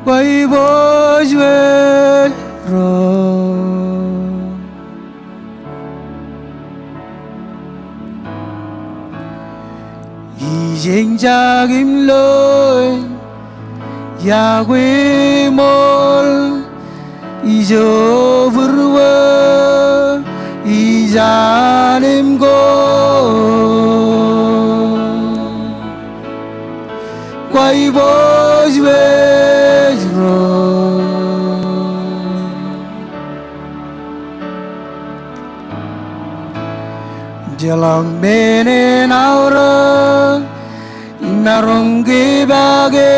quay bối về rồi 이젠 자김 lối ya quê mol ijo vurwa ijanem go quay bối về rồi jalan bene naura narong ke bage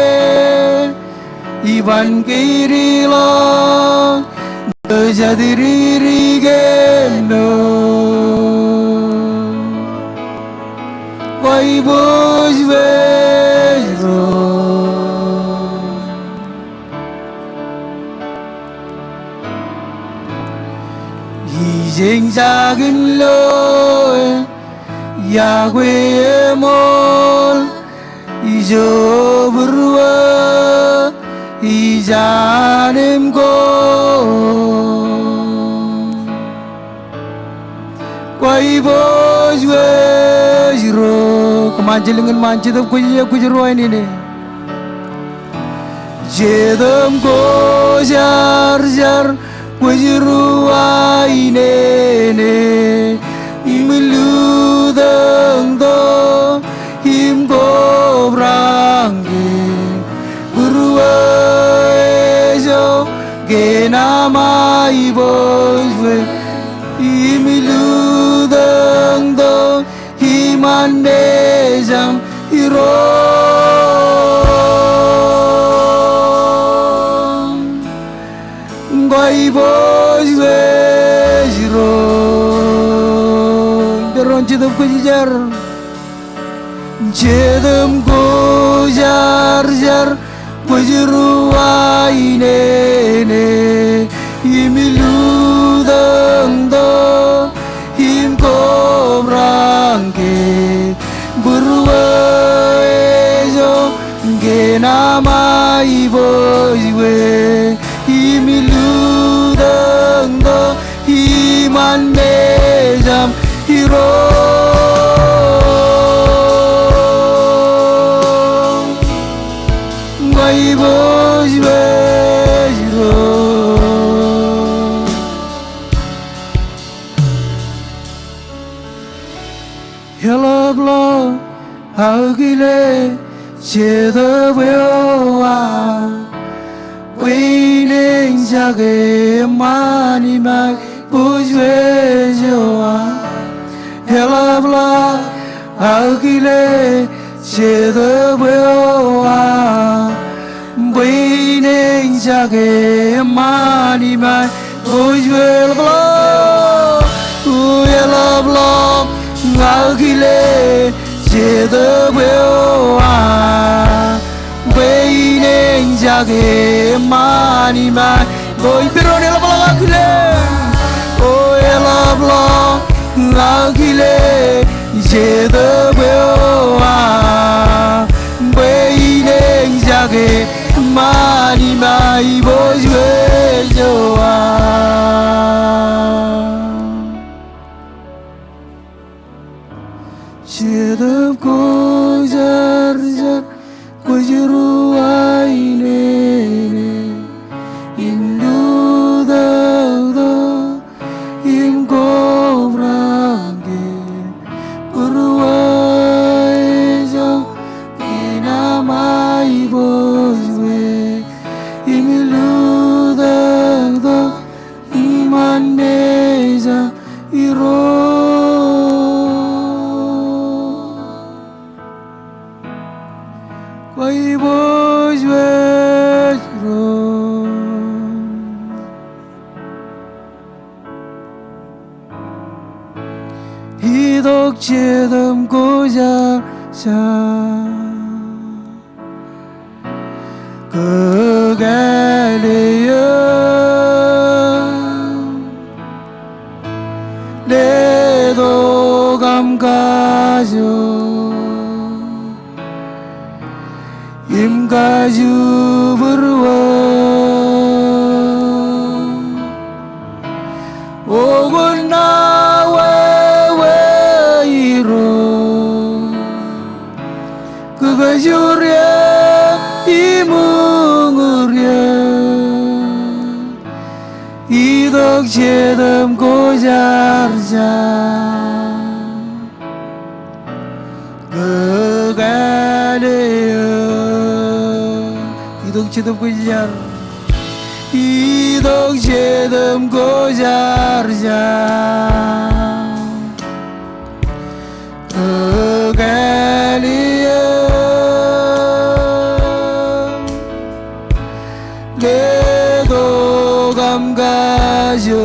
iban kiri lo jadi riri gendo quay bối về rồi 이젠 작은 lối ya quê mol 잊어버려 이자nem go quay bối về rồi kemanjelengan mancidam kujiro ini nih jedam go jar jar kujiro ini nih imeludang do him go brangi buruejo genama iboswe imiludang do himandejam hiro quay boswe jiro deron chidam kujijar jedam go jar jar kujiro ini nih imiludang do him ko brangke buruejo genama iboswe imiludang do himandejam hiro quay bối về rồi hello blo hagile cheda beoa quay nên ra cái mani mai bối về joa hello blo hagile cheda beoa quay nên ra cái mani mai bối về lo hello blo hagile cheda beoa quay nên ra cái mani mai bối pero hello blo hagile hello blo hagile cheda beoa quay nên ra cái mani mai bối về joa chedam ko jar jar kujiro ini indu da im ko brange buruejo inamai boswe imiludang do imandeja iro quay bối về rồi hi독 chedam ko jar jar 그갈래요 내도 감가죠 임가주 부르워 Idok chedam ko jar jar Gagaleya Idok chedam ko jar Idok chedam ko jar jar Gagaleya Ledo gamgajo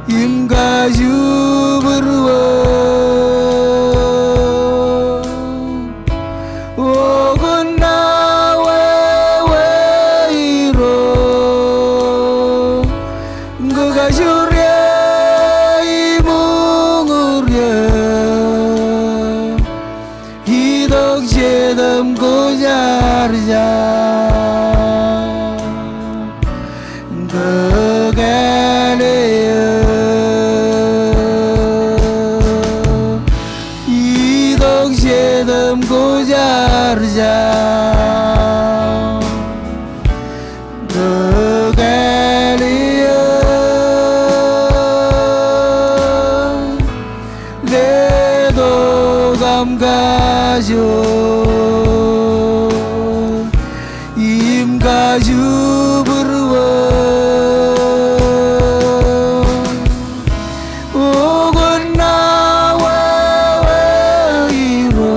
Imgaju berwa Ogonna weweiro Ngagajurya imungurya Hidok jedam gojar jar Gagaleya Idok jedam gojar jar Gagaleya Ledo gamgajo Imgaju berwa Ogonna weweiro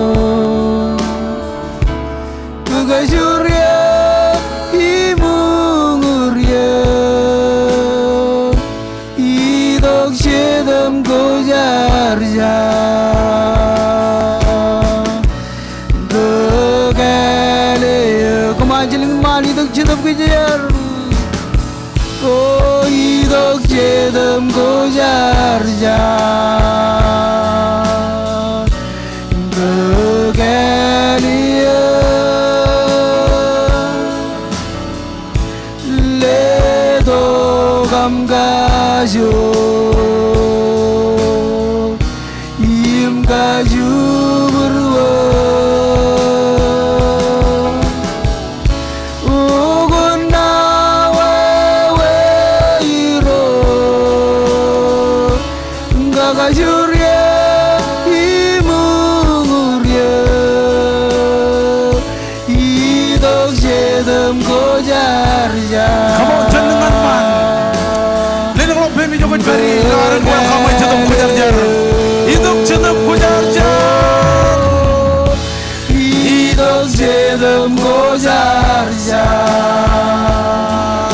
Gagajurya imungurya Idok chedam gojar jar Gagaleya Kumajiling mali idok chedam gojar Oh idok chedam gojar jar Gagaleya Ledo gamgajo Imgaju berwa Ogonna weweiro Gagajurya imungurya Idok jedam gojar jar Come on, jenengan man. Lenong lo pemi jokan beri ngarang gua kamu jedam gojar jar. Idok jedam gojar jar. Idok jedam gojar jar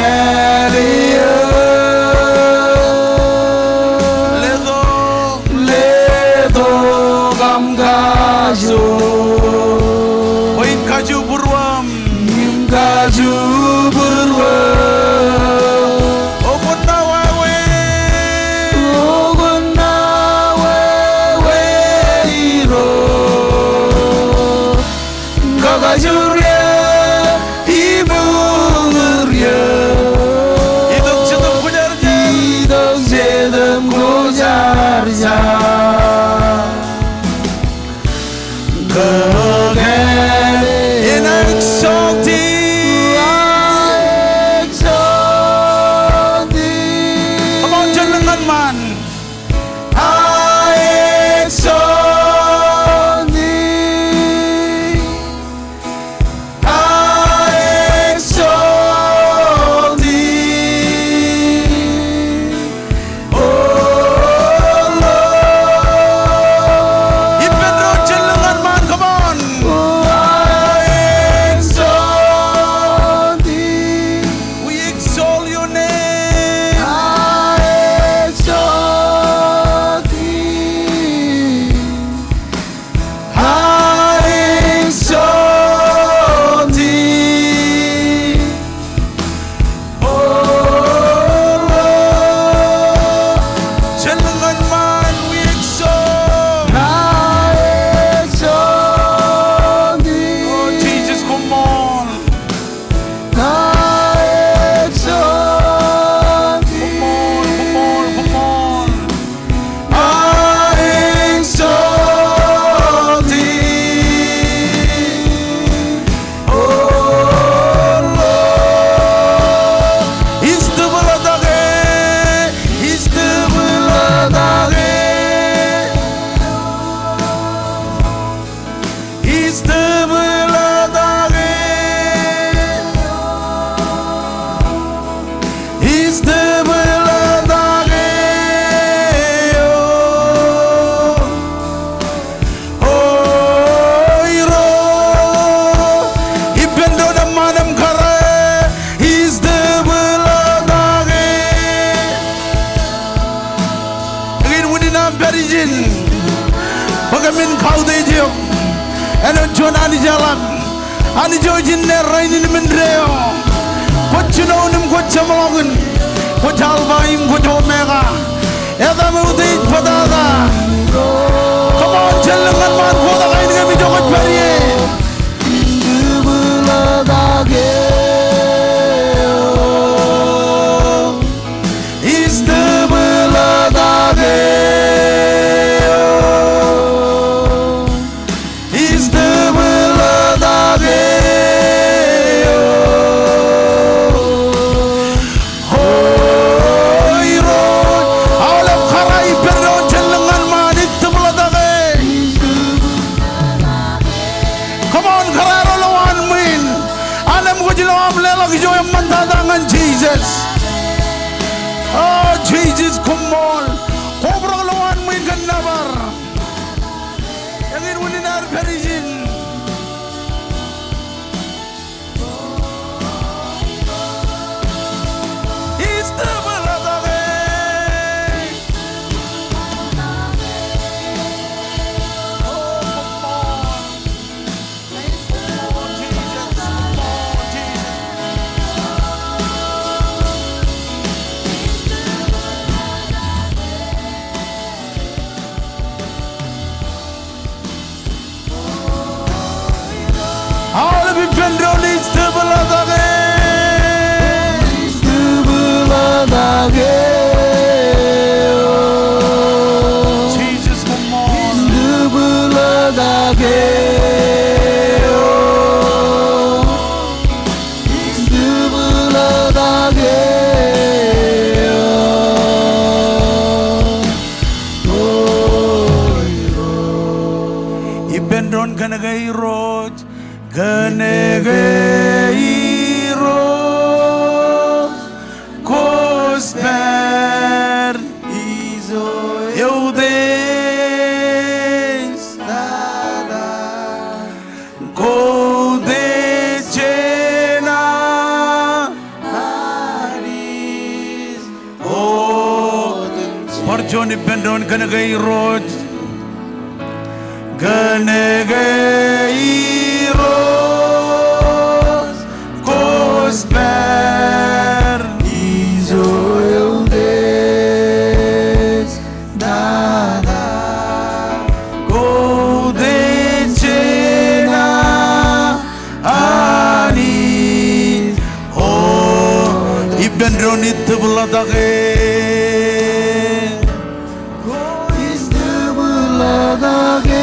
Gagaleya Ledo gamgajo Oin kaju burwam. Imgaju berwa Ogonna wewe. Ogonna weweiro Gagajurya imungurya Idok jedam gojar jar. Idok jedam gojar jar Gagaleya Inexalted. Come on, jenengan man. I exalt thee. I exalt thee. Oh Lord. Ipedro jenengan man. Come on. John Anijalam, Anijojin Rain in Mendreo, Cochinonim, Cochamogan, Cochalvaim, Cochomega, Edamuti, Padada. Come on, tell them that man, what I need to do with Perrier. Jesus. Oh, Jesus, come on. Cobra lawan mo yung ganabar. Yang inunin na perizin. He's the baladage. Oh, come on. Oh, Jesus, come on, Jesus. All of you pendron is the baladage. Jesus, come on. Ibendron kanagay road. Ganegeiro Cosper Iso Eudes Dada Godechena Haris Odin Parjoni Pendon Ganegeiro Ganegeiro Cosper Iso Eudes Dada Godechena Anis Oh Ibendron itubuladage Itubuladage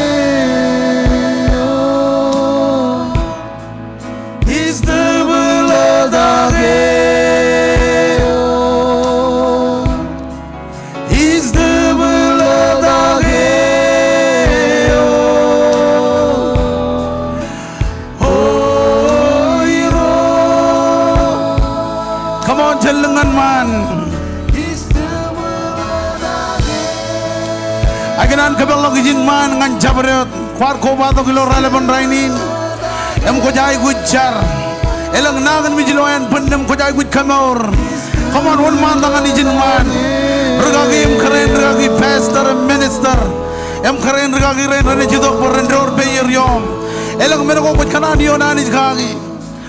Aginan kabelok izin man ngan jabret kwar ko bato kilo relevan rainin em ko jai gujar elang nagan mijiloyan pendem ko jai gud kamor come on one man tangan izin man regagi em keren regagi pastor minister em keren regagi ren rene jidok por rendor beyer yom elang meno ko gud kanan yo nani gagi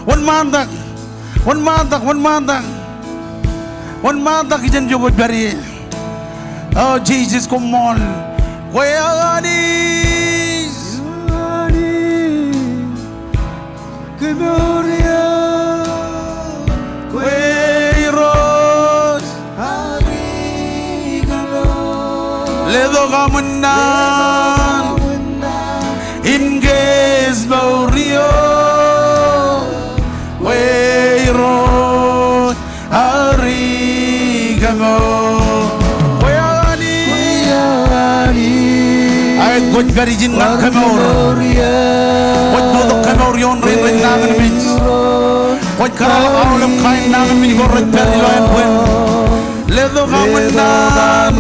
one man tak izin jogot bari oh Jesus come on where are these Gloria Queiros Ledo Gamunan Inges Baurio Queiros Arigamo Good very jin ngan kamor What do the kamorion rin rin nangan mich What kara aulam kain nangan mich gorret peri loyan puen Ledo gamunan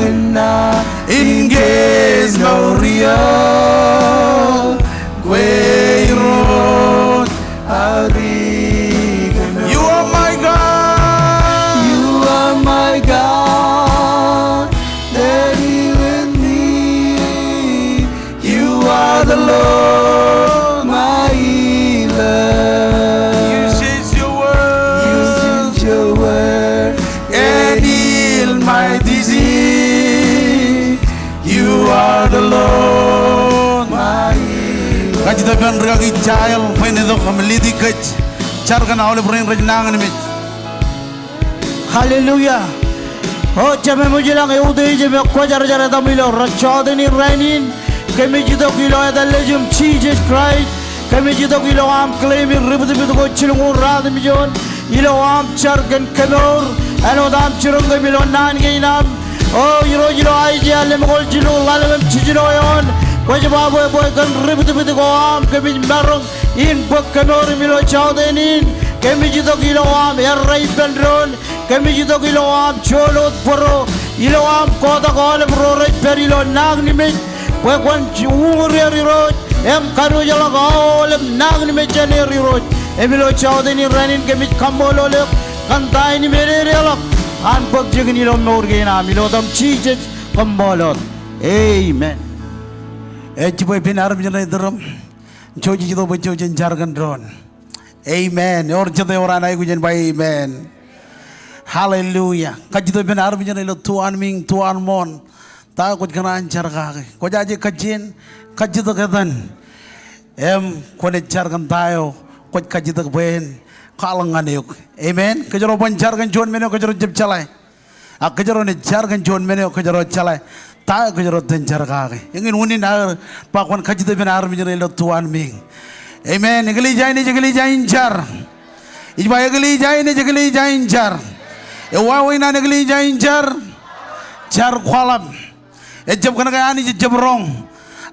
Inges mauria Gueirot Arigano You are my God The Lord, my Kajita ben ragi jail penedok melidi kaj carkan awal brain rajnangan mit. Hallelujah. Oh jame मुझे लगा उधर जब को जरा तो मिलो रचादे नहीं रहनीन कमी जितो किलो है दल्ले जम Jesus Christ कमी जितो किलो आम क्लेम रिबत बितो को चिलूँ रात में जोन इलो आम चारगन कलोर एनो दाम चिरुंग मिलो नान के नाम oh इरो आई जाले मगोल चिलूँ लाले में चिजलो योन कोई जवाब है बोल कन रिबत बितो को आम कमी मरों इन बक कलोर मिलो चादे नीन कमी जितो किलो आम यार राई बंदरोन kami jito kilo am cholot poro ilo am kota kole prore perilo nagni me pwe kwan umri riroj em kanu jala kole nagni me jane riroj emilo chaude ni ranin kami kambolo le kantai ni mere relo an pok jigni lo morge na milo dam Jesus kambolot amen Echi boy pinar bijana idram choji jito boy choji jargan dron amen or jito orang ay gujen by amen. Hallelujah. Kajito ben arbi jana ilo tuan ming tuan mon. Ta kuch kana anchar kage. Ko jaje kajin kajito ketan. Em kone char kan tayo. Kuch kajito ben kalangan yuk. Amen. Kajaro panchar kan jon mene kajaro jeb chalai. A kajaro ne char kan jon mene kajaro chalai. Ta kajaro ten char kage. Ingin unin ar pa kon kajito ben arbi jana ilo tuan ming. Amen. Igli jai inchar. Ijba igli jai inchar. Ewa ina negli jainjar jar kwalap ejab kana kaya ani jab rong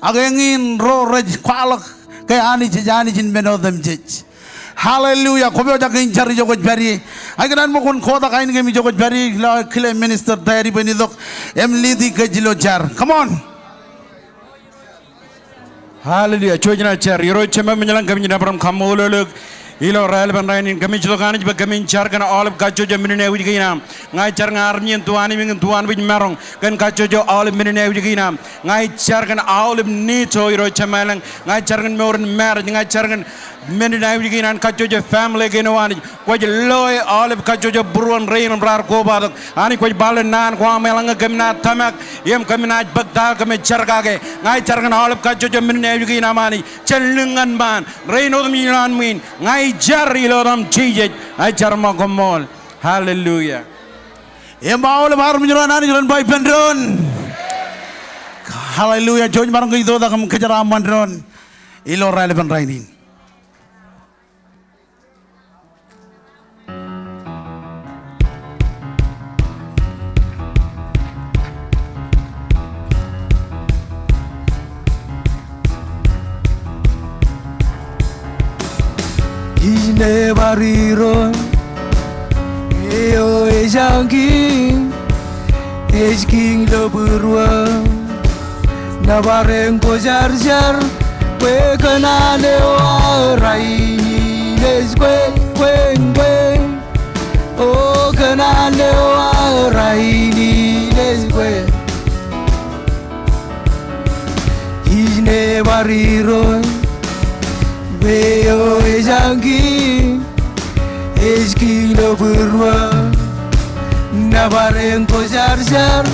agengin ro rej kwalak kaya ani jani jin beno them jej hallelujah kobe oja jain jar jogot bari aganan mo kon khoda kain gemi jogot bari la kile minister diary bani dok emli di gajilo jar come on hallelujah chojna jar yoro chema menyalang kami nabram kamololok ilo rail bandainin kami chulo kanij ba kami char kana olive kacho jo minune uji kina ngai char ngarnien tuani ming tuan bij merong kan kacho jo olive minune uji kina ngai char kana olive ni to iro chamalang ngai char kan moren mer ngai char kan minune uji kina kacho jo family kino ani ko je loy olive kacho jo buruan rein rar ko ba ani ko bal nan ko melang kami na tamak yem kami na bagda kami char kage ngai char kana olive kacho jo minune uji kina mani chelungan ban reino milan min ngai jari loram Jesus ay charma komol hallelujah Embaul bar menjuran ani jalan bay pendron hallelujah joj marang ko ido da kam kejara mandron ilo rail ban rainin Ine bariro Eo ejangking Ejking lo burwa Nabareng ko jar jar Kwe kanane o raini Les kwe O kanane o raini Les kwe Ine bariro Veo ejangking Ejking lo burwa Nabareng ko jar jar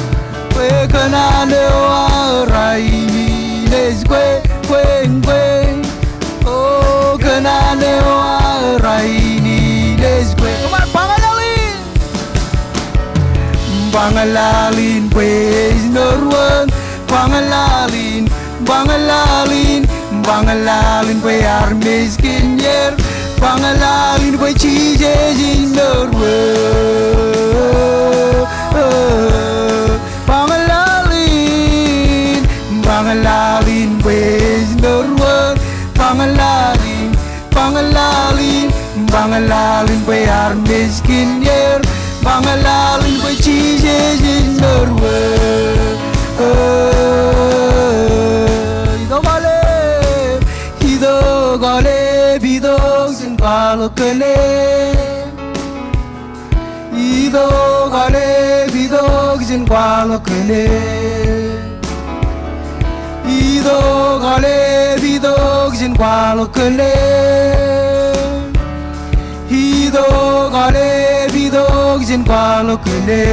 Kwe kanane o raini Les kwe O kanane o raini Les kwe Pangalalin Pangalalin pues norwan Pangalalin Pangalalin kwe armiskin yer Pangalalin kwe Jesus in norwan Pangalalin pues norwan Pangalalin kwe armiskin yer Pangalalin kwe Jesus in norwan Hido gale bidog sin palokane Hido gale bidog sin palokane Hido gale bidog sin palokane Hido gale bidog sin palokane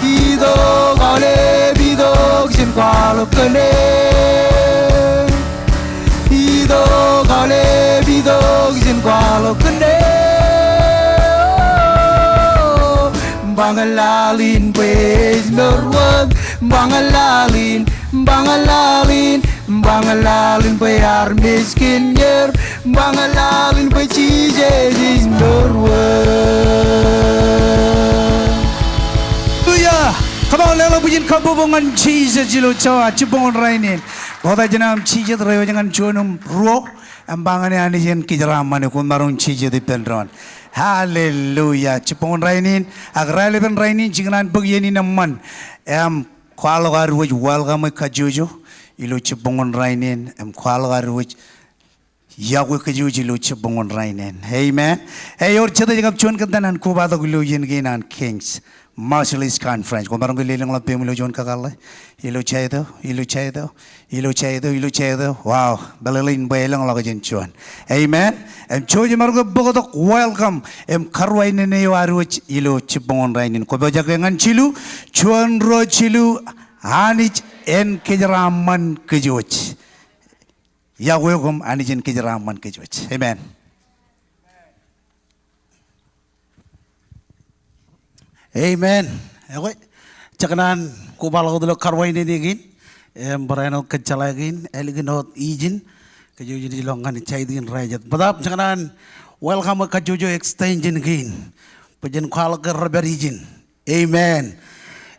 Hido gale bidog sin palokane bangalalin praise merwag bangalalin bangalalin bayar miskin yer bangalalin bay Jesus merwag. Hallelujah. Come on, lelo bujin kabubungan Jesus jilo chawa chibungan rainin. Boda janam Jesus rayo jangan chunum ruo. Ambangane anijen kijaraman kun marung Jesus dipendron. Hallelujah. Chibungan rainin. Agraliben rainin jingnan bagyeni naman. Kwalgar which welcome kajuju. Ilu chibungan rainin. Kwalgar which Yahweh kajuju ilu chibungan rainin. Amen. Hey, or chada jangap chun kantanan kubado gulu yin ginan kings. Marshallese Conference. Kung parang gililang lang pimilo John kakala. Ilu chaydo. Wow. Balalin ba ilang lang dyan chuan. Amen. Choy margo bagotok welcome. Karway na niyo aruch ilu chibongon rainin. Kung baja kayangan chilu. Chuan ro chilu. Anich en kejaraman kejuch. Yahweh kum anich en kejaraman kejuch. Amen. Amen. Okay. Cakanan kubala ko dulu karway ni digin. Berenal kecalagin, eliginot izin. Kejuju di longan caidin rajat. Badap cakanan welcome kejuju extension gin. Pujian kuala ke reber izin. Amen.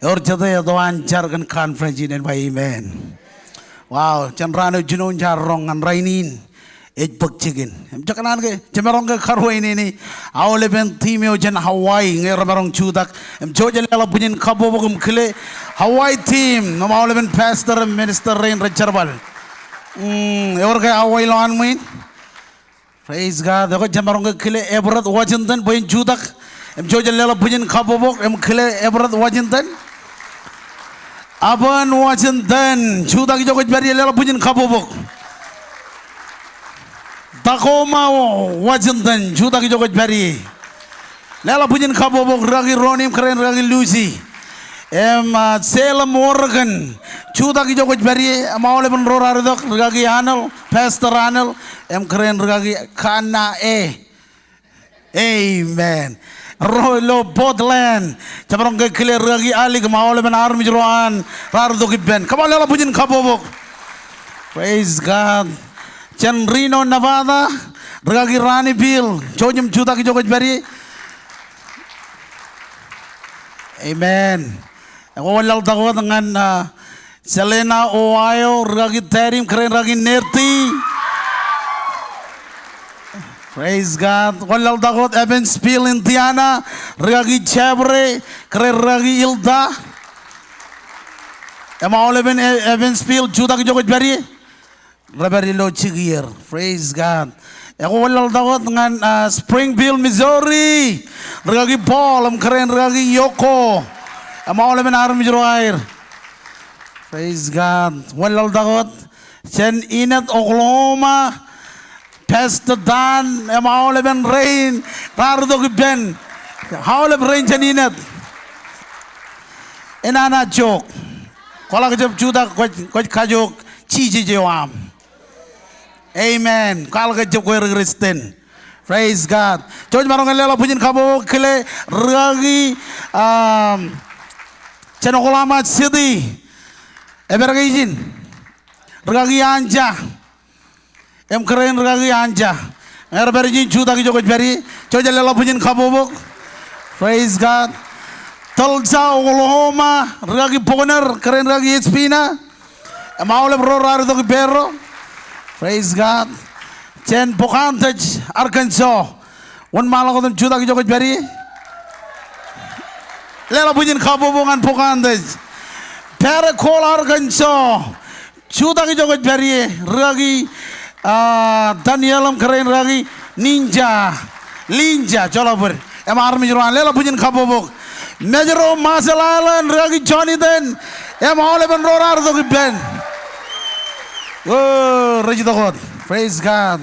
Or jatuh ya doan jargon conference ini amen. Wow, cendera junun jarrongan rainin. Pagcigin. Cakanan ke cemerong ke karway ini awal event team jen Hawaii ngermerong cudak. Joja lela punya kabobogum kile Hawaii team nama awal event pastor minister rain recarbal. Eor ke Hawaii lawan main. Praise God. Dekho cemerong ke kile Everett Washington punya cudak. Joja lela punya kabobog kile Everett Washington. Aban Washington cudak joga beri lela punya kabobog. Tacoma Washington juta ki jogot bari lela punya kabobok ragi Ronim keren ragi Lucy Salem Oregon juta ki jogot bari maule pun rora redok ragi Anel Pastor Anel keren ragi Kana Amen Roylo Portland cabarong ke clear ragi Ali maule pun army jeroan rardo ki ben kamal lela punya kabobok. Praise God. Chen Reno, Nevada, Ragi Rani Bill, Chojum Juta ki jogot bari. Amen. Walal takot dengan Selena, Ohio, Ragi Terim, keren Ragi Nerti. Praise God. Walal takot Evansville, Indiana, Ragi Chabre, keren Ragi Ilda. Emma Oliven Evansville, Juta ki jogot bari. Rabarilo Chigir, praise God. Ako walal takot dengan Springfield, Missouri. Ragi Paul, keren Ragi Yoko. Ama oleh menar mijroair. Praise God. Walal takot. Chen Inet, Oklahoma. Pastor Dan, ama oleh ben rain. Rarudo ben. How oleh rain Chen Inet. Enana jok. Kalau kejap juta, kau kajok cici jawam. Amen. Kalau kejap kau Kristen. Praise God. Coba marong lela punya kamu kele ragi Oklahoma City. Eberga izin. Ragi anja. Keren ragi anja. Eber izin juta ki jogot beri. Coba lela punya kamu. Praise God. Tulsa Oklahoma ragi Poner keren ragi Espina. Maule berora itu ke Bero. Praise God. Chen Pocahontas, Arkansas. Wan malah kau juta ki jogot beri. Lela punya kabobongan Pocahontas. Pericol, Arkansas. Juta ki jogot beri. Ragi Daniel keren ragi Ninja. Coba ber. Army juruan. Lela punya kabobok. Major Marshall Island ragi Jonathan. Oleh benrorar tu ki ben. Oh, Raji takut. Praise God.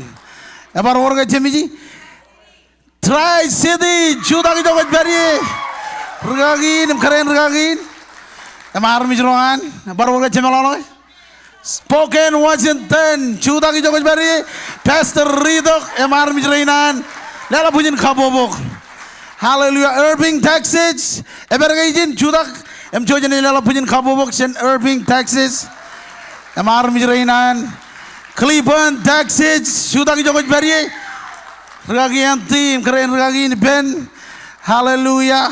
Ebar orang kecemiji. Tri City, juta ki jogot beri. Regagin, keren regagin. Army juruan. Ebar orang kecemelon. Spokane, Washington, juta ki jogot beri. Pastor Ridok, Army juruan. Lela punya kabobok. Hallelujah. Irving, Texas. Ebergajin chudak. Em chojan ilala punin kabobok sen Irving, Texas. Em army reinan. Cleveland, Texas. Chudak jogoj bari. Regagi antim keren regagi ben. Hallelujah.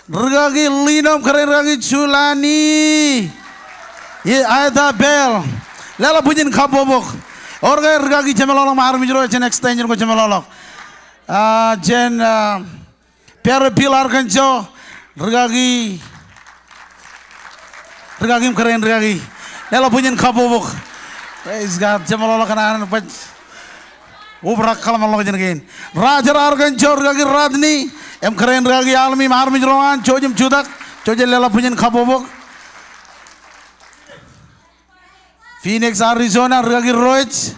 Regagi linom keren regagi chulani. Ye ayda bel. Lala punin kabobok. Orga regagi chemelolong army jero chen extension ko chemelolong. Jen Piara Pilar kanjo regagi keren regagi. Lala punin kabobok. Praise God. Chemelolong kanan pat. Ubrak kalam Allah jenengin. Raja arganjo regagi radni. Em keren regagi almi army jeroan chojim chudak. Chojel lala punin kabobok. Phoenix, Arizona, regagi roich.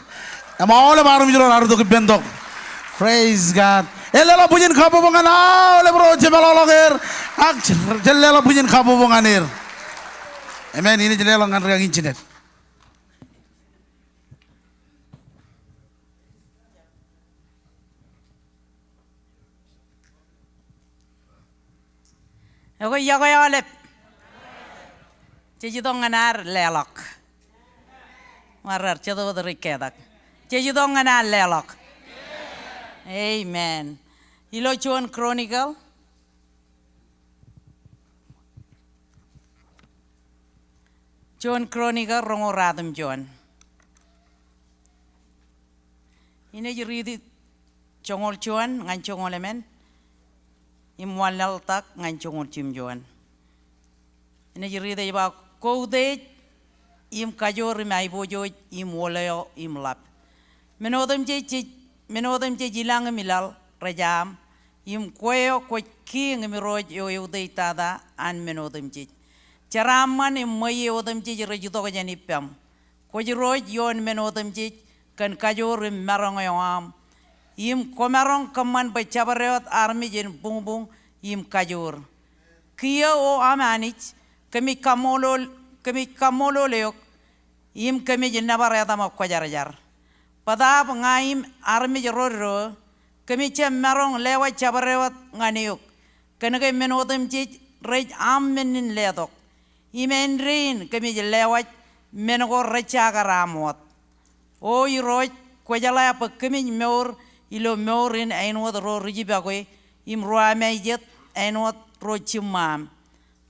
Em all army jeroan ardo bendok. Praise God. Lala punin kabobongan ole bro chemelolong ak lala punin kabobongan Amen. Ini jelelong kan regagi cinet. Ako yago yalep. Cejidong anar lelok. Marar cedo berikedak. Cejidong anar lelok. Amen. Ilo John Chronicle. John Chronicle rongo radam John. Ini jadi congol John ngan congol emen. Imwalal tak ngancungul cim John. Ini jadi dia bawa kode im kajor im aibojo im woleo im lap. Menodem je jilang milal rajam im koyo ko king im roj yo de tada an menodem je. Caraman im mai odem je rajuto kajani pam. Ko roj yon menodem je kan kajor im marong yoam. Im komarong kaman bacabareot army jen bung im kajur. Kia o amanich kami kamolo leok im kami jen nabareta ma kwajar. Pada ngaim army jeroro kami cem marong lewa cabareot nganiuk. Kenake menodem je rej ammenin ledok. Imen rin kami jen lewa menogor recaga ramot. O iroj kwajala pa kami meur ilo meurin ainwat ro rijibagoy im roame jet ainwat ro chimam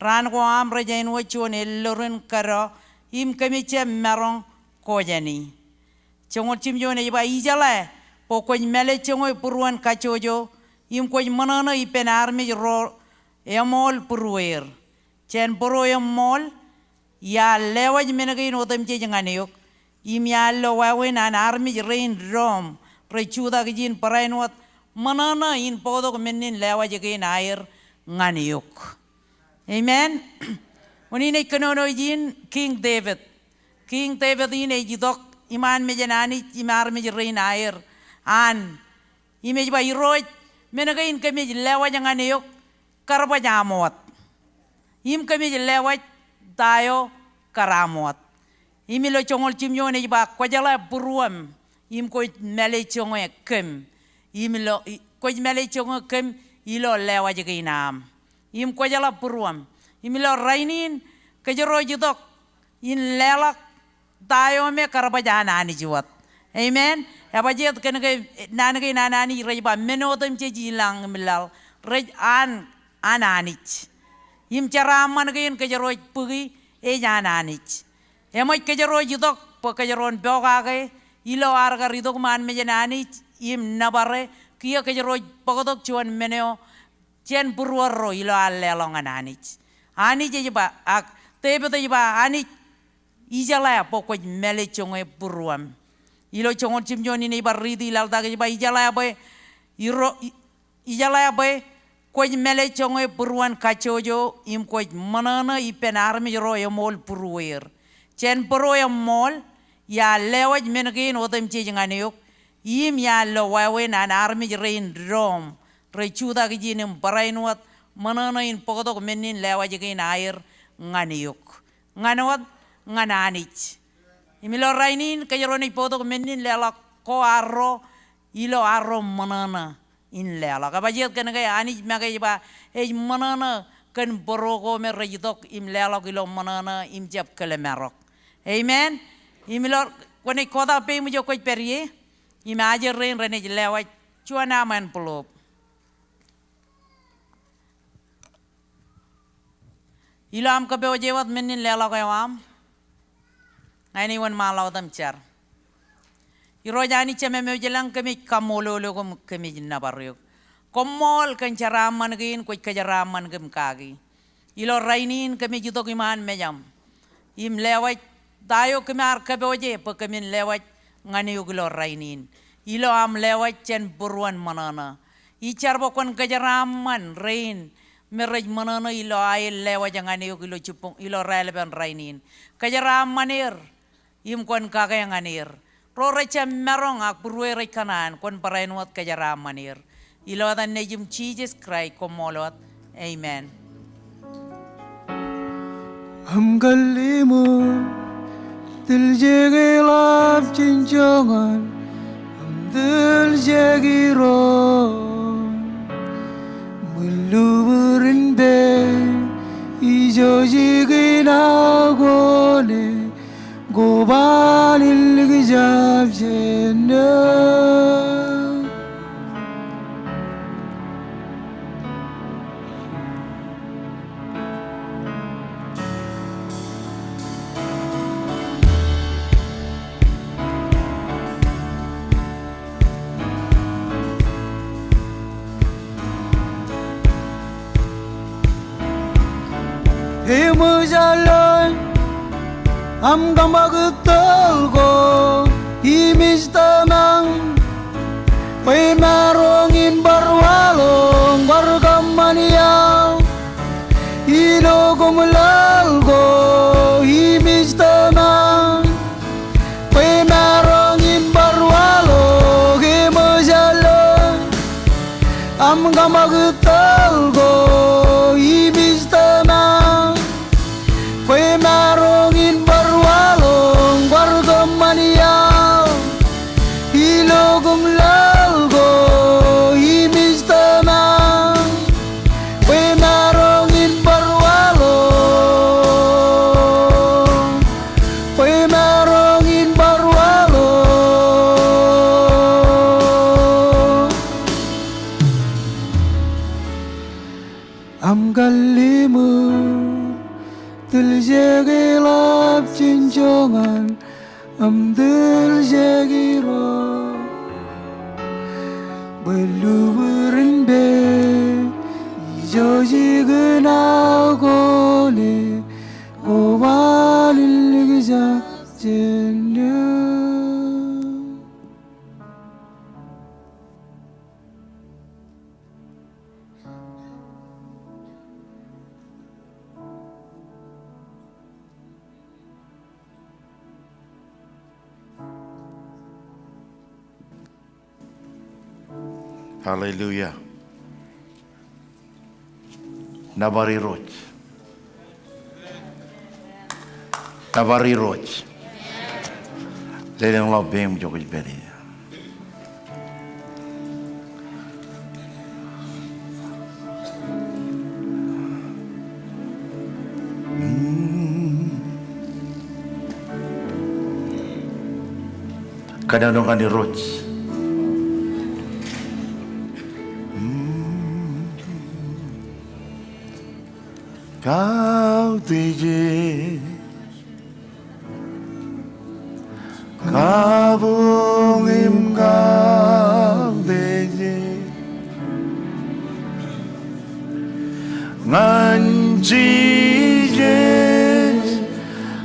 ran ko am re jainwat chon elorin karo im kami chem marong kojani chongol chim jone ba ijala po ko mele chongoy puruan kachojo im ko manana ipenar mi ro emol puruer chen poro emol ya lewaj menagay no tam che janganiyok im ya lo wawen an army rain rom Rechuda gijin parainwat manana in podok menin lewa jagain air nganiuk. Amen. Unine kanono jin King David. King David ine jidok iman mejanani imar mejerin air an imej ba iroj menagain kami lewa janganiuk karba jamot. Im kami lewa tayo karamot. Imilo chongol chimyo ne ba kwajala buruam. Im ko mele chongo kem imlo ko mele chongo kem ilo lewa je inam im ko jala puruam imlo rainin ke joro jidok in lelak tayo me karbajana ani jiwat amen ya bajet ken ke nanage nanani rejba menodem je jilang milal rej an ananich im charaman ke joro pugi e jananich emoy ke joro jidok po ke joron bogage ilo arga ridok man mejanani im nabare kia kejero pogodok cuan meneo cien purwaro ilo alelong anani je ba ak tebe te ba ani ijala pokoj mele chonge purwam ilo chongon chimjoni ni baridi lalta ke ba ijala ba iro ijala ba koj mele chonge purwan kachojo im koj manana ipenar me ro emol purwer cien puro emol ya lewaj menagin odem che janganiuk im ya lo wawen an army rain rom rechuda gijinim parainwat manana in pogodok menin lewaj gain air nganiuk nganawat ngananich imilo rainin kajaroni podok menin lelak ko arro ilo arro manana in lela ka bajet kan ga ani ma ga ba e manana kan borogo me rejidok im lela gilo manana im jap kele merok amen imilor kone koda pe mu jo ko perie imaje ren rene lewa chuana man pulop ilam ka be jewat menin lela ko am anyone malaw dam char irojani cheme me jelang kami kamolo lo kom kami nabaryo komol kan charaman gin ko kajaraman gem kagi ilo rainin kami jito kiman mejam im lewat tayo kami ar kaboje pa kami lewat ngani uglo rainin ilo am lewat chen buruan manana ichar bokon kajaraman rain merej manana ilo ay lewat ngani uglo chupong ilo relevant rainin kajaramanir im kon kagayanganir Rorecha merong ak buruere kanan kon parainwat kajaramanir. Ilawatan na yung Jesus Christ komolot. Amen. हम गली में दिल जगे लाभ चिंचोंगन हम दिल जगी रो मुल्लू बरिंदे इजो जगी ना गोने गोबानिल गजाब जेना Himujaloy am gamagutolgo imistamang pay marongin barwalong bargamaniyaw inogumulalgo imistamang pay marongin barwalong himujaloy am gamagutolgo imistamang pay marongin barwalong bargamaniyaw ilogum lalgo imistamang pay marongin barwalong pay marongin barwalong am galimur दिल जगे लाभ चिंचोंगन हम दिल जगी रो बलु बरिंबे इजो जिगना गोने गोवानिल गजा जेन्या Hallelujah. Nabari roch. Nabari roch. Let them love him, Jokic Betty. Kadang-kadang kan di roch. Kau tije, kau im kau tije, nganci je,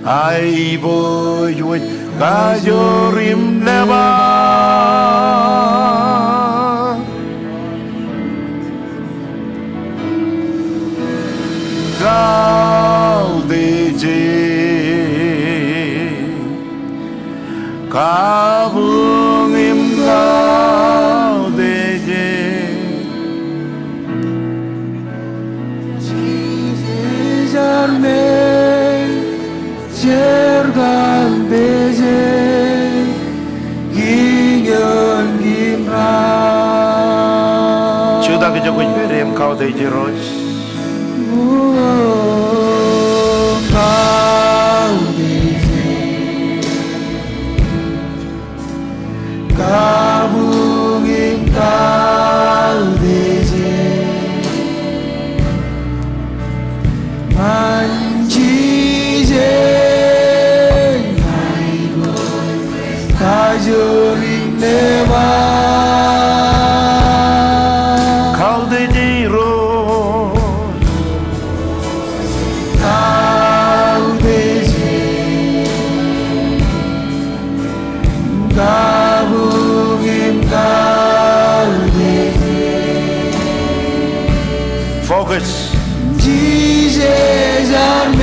ai boy wet kajorim lebar. Kau deje, kau ngim kau deje, jarme jergal deje kau de jeros. 가붕임 가우대제 만지제 아이고 가조림 내마 Kau de jeros. 가우대제 가붕임 가우대제 Focus. 지제 잘매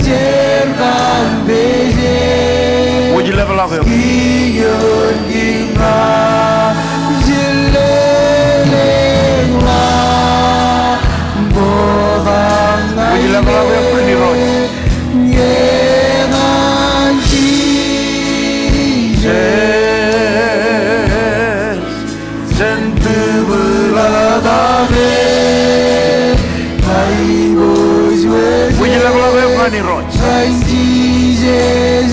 제간 베제 Would you level up your 기견 긴가 질레랭라 보강 Would you level up your pretty roads? 예난 지제 센트블라다베 가이보즈웨제 Would you level up your funny roads? 지제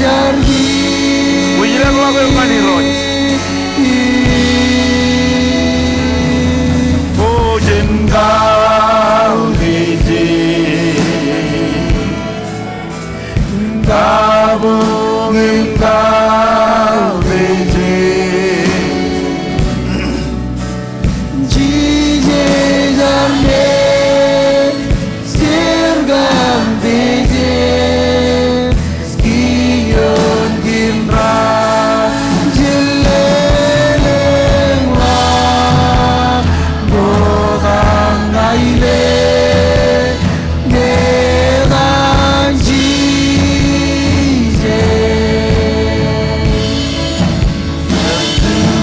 잘기 Would you level up your funny roads? 보진 가우디지 가붕임 가우디지 지제 잘내 sergambeje giyon ginra jilelengwa bogang naile negan jije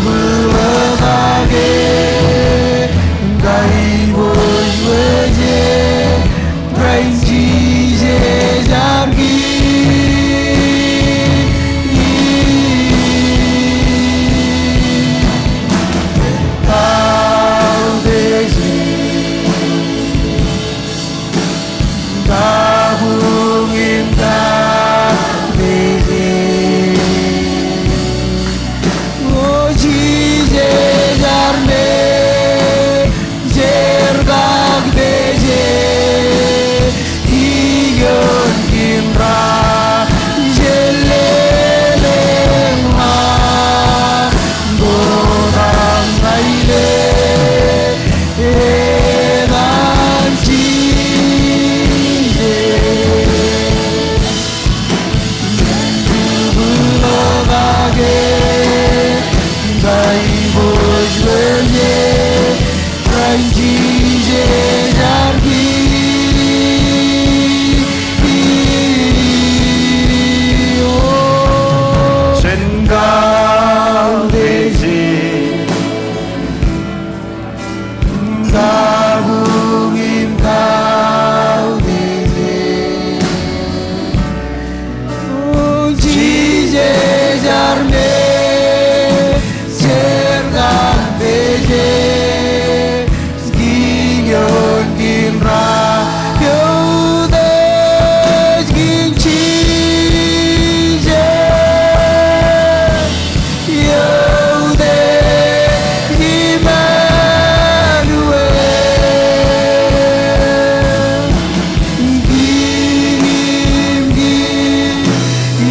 bulagage gaibozweje Praise Jargi Kaudezi Kahungim Kaudezi Ojize Jarme Jergak Beje Iyon Kimra Jelelengma Borang Naile Edan Chize Bulogage Gaibozweje Ranjize Jargi 가우데지 가붕임 가우데지 지제 잘매 sergan beje giyon ginra yaudes ginchize yaudes Emmanuel ginim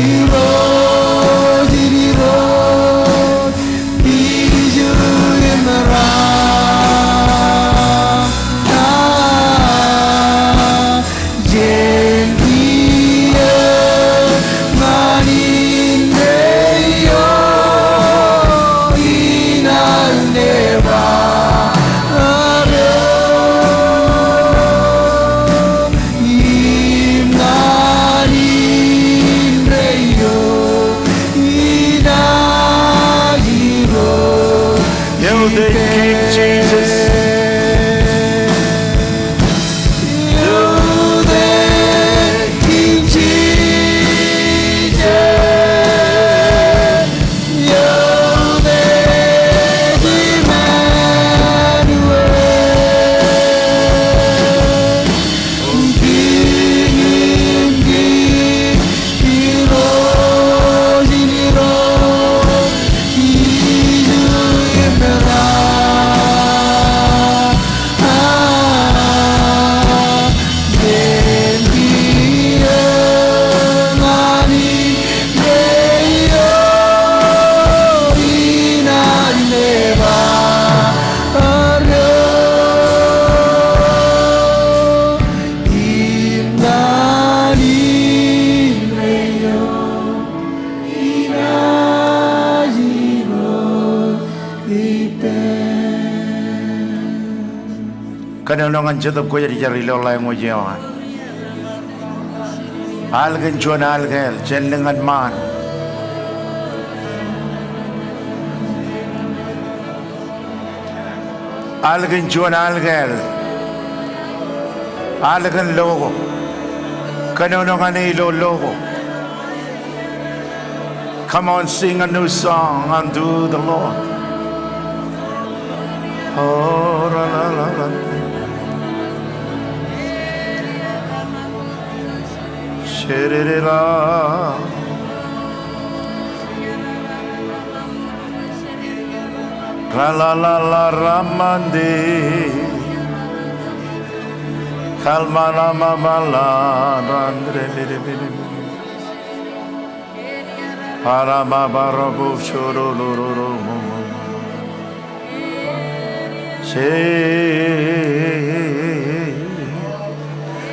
giros irirot biju imra Gentile manindeyo inal neva imnanindeyo inagiro You the King Jesus. Emmanuel kanonongan jatuh ko jadi jari lola yang ujian algen cuan algel jenengan man algen cuan algel algen logo kanonongan ilo logo. Come on, sing a new song unto the Lord. Oh, la, la, la, la. Shirira. La la la la ramande. Kalma la ma la randre bide bide. Para babarabu shurururu.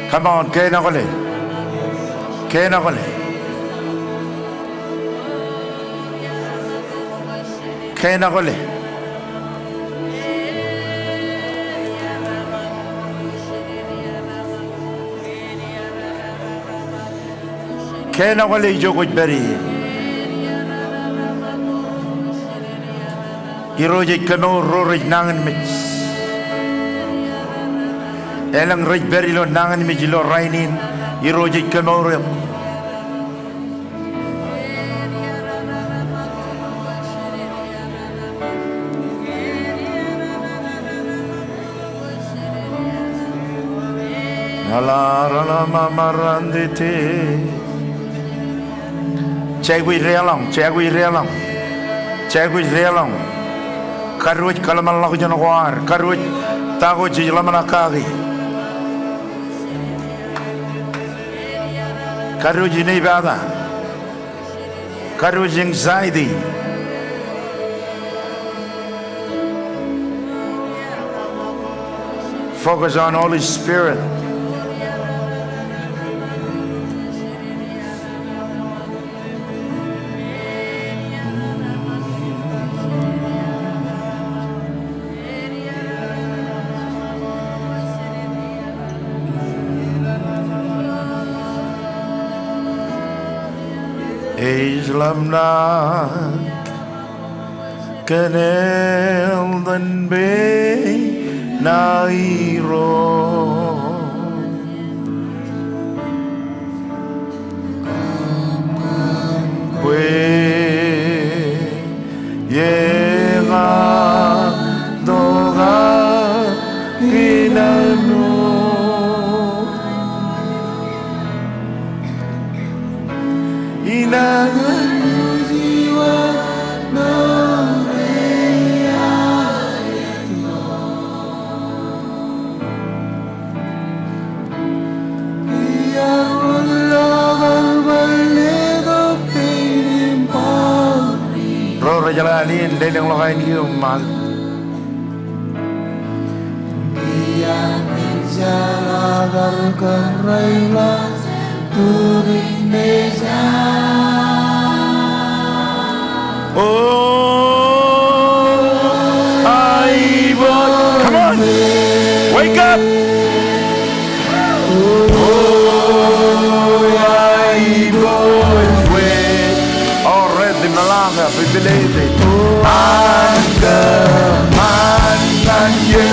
Come on, kena kole. Kena kole. Kena kole. Kena kole jokut beri. Irojit kano rorij nangan mit. Elang roj beri lo nangan mit lo rainin. Irojit kano rep. Ala mamarandite. Cegui realong, cegui realong, cegui realong. Karuj kalaman laku janawar, karuj tahu jilaman akagi. Karuj ini bada, karuj anxiety. Focus on Holy Spirit. Islam na kenal dan be nairo we yenga doga kinano jiwa Jalanin dan yang lain human. Yang menjalakan kerailah turin desa. Oh, I want. Come on, wake up. Oh, I want. Already melanga, bibelete. Mangan ye.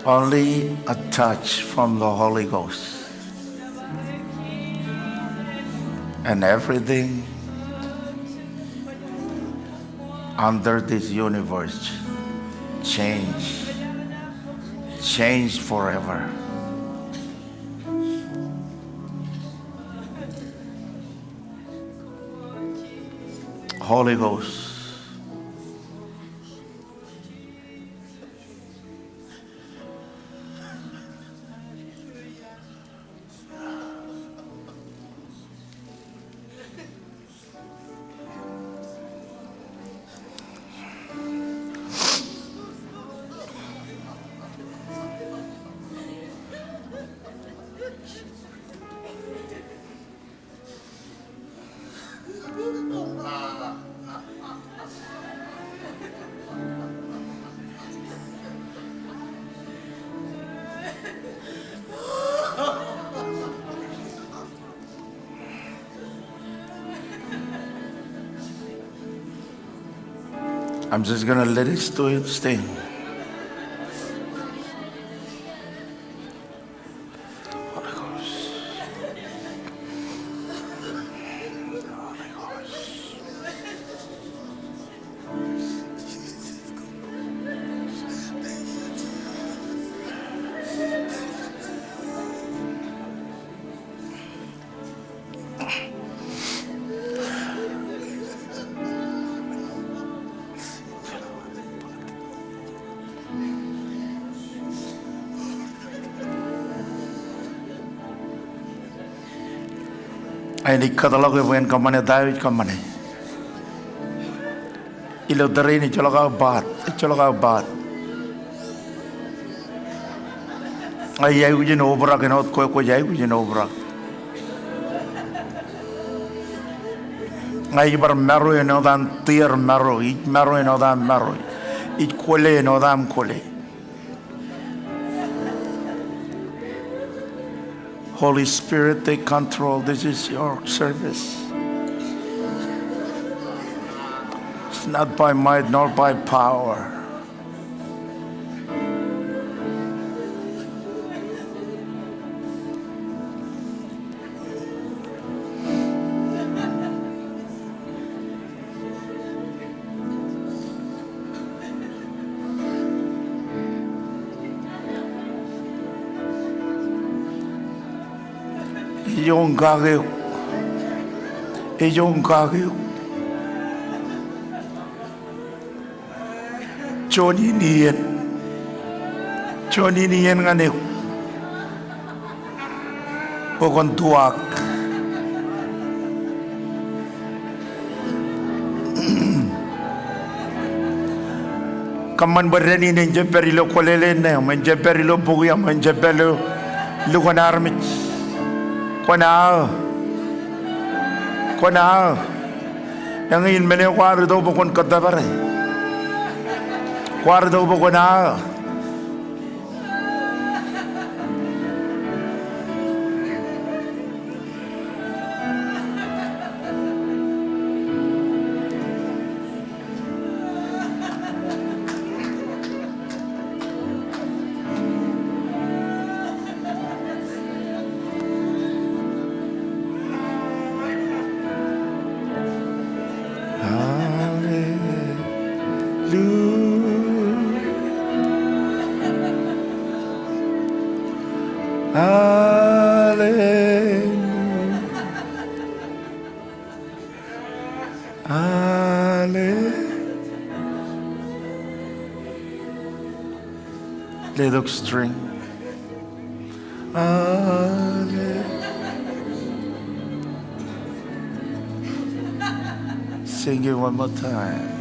Only a touch from the Holy Ghost, and everything under this universe change forever. Holy Ghost, I'm just gonna let it do its thing. Holy Ghost. Holy Ghost. Ay ni katalogue wen kamane David kamane. Ilo dari ni chologa bat. Ay ujin obra kenot ko jai ujin obra. Ay bar maro eno dan tier maro, ich maro eno dan maro. Ich kole eno dan kole. Holy Spirit, take control. This is your service. It's not by might nor by power. Iyong gagayok. Johnny niyan nga niyo. Pokon tuwak. kaman berani nenje perilo kolele ne menje perilo buya menje perilo luganar mit kona yang ingin mene kwar do bokon kadabare kwar do bokona Little string. Sing it one more time.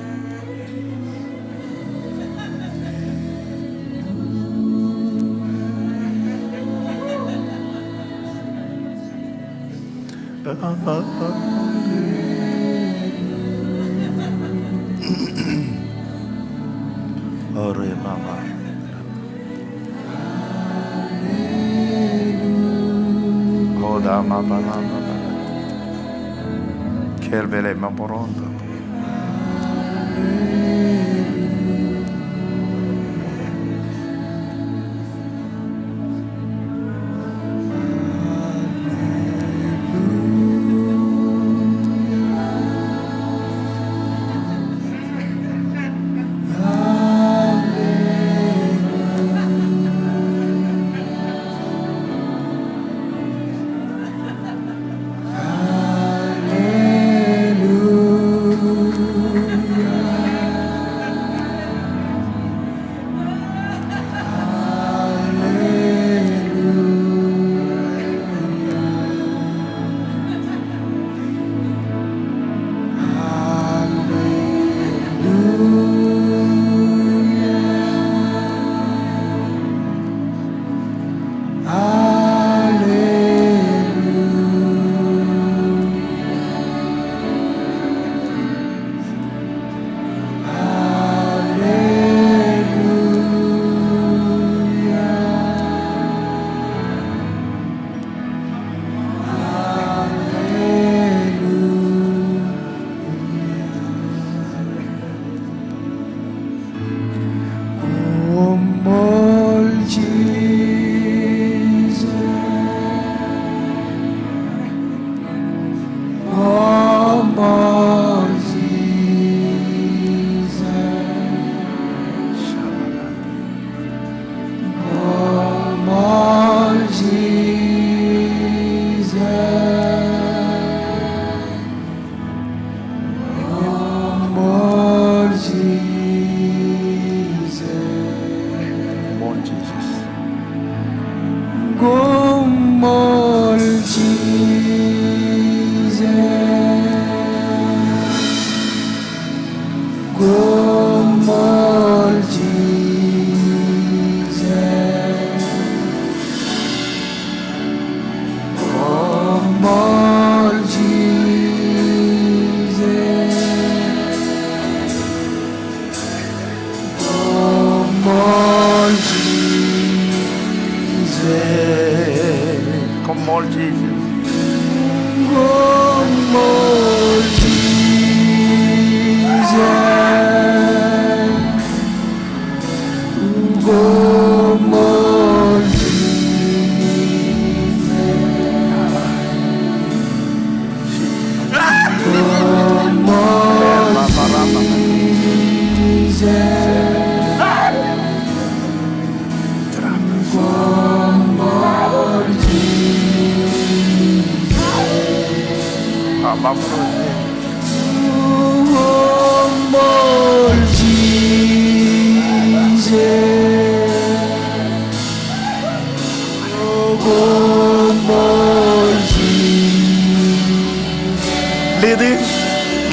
Ore mama. Hoda mama. Kerbele maporondo.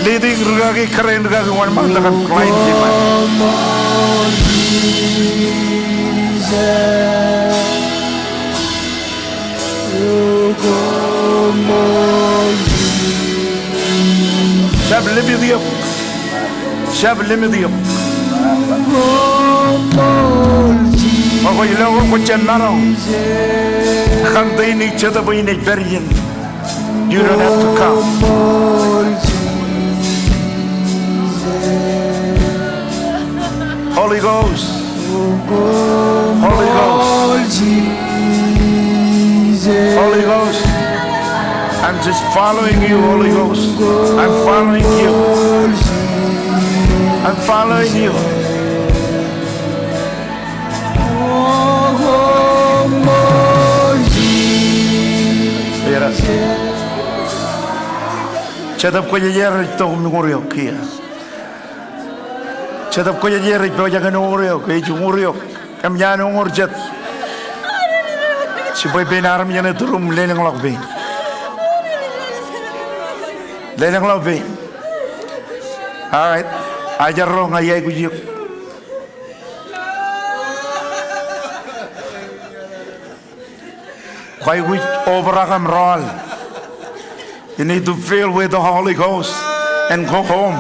Leading rugagi keren rugagi wan mandakan klaim di mana. diop. Shab limi diop. Ako ilaw ko dyan naraw. Kanday ni chada ba yun beryin. You don't have to come. Holy Ghost. Holy Ghost. Holy Ghost. I'm just following you, Holy Ghost. I'm following you. I'm following you. Chadap ko yayer ito kumuryo kia. Chadap ko yayer ito jagan umuryo kaya umuryo. Kamyan umurjat. Si boy benaram yan ito rum lenang lakbe. Lenang lakbe. Alright. Ajar ro ngayay ko yuk. Kaya we overcome roll. You need to fill with the Holy Ghost and go home.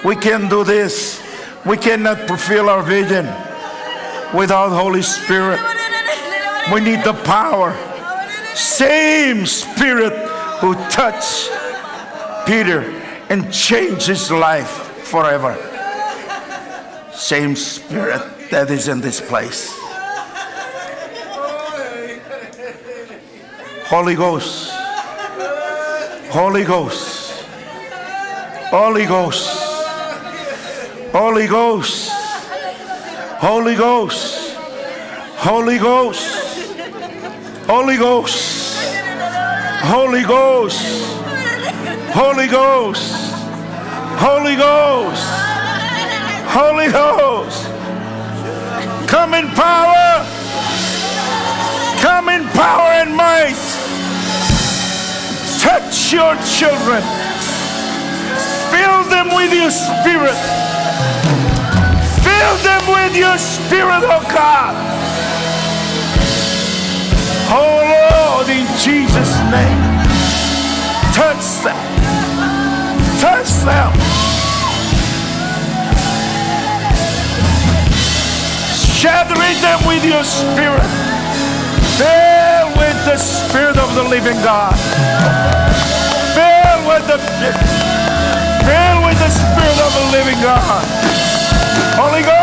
We can't do this. We cannot fulfill our vision without Holy Spirit. We need the power. Same Spirit who touched Peter and changed his life forever. Same Spirit that is in this place. Holy Ghost. Holy Ghost. Holy Ghost. Holy Ghost. Holy Ghost. Holy Ghost. Holy Ghost. Holy Ghost. Holy Ghost. Holy Ghost. Holy Ghost. Come in power. Come in power and might. Touch your children. Fill them with your Spirit. Fill them with your Spirit, oh God. Oh Lord, in Jesus' name. Touch them. Touch them. Saturate them with your Spirit. Fill with the Spirit of the living God. Fill with the Spirit of the living God. Holy Ghost.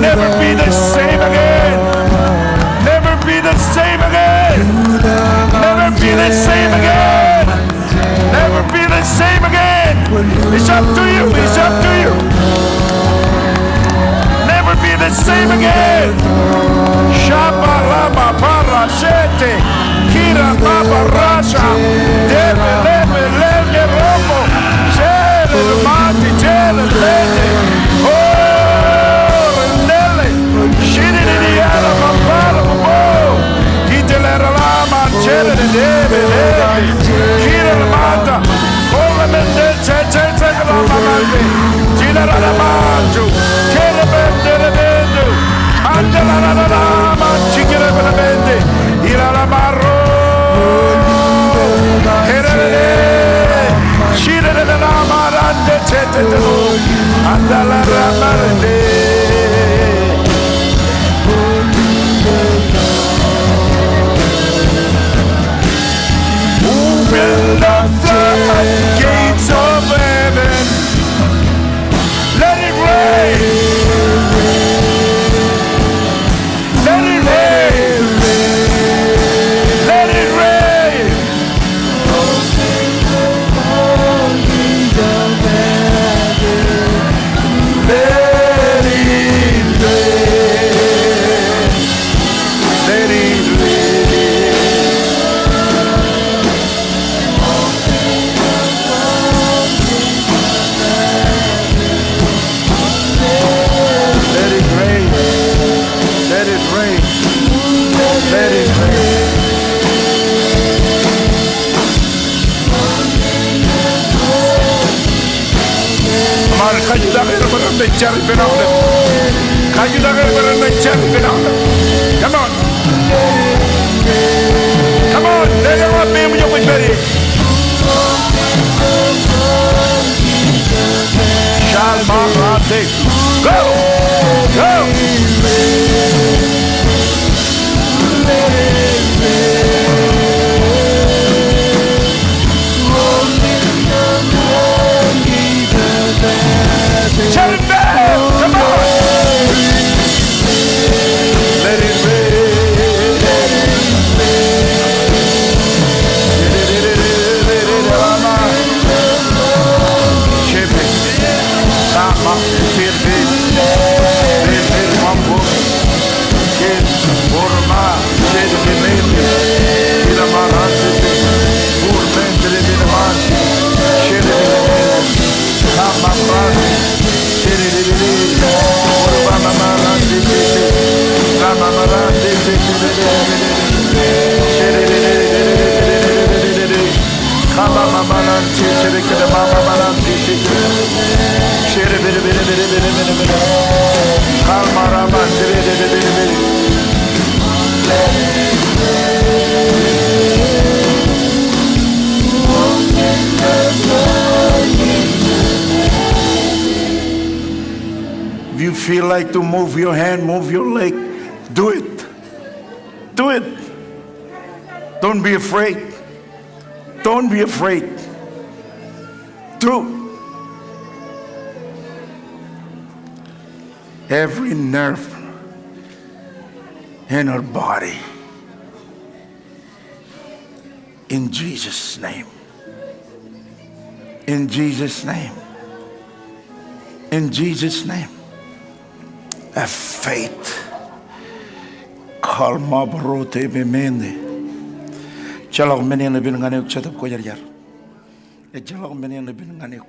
Never be the same again. Never be the same again. Never be the same again. Never be the same again. It's up to you. It's up to you. Never be the same again. Shaba Rama Parashete Kira Baba Rasha Debe Lebe Lebe Robo Jere Mati Jere Lebe Oh Nele Shiri Diara Mambara Mabo Kitele Rama Jere Debe Lebe Kira Mata Kola Mende Tete Tete Rama Mande Jira Rama Kere Bende Bende Andala la la ma chikere veramente ila la marro herele shire la la marande tete andala la marande open the floodgates of heaven, let it rain. Kayu dah kena mencari penanda. Kayu dah kena mencari penanda. If you feel like to move your hand, move your leg, do it. Do it. Don't be afraid. Don't be afraid. Do. Every nerve in her body. In Jesus' name. In Jesus' name. In Jesus' name. Have faith. Kalma barote bemende. Chalak meni na binangane chatap ko jar. E chalak meni na binangane.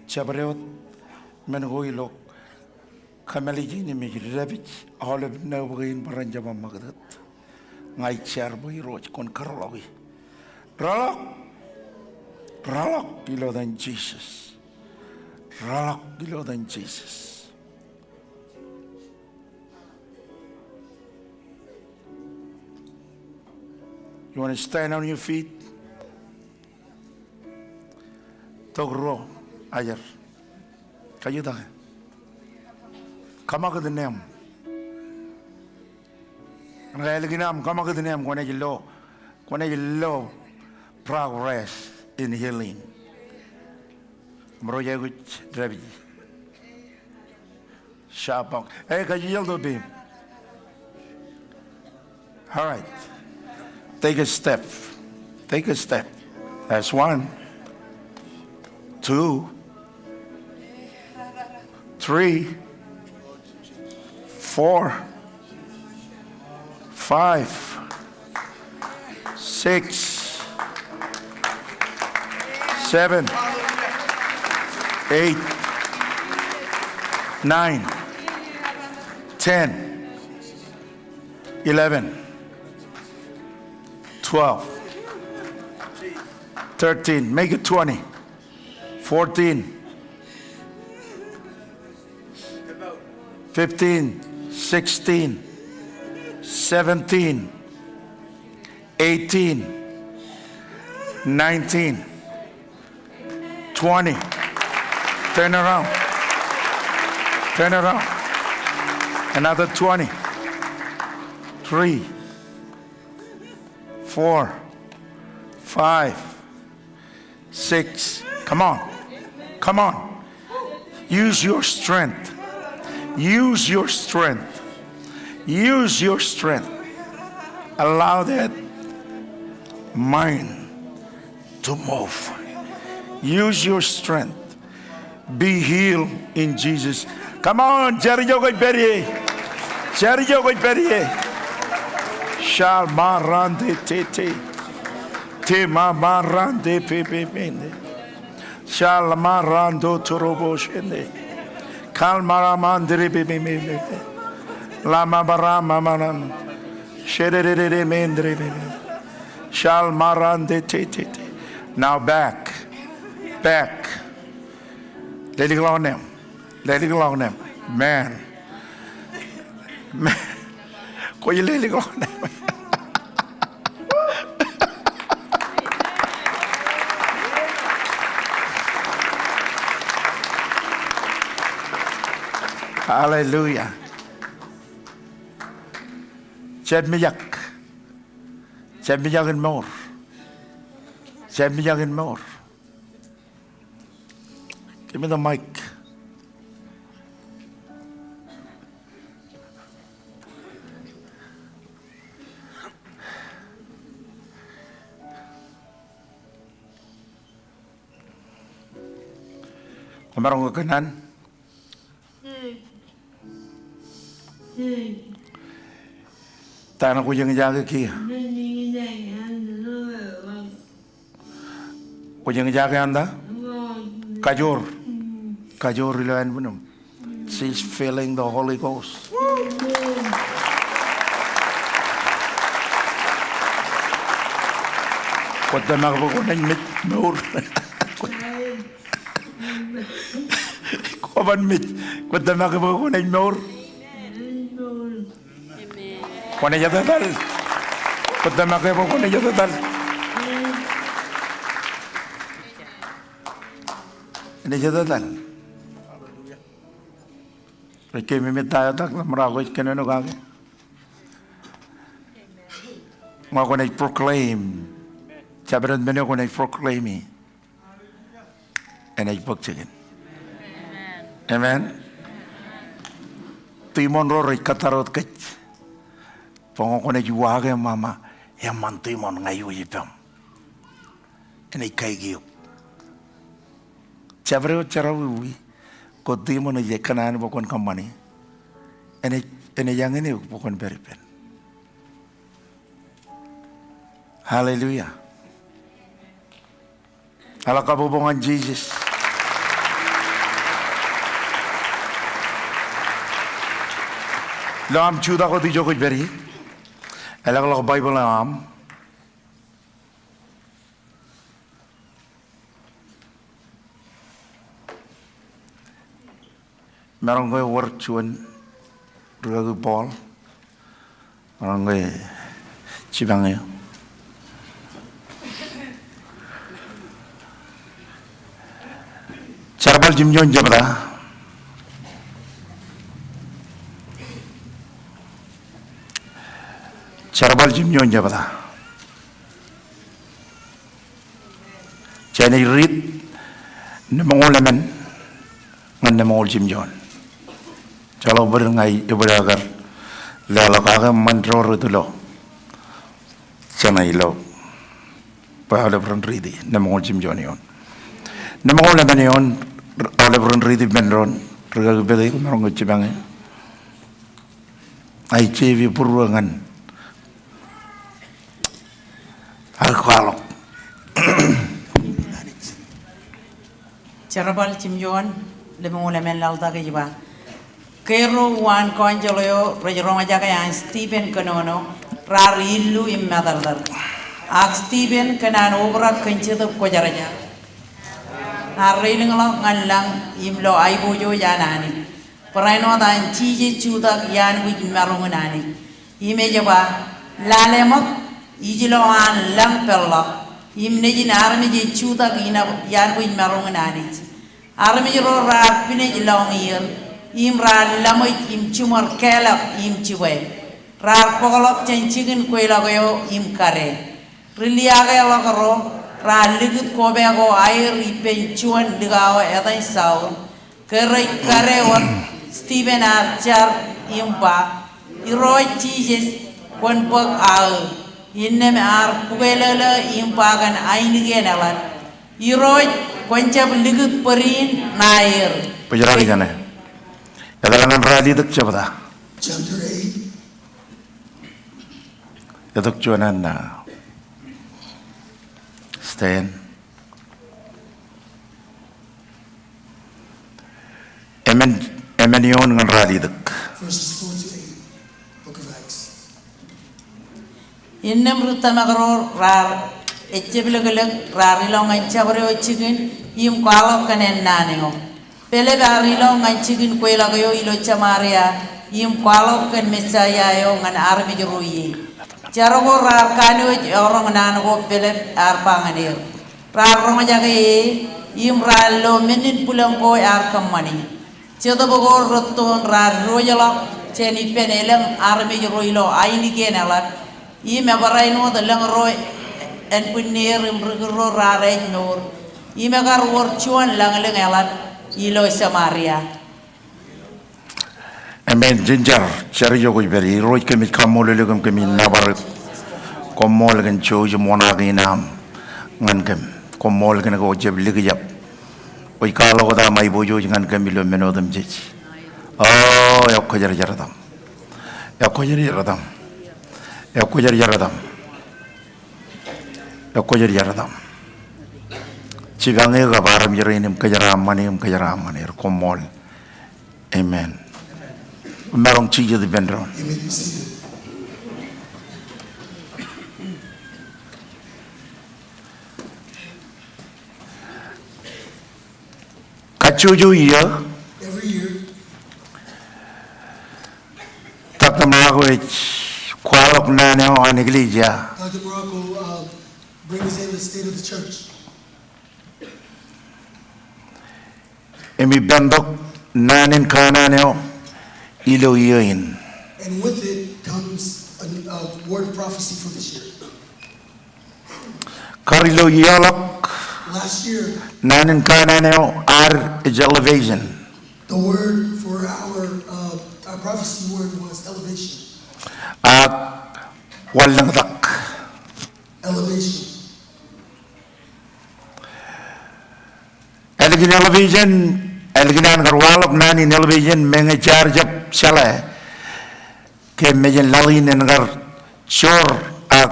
Chabreot men goilok. Kamali jini me rabich all of no brain baranjama magdat. Ngai char boy roch kon karolawi. Ralak. Ralak below than Jesus. Ralak below than Jesus. You want to stand on your feet? Togro ayer. Kayu dah. Kama ke denam. Raya lagi nam. Kama ke denam. Kone low progress in healing. Meroja kuch drabi. Shabang. Kayu yel do bim. All right. Take a step. Take a step. That's 1, 2, 3, 4, 5, 6, 7, 8, 9, 10, 11, 12, 13, make it 20, 14, 15, 16, 17, 18, 19, 20. Turn around. Turn around. Another 20. 3, 4, 5, 6. Come on. Come on. Use your strength. Use your strength. Use your strength. Allow that mind to move. Use your strength. Be healed in Jesus. Come on, Jerry Yoga Berry. Jerry Yoga Berry. Shall marande tete. Te marande pepe mende. Shall marando torobo shende. Kalmaramandre pepe mende. Lama barama manan. Shedere mendre pepe. Shall marande tete. Now back. Back. Let it go on them. Let it go on them. Man. Man. Ko you let it go on them. Hallelujah. Chet mi yak. Chet mi yak and more. Chet mi yak and more. Give me the mic. Meron ka kanan? Tanah ko yang jaga kia. Ko yang jaga anda? Kajur. Kajur ilan bunum. She's feeling the Holy Ghost. Kuat na ko nang mit maur. Kuwan mit. Kuat na ko nang maur. Kuwan ya total. Kuat na ko kuwan ya total. Ini ya total. Perché mi metta tak marago keneno kage. Ma ko proclaim. Sabaran menyo ko proclaim. And I pagsigin. Amen. Timon ro katarot ket. Pongo ko juwage mama. Yaman timon ngayu yipam. And I kaigiyok. Sabaran charawi. Ko timon na yekanan bokon kamani. And yang ini bokon beripen. Hallelujah. Ala kabubungan Jesus. Lam chuda ko di joko beri. Ala ko Bible lam. Merong gue work cuan rugu ball. Merong gue cibangnya. Charbal jimjon jabda. Charbal jimjon jabda. Chani read nemangol lemen ngan nemangol jimjon. Chalo berngai ibadagar lalo kaga mantror itu lo. Chana ilo. Pada beran read nemangol jimjon yon. Nemangol lemen yon. Oleh beron ridi benron, regal bedai kumarong ngecibangnya. Ai cevi puruangan, alkohol. Cerabal cimjuan lemong lemen lalta ke jiba. Kero wan konjolo rejorong aja kayak Stephen Kenono rarilu immadardar. Ak Stephen kenan obrak kencet ko jaraja. Hari ngelak ngalang imlo aibojo janani. Peraino dan cije cudak yan wit marungunani. Ime jaba lalemok ijilo an lang pelak. Imne jin arme je cudak ina yan wit marungunani. Arme jero rat pine jilong ir. Im rat lamoy im cumar kelak im ciwe. Rat pokolok cencingin kue lagoyo im kare. Riliaga lakaro. Raligit kobe ako air ipencuan digawa etan saun kerai karewan Stephen Archer impa iroi cheeses kon pag al innem ar kubelele impa kan ainige nalan iroi koncap ligit perin nair Pejarari jane. Yadalan rali dak chabda. Chapter 8. Yadak cuanan na. Stand. Amen yon ngan rali dak. Verses 4 to 8. Book of Acts. innem rutamagro rar eccebilegelek rarilo ngancabare ochigin im kwalo kanen naneo pele rarilo ngancigin kwelagayo ilo chamaria im kwalo kan mesaya yo ngan armi jeruyi Jarogo rar kanu orang nanago pele arpanganir rar roma jagaye im rallo menin pulang ko ar kamani cedo bogo roton rar royalo ceni penelem armi jeruilo aini kenalat im abaraino dalang roy en punir imbrugro rare nur im agar worchuan langaleng elat ilo Samaria. Amen jinjar cari jogo beri roy kemi kamole legam kemi nabar komol gan choje mona ginam ngan kem komol gan go jeb ligijap oi kalo ko da mai bojo ngan kemi lo menodam jechi oh yakko jar jaradam yakko jar jaradam yakko jar jaradam yakko jar jaradam cigange ga baram jerinim kajaram manim komol amen Merong cije di bendron. You may be seated. Kachuju iya Every year, tatamagwich kwalok na neo an iglesia. Dr. Morocco brings in the state of the church. Emi bendok nanin kana neo ilo iyoin. And with it comes a word of prophecy for this year. Karilo iyalok Last year, nanin kana neo ar is elevation. the word for our prophecy word was elevation. At walang tak. Elevation. Elgin elevation, elginan garwalok nanin elevation menga charge up shala. Ke mejen lalin ngar chor at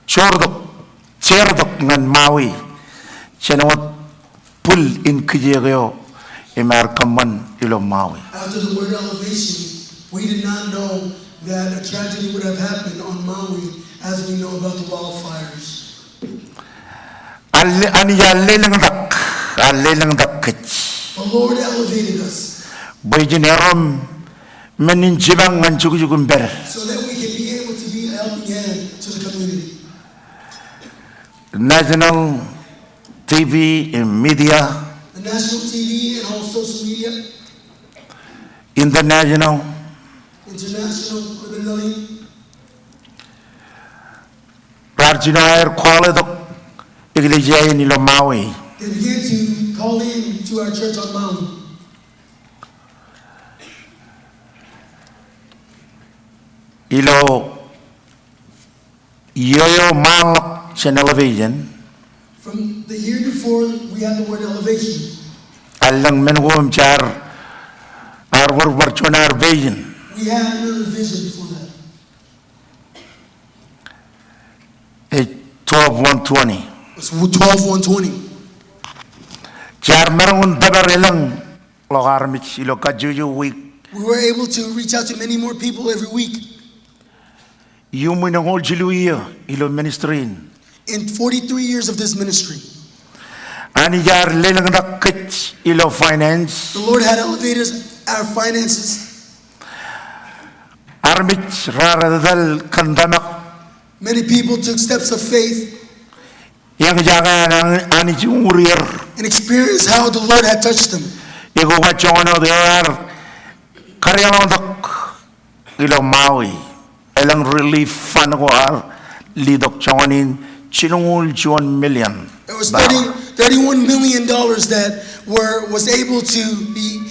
chordok ngan mawi. Chenawat pull in kijego emar kaman ilo mawi. After the word elevation, we did not know that a tragedy would have happened on Maui as we know about the wildfires. Ani alle lang dak kich. The Lord elevated us Boyjinerom menin jibang ngan chugujugun ber. so that we can be able to be a helping hand to the community. National TV and media, The national TV and all social media, international, international, criminally, Rarjino air quality iglesia nilo Maui. they began to call in to our church on Maui. Ilo yoyo mal television. From the year before, we had the word elevation. Alang menwom char our work our vision. We had another vision before that. It 12-120. It's 12-120. Char meron dabar ilang logar mich ilo kajuju week. We were able to reach out to many more people every week. Yung minangol jiluiyo ilo ministrin. In 43 years of this ministry, Ani jar lelang nakit ilo finance. the Lord had elevated our finances. Armich raradal kandanak. Many people took steps of faith Yang jaga ng ani jumurier. and experienced how the Lord had touched them. Igo kachono der. Karyalondok ilo Maui. Elang relief fund ko ar lidok chonin chinungul 1 million. There was $31 million that was able to be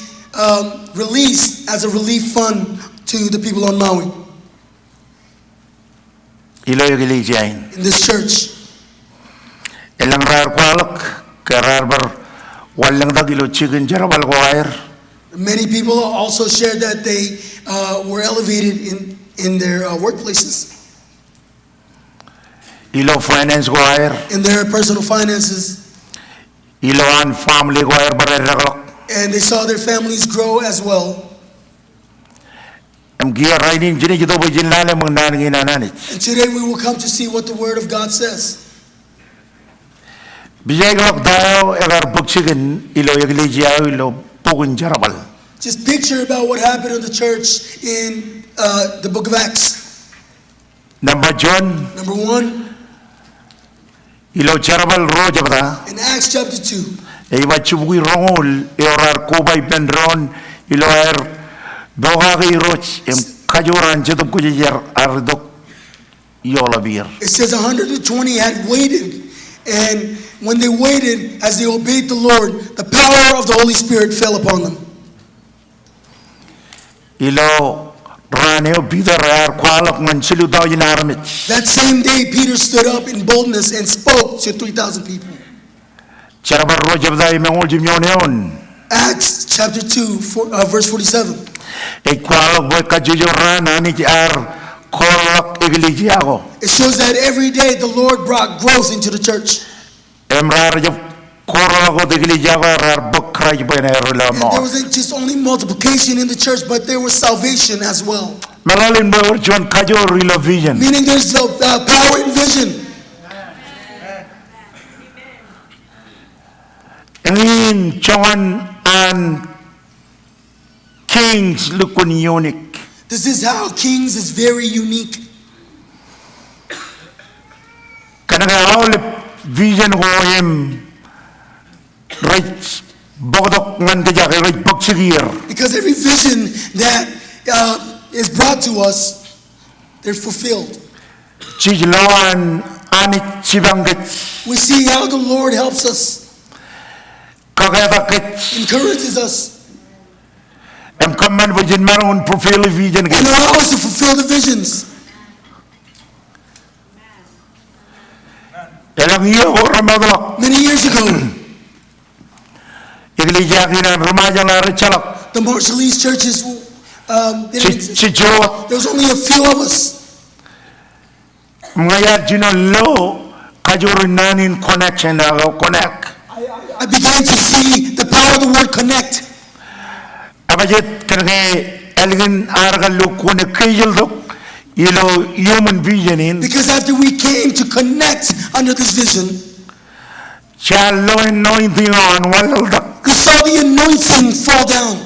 released as a relief fund to the people on Maui Ilo iglesia. in this church. Elang rar kwalak kerar ber walang dagilo chicken jarabal ko air. Many people also shared that they were elevated in their workplaces, Ilo finance ko air. in their personal finances, Ilo an family ko air barerok. and they saw their families grow as well. Am gia rainin jini jito bujin lale mong naningin nanit. And today we will come to see what the Word of God says. Bijay ko daw egar buksigin ilo iglesia ilo pugun jarabal. Just picture about what happened in the church in the book of Acts. Number John Number 1, ilo jarabal ro jabata. in Acts chapter 2, E iba chubui rongol eorar kubay pendron ilo air doga ki roch em kajuran jitup kujijar ardok yola bir. it says 120 had waited, and when they waited, as they obeyed the Lord, the power of the Holy Spirit fell upon them. Ilo raneo Peter ar kwalok man silu daw yinaramit. That same day, Peter stood up in boldness and spoke to 3,000 people. Charabar ro jabda imengol jimyoneon. Acts chapter 2, verse 47. E kwalok boy kajujoran ani ar kolok iglesia ko. It shows that every day the Lord brought growth into the church. Emrar jab korok ko iglesia ko ar bokray boy na rola And there mo. wasn't just only multiplication in the church, but there was salvation as well. Malalin boy urjon kajor ilo vision. Meaning there's power in vision. Ini Queen John and Kings look unique. This is how Kings is very unique. Kanaka all vision ko him right bodok ngan kaya kay right pagsigir. Because every vision that is brought to us, they're fulfilled. Chijlawan anit sibangget We see how the Lord helps us, kakabakit encourages us, em kaman vision maron fulfill vision and kay. allows us to fulfill the visions. Elang iyo ko ramadok Many years ago, iglesia kinan remaja la recalak the Marshallese churches, si Jot there was only a few of us. ngayat jino lo kajur nanin connection na connect. I began to see the power of the word connect. Abajit kanake elgin arga lukune kajil dok ilo human vision in Because after we came to connect under this vision, chalo anointing on walal dok we saw the anointing fall down.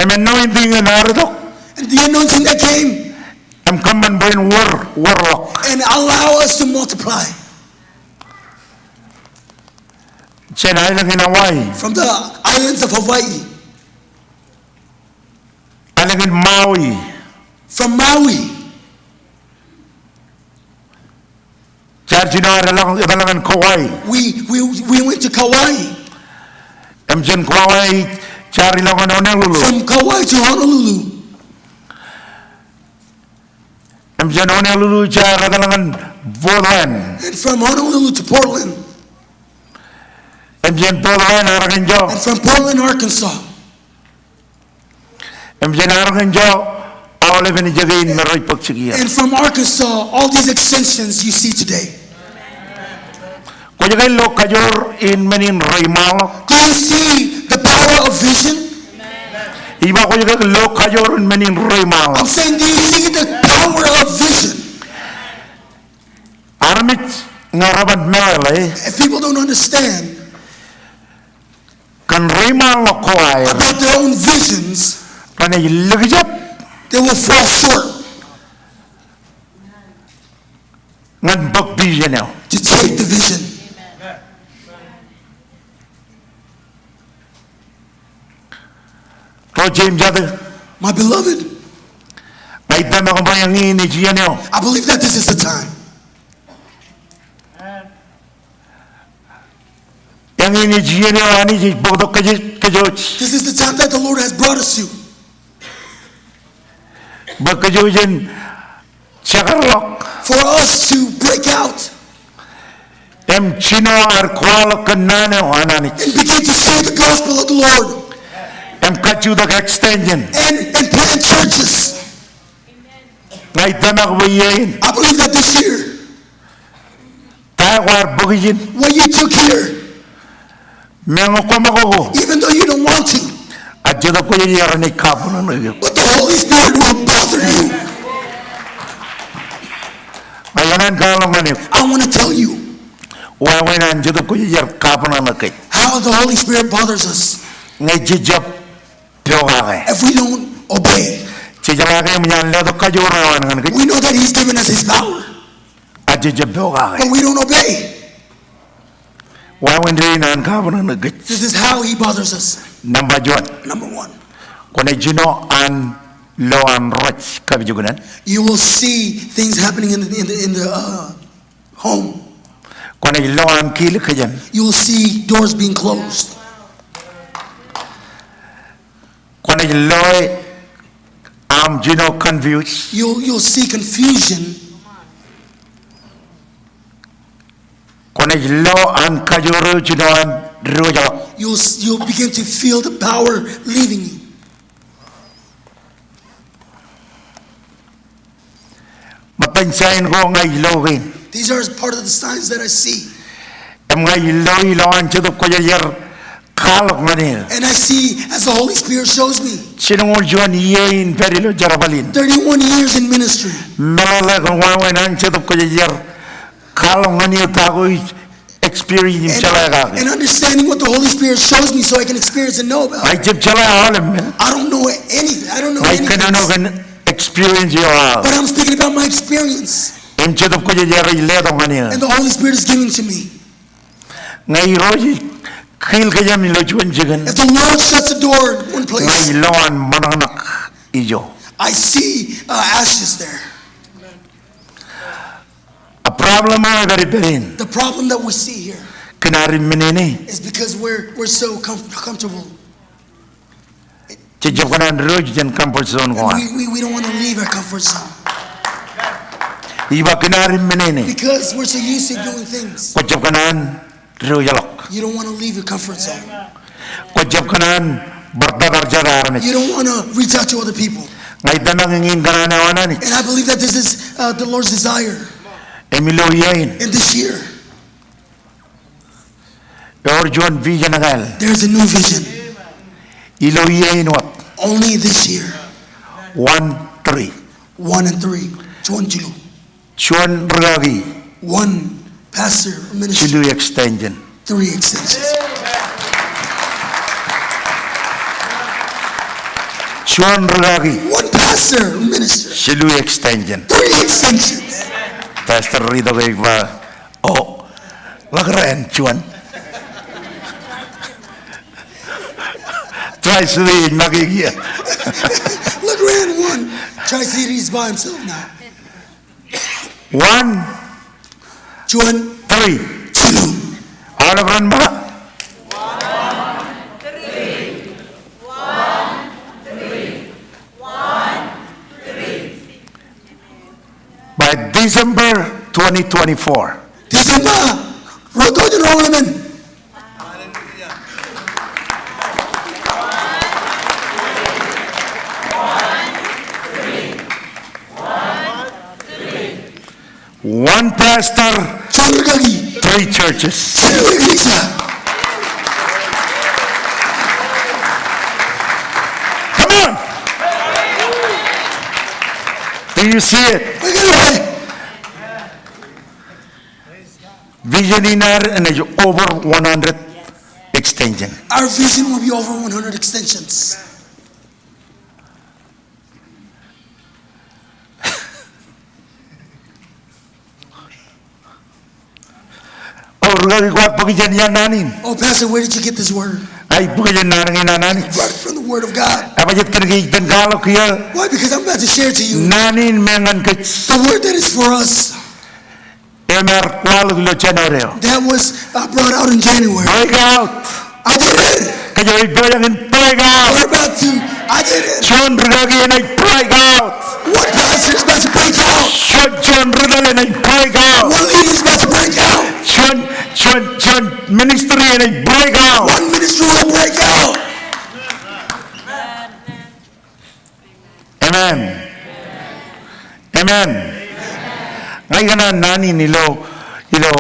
em anointing in ardok And the anointing that came em kaman brain warlock and allow us to multiply chen ailang in Hawaii from the islands of Hawaii, ailang in Maui from Maui. chargino aralang ibalangan Kauai We went to Kauai, em jen Kauai chari lang Honolulu from Kauai to Honolulu, em jen Honolulu chari lang Portland and from Honolulu to Portland, em jen Portland aragin jo and from Portland, Arkansas, em jen aragin jo all even jagain meroy pagsigiya and from Arkansas, all these extensions you see today. ko jagay lo kajor in menin raymal Do you see the power of vision? iba ko jagay lo kajor in menin raymal I'm saying, do you see the power of vision? armit ngaraban mele If people don't understand kan raymal ko ay about their own visions, panay lagijap they will fall short ngan bak vision now to take the vision. to James jada My beloved, ay dama ko bayang ini jiya now I believe that this is the time. yang ini jiya now ani ji bodok kajoj This is the time that the Lord has brought us to. bak kajojin chakarlok For us to break out em chino ar kwal kanano anani and begin to share the gospel of the Lord em kaju dak extension and plant churches. ngay dama ko bayin I believe that this year, tawar bugijin what you took here, mengo komako even though you don't want to, ajada ko yarani kapuna no but the Holy Spirit will bother you. ayanan kalong ngani I want to tell you wawen ajada ko yar kapuna na kay how the Holy Spirit bothers us ngay jijap pyoga if we don't obey. chijala kay myan le to kajura wan kay We know that He's given us His power, ajijap pyoga but we don't obey. wawen rin an kapuna na kay This is how He bothers us. number one Number one, kone jino an lo an roch kabijugunan you will see things happening in the home. kone lo an kil kajan You will see doors being closed. kone lo am jino confused You'll see confusion. kone lo an kajoro jino an roja You'll begin to feel the power leaving you. mapansain ko ngay lo rin These are part of the signs that I see. em ngay lo an chudok ko yar kalok ngani And I see as the Holy Spirit shows me. sinungol juan yen perilo jarabalin 31 years in ministry. melala ko wawen an chudok ko yar kalok ngani tago experience him chala and understanding what the Holy Spirit shows me so I can experience and know about. ay jab chala alam I don't know anything. I don't know ay anything. kanano kan experience yo But I'm speaking about my experience. em chadap ko jara iledo kaniya And the Holy Spirit is giving to me. ngai roji khil ka jam lo chuan jigan If the Lord shuts a door in one ngai place, loan mananak ijo I see ashes there. a problem ay gari perin The problem that we see here kanari menene is because we're so comfortable. jab kanan roji jan comfort zone ko And we don't want to leave our comfort zone iba kanari menene because we're so used to doing things. ko jab kanan rojalok You don't want to leave your comfort zone. ko jab kanan bardadar jara You don't want to reach out to other people. ngai danang ngin karana wanani And I believe that this is the Lord's desire emilo yain in this year. or John vision agal There's a new vision. ilo yain what Only this year. 1-3 1 and 3. John Jilu. chuan ragi 1 pastor ministry. chilu extension 3 extensions. chuan ragi 1 pastor minister. chilu extension 3 extensions. pastor rido kay ba oh lagren chuan try sui magigia Look around 1. Tri-Cities by himself now. 1-3 John Jilu. alabran ba by December 2024 December. Roto yung naman. one pastor John Rugagi. 3 churches Sino yung iglesia? come on do you see it May ganun eh. visionar and over 100 extension Our vision will be over 100 extensions. Rugagi ko pagyan yan nanin Oh, Pastor, where did you get this word? ay pagyan nanin nanin Brought it from the Word of God. abajat kanagigtan kalo kaya Why? Because I'm about to share to you nanin mengan kits the word that is for us. emer kwalo lo chanareo That was brought out in January. break out I did it. kaya idoyang in break out We're about to. I did it. John Rugagi and I break out One pastor is about to break out. John Rugagi and I break out One leader is about to break out. John ministry and I break out One ministry will break out. amen amen ngayon na nani nilo ilo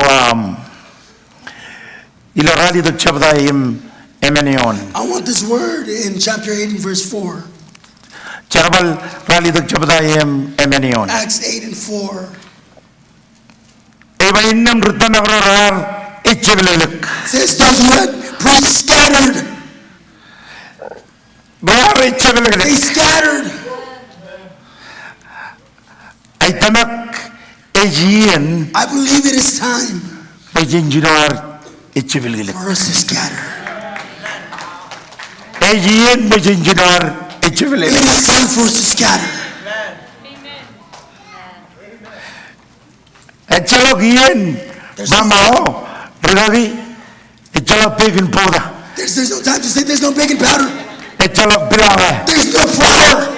rali dog chapda im emenion I want this word in chapter 8 and verse 4. charabal rali dog chapda im emenion Acts 8 and 4. eba innam rutan agrar ichebelek Says those who had preached scattered. bayar ichebelek They scattered. ay tamak ejian I believe it is time ejin junar ichebelek for us to scatter. ejian ejin junar ichebelek It is time for us to scatter. echalok yen mamao rugagi echalok pegin poda There's no time to say there's no baking powder. echalok bilawe There's no flour.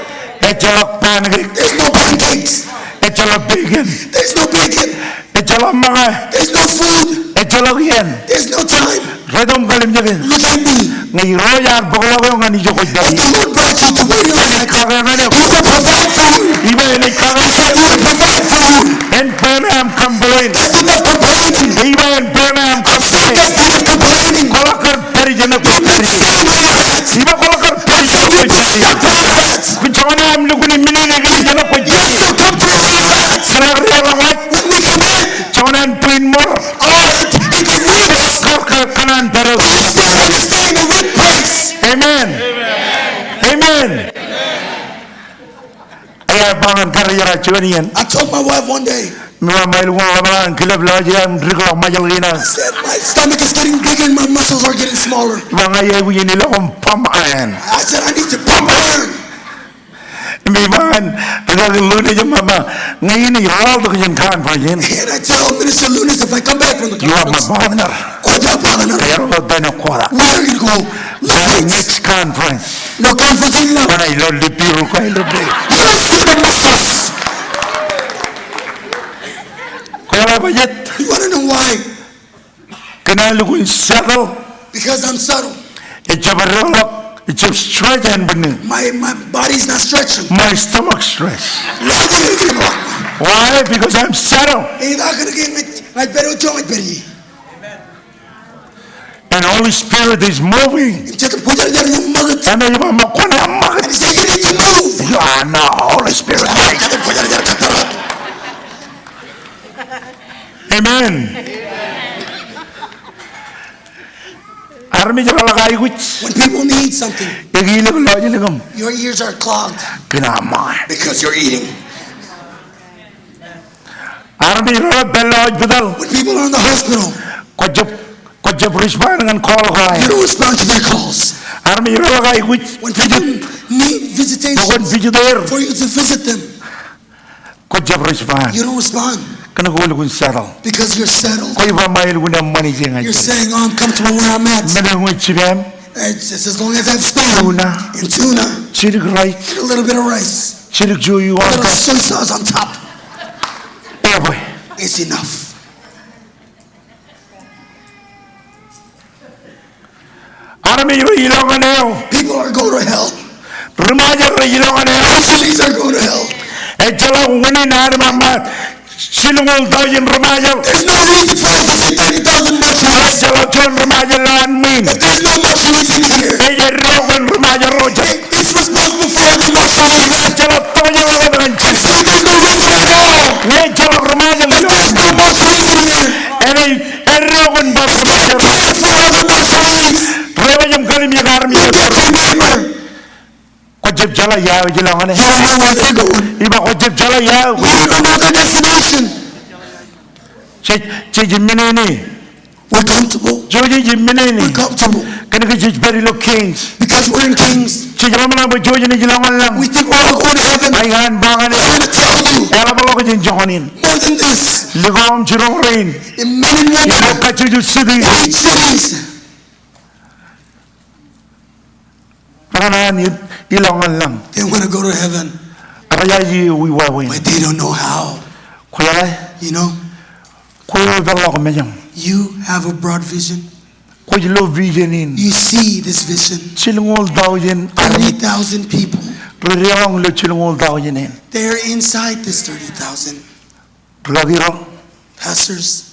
echalok pancake There's no pancakes. echalok bacon There's no bacon. echalok mga There's no food. echalok yen There's no time. redom kalim jagen Look at me. ngai royal bokolo ko ngani joko If dai the Lord brought you to where you're at, kaga ngane He will provide for you. iba ni kaga He said He will provide for you. en pena am complain That's enough complaining. iba en pena am I'm sick complain of that complaining. kolakar peri jana ko You've been sitting on your hats. iba kolakar peri jana ko You've been stuck on your hats. kuchona am luguni minene ngai jana ko Now you're comfortable on your hats. sara rewa wat When we come in, chonan twin more all that, it can really kanan pero. I stand in this thing with Christ. Amen. Amen. Ay bangan karya cuanian. I told my wife one day, Mama mail mo naman kilab lagi ang rigo majalina. I said, my stomach is getting bigger and my muscles are getting smaller. Mga yewi nila kung pamayan. I said, I need to pump iron. May man, nagagulunan yung mama. Ngayon ay haldo kanyang conference. And I tell Minister Lunas, if I come back from the You are my conference, partner. Pero ba na kuwara? where are you going to go? Ay, Left. next conference. No conference in love. Para iloli piro ko iloli. You don't see the muscles. Kaya ba yet? You want to know why? Kanalo ko yung settle. Because I'm subtle. Ichabarolok. Stretch and benin. My body's not stretching. My stomach stress. And Why? Because I'm settled. And Holy Spirit is moving. And then you mama kona And he said, you need to move. You are now Holy Spirit. Amen. Army jala lagay guts. When people need something, Igilo lo jilingam. your ears are clogged Kinama. because you're eating. Army jala bello bedal. When people are in the hospital, Kojab respond dengan call you kaya. don't respond to their calls. Army jala lagay guts. When people need visitation Bukan visitor. for you to visit them, Kojab respond. you don't respond Kana ko lugun settle. because you're settled. Koy ba mail guna money singa. You're saying, oh, I'm comfortable where I'm at. Menangun chibem. It's as long as I have spam Tuna. and tuna Chirik right. and a little bit of rice, Chirik joyu a little waka. soy sauce on top. Boy. It's enough. Army ro ilongan eo. People are going to hell. Remaja ro ilongan eo. Cities are going to hell. Ejala wani na mama. Silungol daw yung remaja. There's no reason for us to see 30,000 Muslims. Ejala chon remaja lan min. If there's no Muslims here, Eje rogan remaja roja. it's responsible for all the Muslims. Ejala toya wala dengan And so there's no reason at all. Ejala remaja If there's no Muslims here, Ene rogan ba remaja. pray for all the Muslims. Rewa yung kalim yung army. Look at your neighbor. Kojab jala ya jilangan You don't know where they're going. Iba kojab jala ya. You don't know the destination. Che jimene ni. We're comfortable. Joji jimene ni. We're comfortable Kana ka judge very low kings. because we're in Kings. Che jama na ba Joji ni jilangan lang. We think we're all going to heaven. Ay han bangan ni. I'm going to tell you Ela ba ko jin jokonin. more than this. Ligom jirong rain. In men and women, Iba ka juju city. in each cities, Kana ni ilangan lang. they want to go to heaven, Araya yi wi wa wen. but they don't know how. Kuya You know, kuya bala ko menyang. you have a broad vision. Kuya lo visionin. You see this vision. Chilungol daw yin. 30,000 people. Riyang lo chilungol daw yin. They're inside this 30,000. Lagiro. Pastors,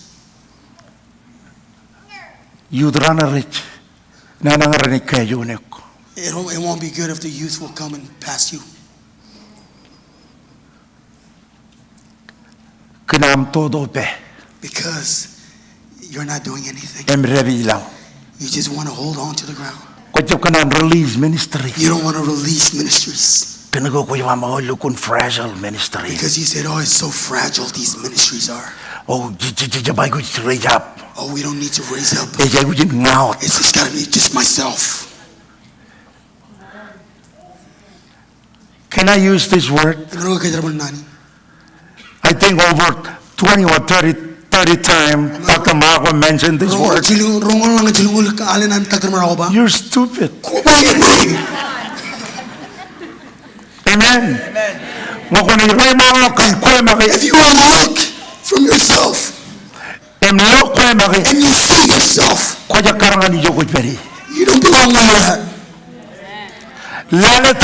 Yudrana rich. Nanangarinig kayo unik. it won't be good if the youth will come and pass you. Kinam todo pe. Because you're not doing anything. Emrebi lang. You just want to hold on to the ground. Kujab kanang release ministry. You don't want to release ministries. Kinago ko yung mga lukon fragile ministry. Because you said, oh, it's so fragile these ministries are. Oh, jabay ko raise up. Oh, we don't need to raise up. Eh, jay ko jin ngaot. It's just got to be just myself. Can I use this word? I think over 20 or 30 times Dr. Marco mentioned this word. You're stupid. Amen. If you will look from yourself and you see yourself, you don't belong where you're at. Look at what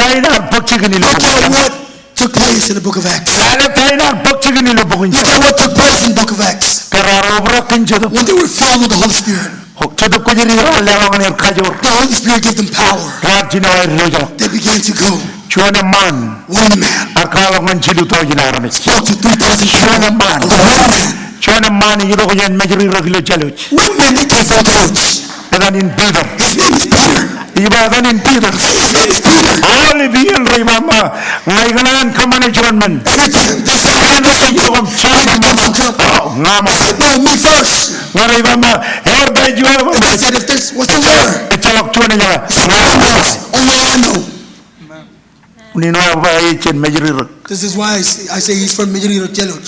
took place in the book of Acts. Look at what took place in the book of Acts. When they were filled with the Holy Spirit, the Holy Spirit gave them power. They began to go. One man spoke to 3,000 people. One man Chona mani yiro ko yan majuri ragilo chaloch. One man that came from the coach. Edan in Peter. His name is Peter. Iba edan in Peter. His name is Peter. All biyan ray mama. Ngai ganan kamane John man. Every time they say, Kaya sa yung chona mama. Ngama. I said, no, me first. Ngaray mama. Her day jual And mama. I said, if this, what's the word? Chalok chona niya. Only I know. Nino ba chen majuri rag. This is why I say he's from Majorito Cheloch.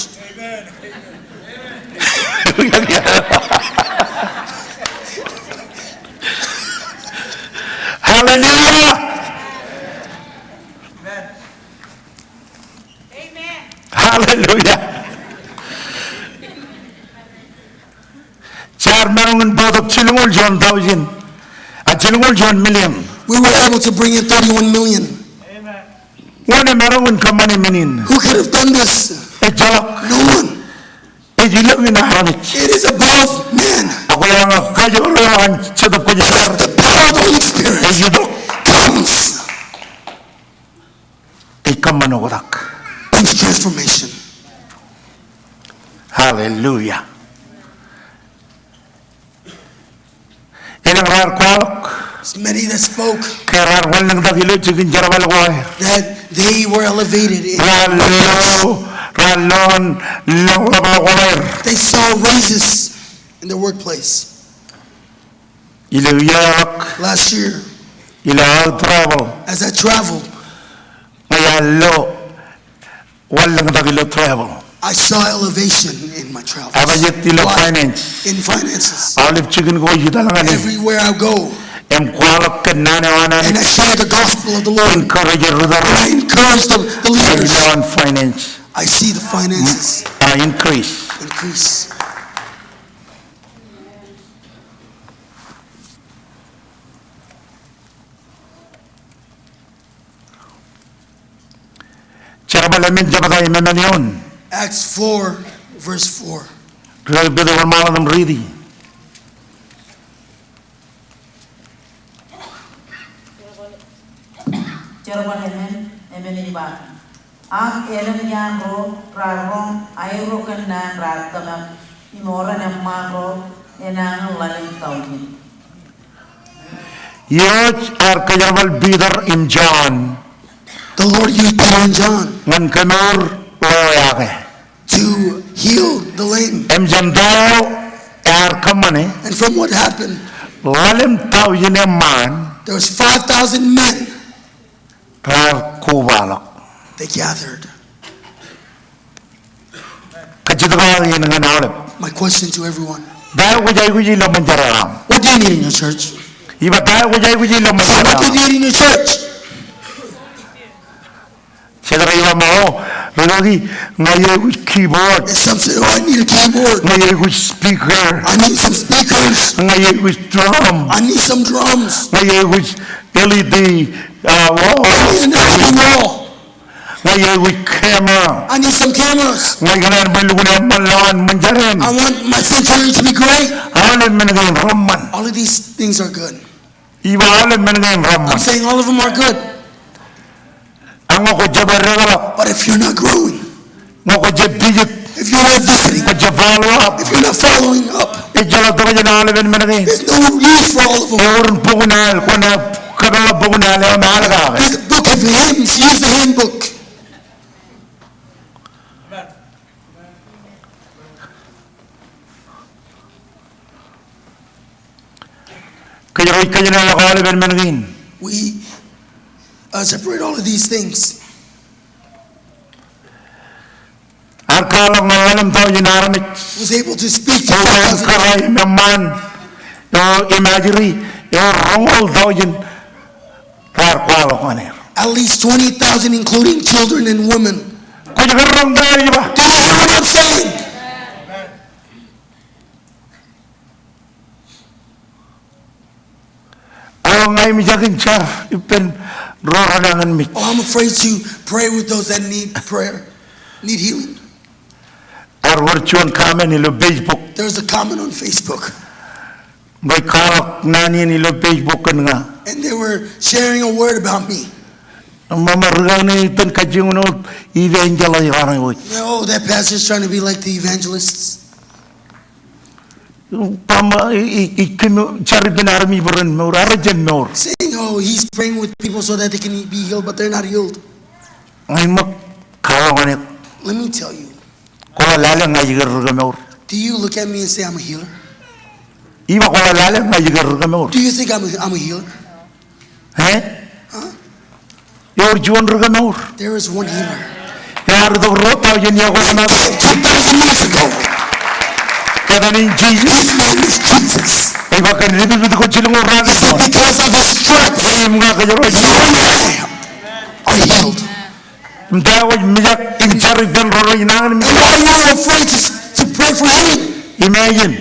Hallelujah. Hallelujah. Char merungan bodok chilungol John 1,000. At chilungol John million. We were able to bring in 31 million. Wana merungan kamani menin. Who could have done this? Jalok. No one. Ejilong inaharamit. It is above man. Ako lang kayo lang chadap ko niya. The power of the Holy Spirit Ejidok. comes, Ikamanorak. brings transformation. Hallelujah. Ilang rar kwalok. There's many that spoke Kaya walang dagilo chigin jarawal ko. that they were elevated. Ralon lawawawer. They saw raises in their workplace. Iluyak. Last year, Ilaw travel. as I traveled, Mayalo. Walang dagilo travel. I saw elevation in my travels. Abayet tila Why? finance. In finances. Olive chicken ko yutalangan eh. Everywhere I go, Em kwalok ka and nanawanan. I share the gospel of the Lord. Encourage I rudar. encourage the leaders. On finance. I see the finances Increase. increase. Charabalamin jabagay mananiyon. Acts 4, verse 4. Grabe daw malam ready. Jerman emen iba. Ang elam niya ro rarong ayro kan na ratamam imora ng maro enang laling tawin. Yoj ar kayawal bidar im John. The Lord used Peter and John Ngan kanor loyake. to heal the lame. Em John daw ar kamane. And from what happened, Lalim tao yun yung man. there was 5,000 men Rar kubalok. that gathered. Kachito ka yun nga naulip. My question to everyone, Dahil ko jay ko jay laman jararam. what do you need in your church? Iba dahil ko jay ko jay laman What do jararam. you need in your church? Siyempre iba mo. Lagi ngayon ko keyboard. And some say, oh, I need a keyboard. Ngayon ko speaker. I need some speakers. Ngayon ko drum. I need some drums. Ngayon ko LED wall. I need an LED wall. Ngayon ko camera. I need some cameras. Ngayon na malunan malawan manjarin. I want my sanctuary to be great. Alam mo na ngayon raman. All of these things are good. Iba alam mo na ngayon raman. I'm saying all of them are good. Ang ako jabarala. But if you're not growing, Ang ako jabijit. if you're not visiting, Ang follow up. if you're not following up, Ijala to kaya na alam mo na ngayon. there's no use for all of them. Ewan pugunal. Kung na kagala pugunal. Ewan mahalaga. There's a book of hymns. Use the hymn book. Kaya na ako alam mo na ngayon. We separate all of these things. Arkalang na alam tao yun naramit. Was able to speak to Yung 5,000. karay naman. Yung imagery. Yung rongol tao yun. Arkalang ko na yun. At least 20,000, including children and women. Kung yung karong tayo ba? Do you hear what I'm saying? Ayaw nga yung miyakin siya. Ipen roranangan mi. Oh, I'm afraid to pray with those that need prayer, need healing. Arwarchuan kami nilo Facebook. There's a comment on Facebook, May karak nani nilo Facebook kan nga. and they were sharing a word about me. Ang mamarga na itan kadyong no evangelize orang woi. Oh, that pastor's trying to be like the evangelists. Pama ikim cari benarmi beren meur arajen meur. Saying, oh, he's praying with people so that they can be healed, but they're not healed. Ngai mak kawangan Let me tell you. ko lala ngai ger meur. Do you look at me and say I'm a healer? Iba ko lala ngai ger meur. Do you think I'm a healer? Yor juan ger meur. There is one healer. Yar do rota yen ya ko na. 2,000 years ago. Kadani Jesus. His name is Jesus. Iba kan ribu bitu ko chilung orang. So because of his stripes, Im nga ka jero. you and I are healed. Mtawa mijak im cari ben roro inangan And why are you afraid to pray for healing? Imagine.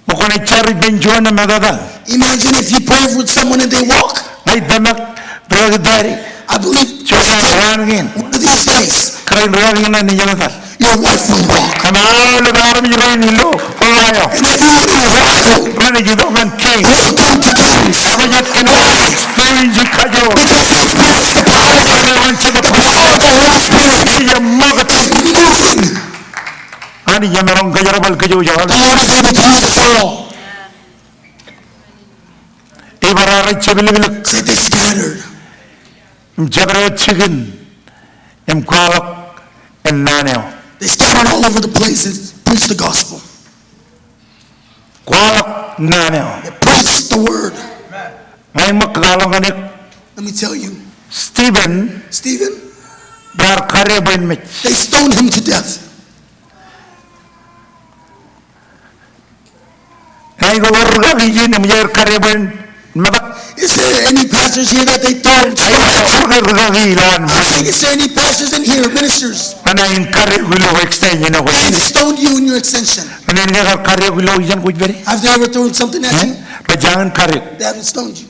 Mukone cari ben juan na magada. Imagine if you pray with someone and they walk. Ay damak beragdari. I believe Coba rangin. one of these days, Keren rangin na niya natal. your wife will walk. Kamalo lugar mi rin nilo. Olayo. And everyone in Ohio Rani gido man king. will go to kings. Kajat kena. Kering jikajo. Because he experienced the power. Kani wanci The power of the Holy Spirit Iya magat. is moving. Ani jamarong kajarabal kajo The jawal. Lord is going to use the fall. Ibarara cebil-bil. Say they scattered. Jabra chicken. Kwalak and naneo. They scattered all over the place and preached the gospel. Kwalak naneo. They preached the word. Ngay magkakalong kanik. Let me tell you, Stephen. Stephen, Dar karya bain mit. they stoned him to death. Ngay ko warga bijin na majar karya bain matak. Is there any pastors here that they throw? Ay warga gilan. I'm saying, is there any pastors in here, ministers, Ana in karya gulo extension ako. and they stoned you in your extension? Ana in karya gulo iyan kuj beri. Have they ever thrown something at you? Pajangan karya. They haven't stoned you.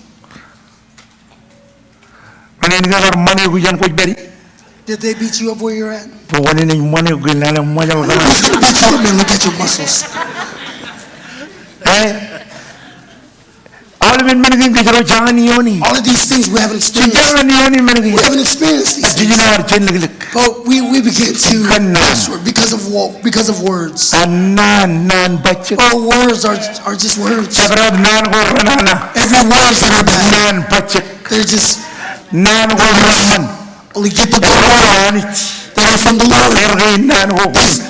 Ana in mani iyan kuj beri. Did they beat you up where you're at? Pwani na mani gilan ang maja Who's wala. gonna beat you up, man? Look at your muscles. Alvin managing kajaro jangan yoni. All of these things we haven't experienced. Jangan yoni managing. We haven't experienced these things. Jijina archen laglik. But we begin to Kanan. pastor because of words. Nan bachik. All words are just words. Sabrad nan ko ranana. Every words that are bad, Nan bachik. they're just Nan ko ranan. only get the glory. Ranit. They are from the Lord. Ergin nan ko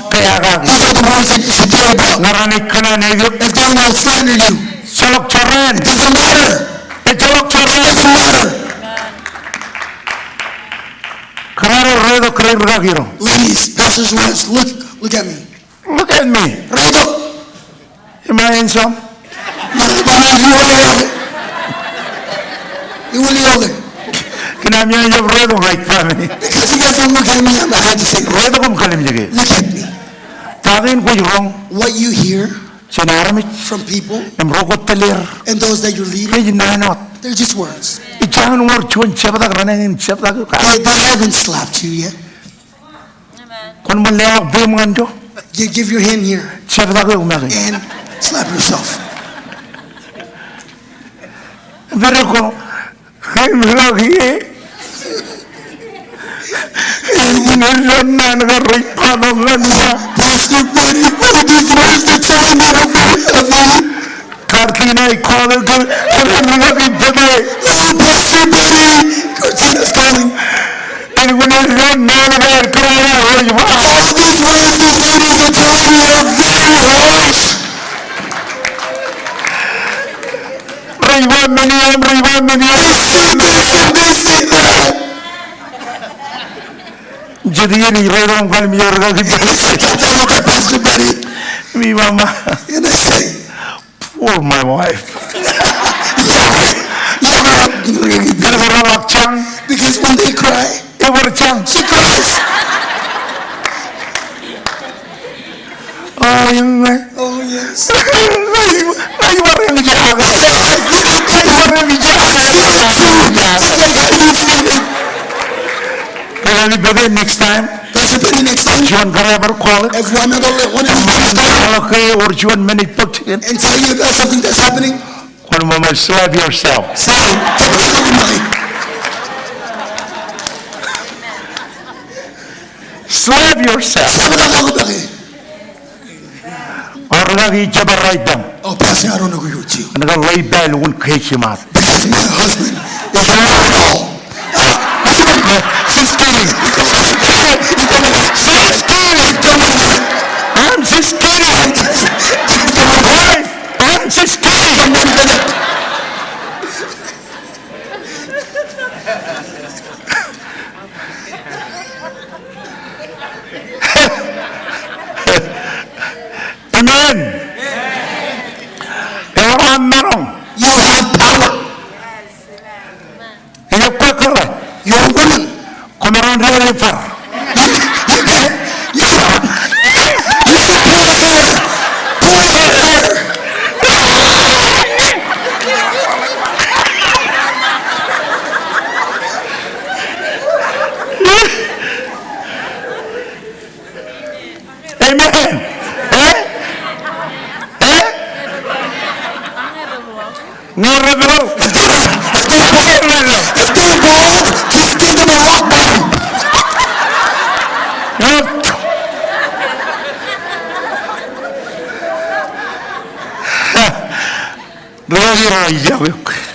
kaya ka. These are the words that you should care about. Naranik kana negyo. If they will slander you, Salok charan. doesn't matter. Salok charan. Doesn't matter. Kararo redo kren ragiro. Ladies, pastors' wives, look at me. Look at me. Redo. Am I handsome? Igual y doble. Kinamya yung redo like family. Because you guys don't look at me, I had to say, Redo kum kalim jage. look at me. Tagin ko yung What you hear sinaramit. from people Em rokot talir. and those that you're leading, Kaya nanot. they're just words. Ijangan war chuan siapa tak ranangin siapa tak ka. They haven't slapped you yet. Kon mo lewak boy mo ando. You give your hand here Siapa tak ka umaki. and slap yourself. Pero ko kay mo lagi eh. Inilon na nagaroy panongan na. Pastor Buddy, one of these words that tell me of me. Kartina ikaw ko kung naging bebe. Oh, Pastor Buddy, Cortina's calling. And when inilon na nagaroy All of these words these ladies are telling me are very harsh. Raywan maniyam. They say that. Jadi ini redong kali miyor kali. I look at Pastor Buddy Mi mama. and I say, Poor my wife. yeah, Gara-gara lakcang. because when they cry, Ever cang. she cries. Oh yung Oh, yes. ay warang jaga. Ay warang jaga. Kali bebe next time. Pastor Buddy, next time, Juan kaya berkualik. if one of these guys Kalau kaya or Juan menit pagtikin. and tell you about something that's happening, Kung mama slap yourself. say, take a look at mine. Slap yourself. Sabi ka ako, Buddy. Orga gi chabaraitam. Oh, Pastor, I don't agree with you. Naga lay bel un kechimat. Because my husband is a know-it-all. She's kidding. She's kidding. I'm just kidding. Wife, I'm just kidding. Amen. Everyone know. You have power. You're quicker. You're a woman. Come around really far. Amen. Ngorado. Stay bold. Keep thinking of rock bottom.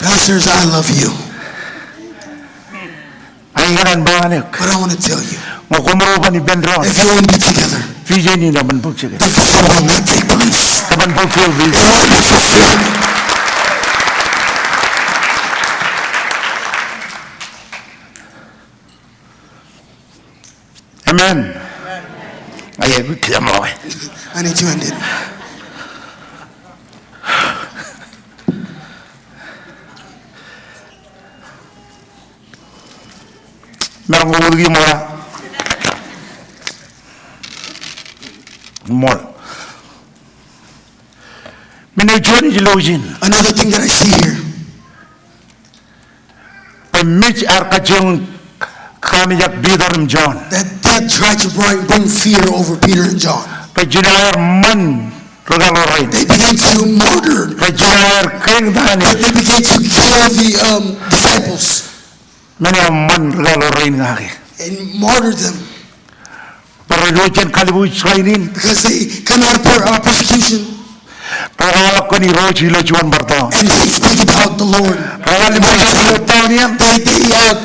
Pastors, I love you. But I want to tell you, if you won't be together, the fulfillment will not take place. It won't be fulfilled. Amen. I need to end it. Merong lagi more. Another thing that I see here, that death tried to bring fear over Peter and John. They began to murder. They began to kill the disciples and martyr them because they come out of persecution and they speak about the Lord. They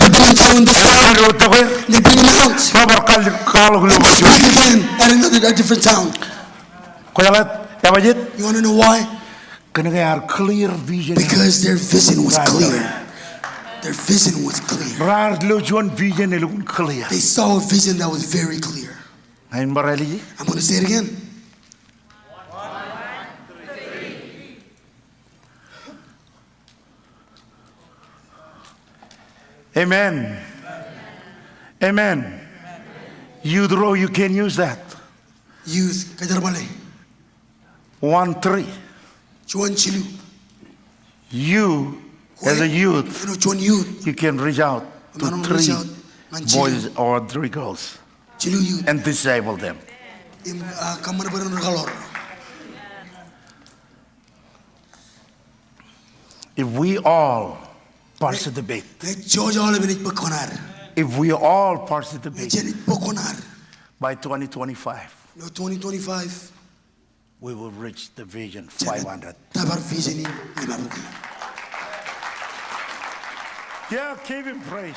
put him in the town. They bring him out. They speak again at a different town. You want to know why? Because their vision was clear. Their vision was clear. They saw a vision that was very clear. I'm going to say it again. Amen. Amen. You draw, you can use that. Youth, 1-3. Chuan Chilu. You, as a youth, Chuan youth. you can reach out to 3 boys or 3 girls Chilu youth. and disable them. Kamana barang kalor. If we all participate, if we all participate by 2025, 2025, we will reach the vision 500. Yeah, give him praise.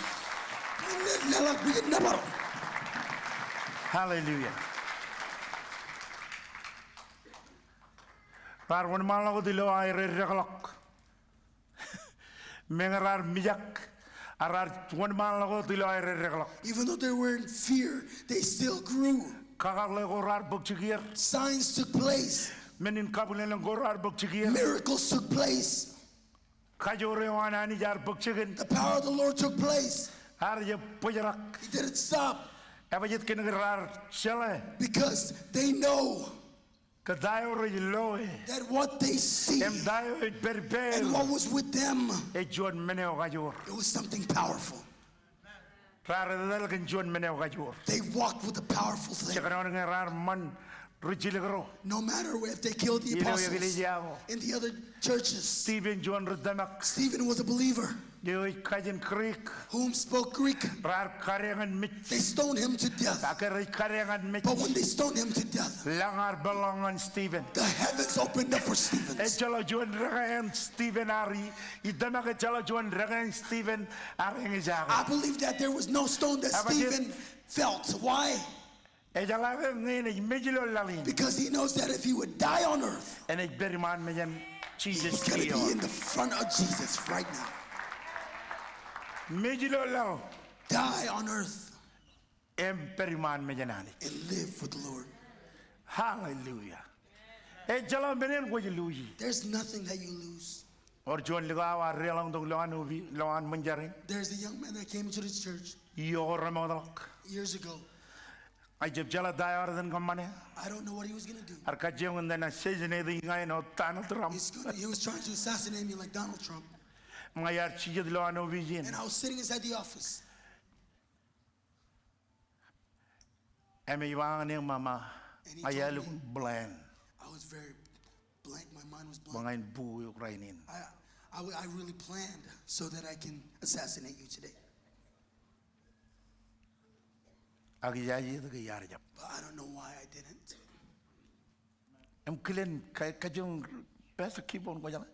Hallelujah. Parwan malago dilo ay regalok. Mengarar mijak arar tuan malago dilo ay regalok. Even though they were in fear, they still grew. Kakaglo rar bukchigir. Signs took place. Menin kabulen gorar bukchigir. Miracles took place. Kajore wana ni jar bukchigin. The power of the Lord took place. Har ye pujarak. He didn't stop. Ebayit kenagar chale. Because they know that what they see and what was with them, it was something powerful. They walked with a powerful thing. Rujiligro. No matter if they killed the Ilaw apostles yagiliyago. in the other churches, Stephen John Rudamak. Stephen was a believer Yoy Kajin Creek. whom spoke Greek. Rar Karyangan Mit. They stoned him to death. Akari Karyangan Mit. But when they stoned him to death, Langar Balongan Stephen. the heavens opened up for Stephen. Echala John Ragayan Stephen Ari. Idamak Echala John Ragayan Stephen Ari I Ngizago. believe that there was no stone that Abagin. Stephen felt. Why? Echala Ngini Mijilo Lalin. Because he knows that if he would die on earth, And ik ben man met een he's Jesus going to be in Christus. the front of Jesus right now. Mijilo Lal. Die on earth En per man met een anik. and live for the Lord. Hallelujah. Echala benen ko jiluji. There's nothing that you lose. Or John Ligawa relang dong loan uvi loan menjaring. There's a young man that came into this church Yo ramadalak. years ago. Ay jeb jala dayar den kamane. I don't know what he was going to do. Ar kajeng den na sejene di ngay no tanal tram. He was trying to assassinate me like Donald Trump. Ngayar chijid loan uvi jin. And I was sitting inside the office. Emi wang ne mama. And he told Ayalu me- bland. I was very blank. My mind was blank. Bangain bu Ukrainin. I really planned so that I can assassinate you today. Agi yaji de yar jap. But I don't know why I didn't. Em kilen kajeng pesa kibon ko jala.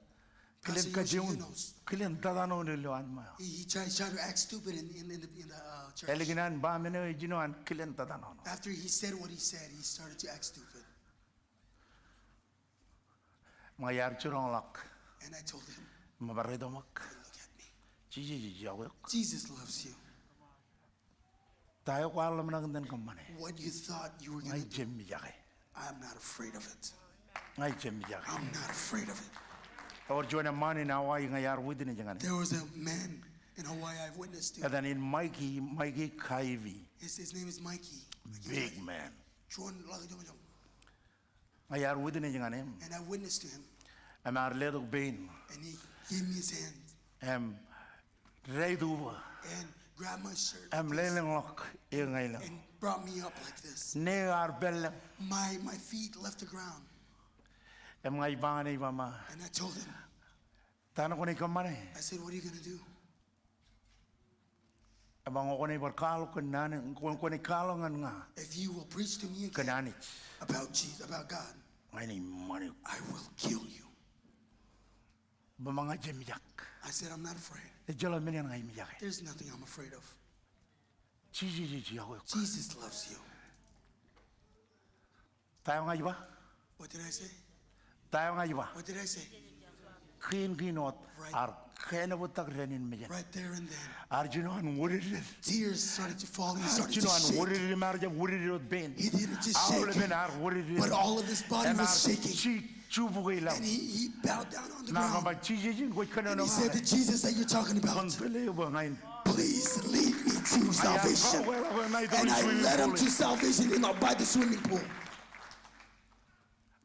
Kilen Pastor Yoshi, kajeng you knows. kilen tadano ne loan ma. He tried to act stupid in the church. Eliginan ba mene jinuan kilen tadano. After he said what he said, he started to act stupid. Mayar churong lak. And I told him, Mabaredo mak. look at me. Jiji jawek. Jesus loves you. Tayo ko alam na gandan kamane. What you thought you were going Ngay to do, jem jake. I'm not afraid of it. Ngay jem jake. I'm not afraid of it. Or join a man in Hawaii ngayar within jangan. There was a man in Hawaii I've witnessed to. And then in Mikey Kaivi, His name is Mikey. big man. Ngayar within jangan. And I witnessed to him. Am our little bean. And he gave me his hand Reiduwa. and grabbed my shirt Leling lock. Ingayla. and brought me up like this. Ne ar bell. My feet left the ground. Ngay bangani mama. And I told him, Tano ko ni kamane. I said, what are you going to do? Abang ko ni berkalo kenan. Ko ni kalongan nga. If you will preach to me again Kenanit. about Jesus, about God, Ngay ni mani. I will kill you. Bamanga jemjak. I said, I'm not afraid. Ejala menen ngay mijak. There's nothing I'm afraid of. Jiji jawek. Jesus loves you. Tayo ngay ba? What did I say? Tayo ngay ba? What did I say? Kin kinot Right. ar kena butak renin mejan. Right there and then. Arjunan wurid. Tears started to fall. He started to Arjunan shake. wurid marja wurid ben. He didn't just All shake, ben ar wurid. but all of his body was shaking. Chi chubu gailam. And he bowed down on the Na ground. kamba chiji ko kana And no. he said, the Jesus that you're talking about, Konpele ba ngain. please lead me to salvation. And I led him to salvation by the swimming pool.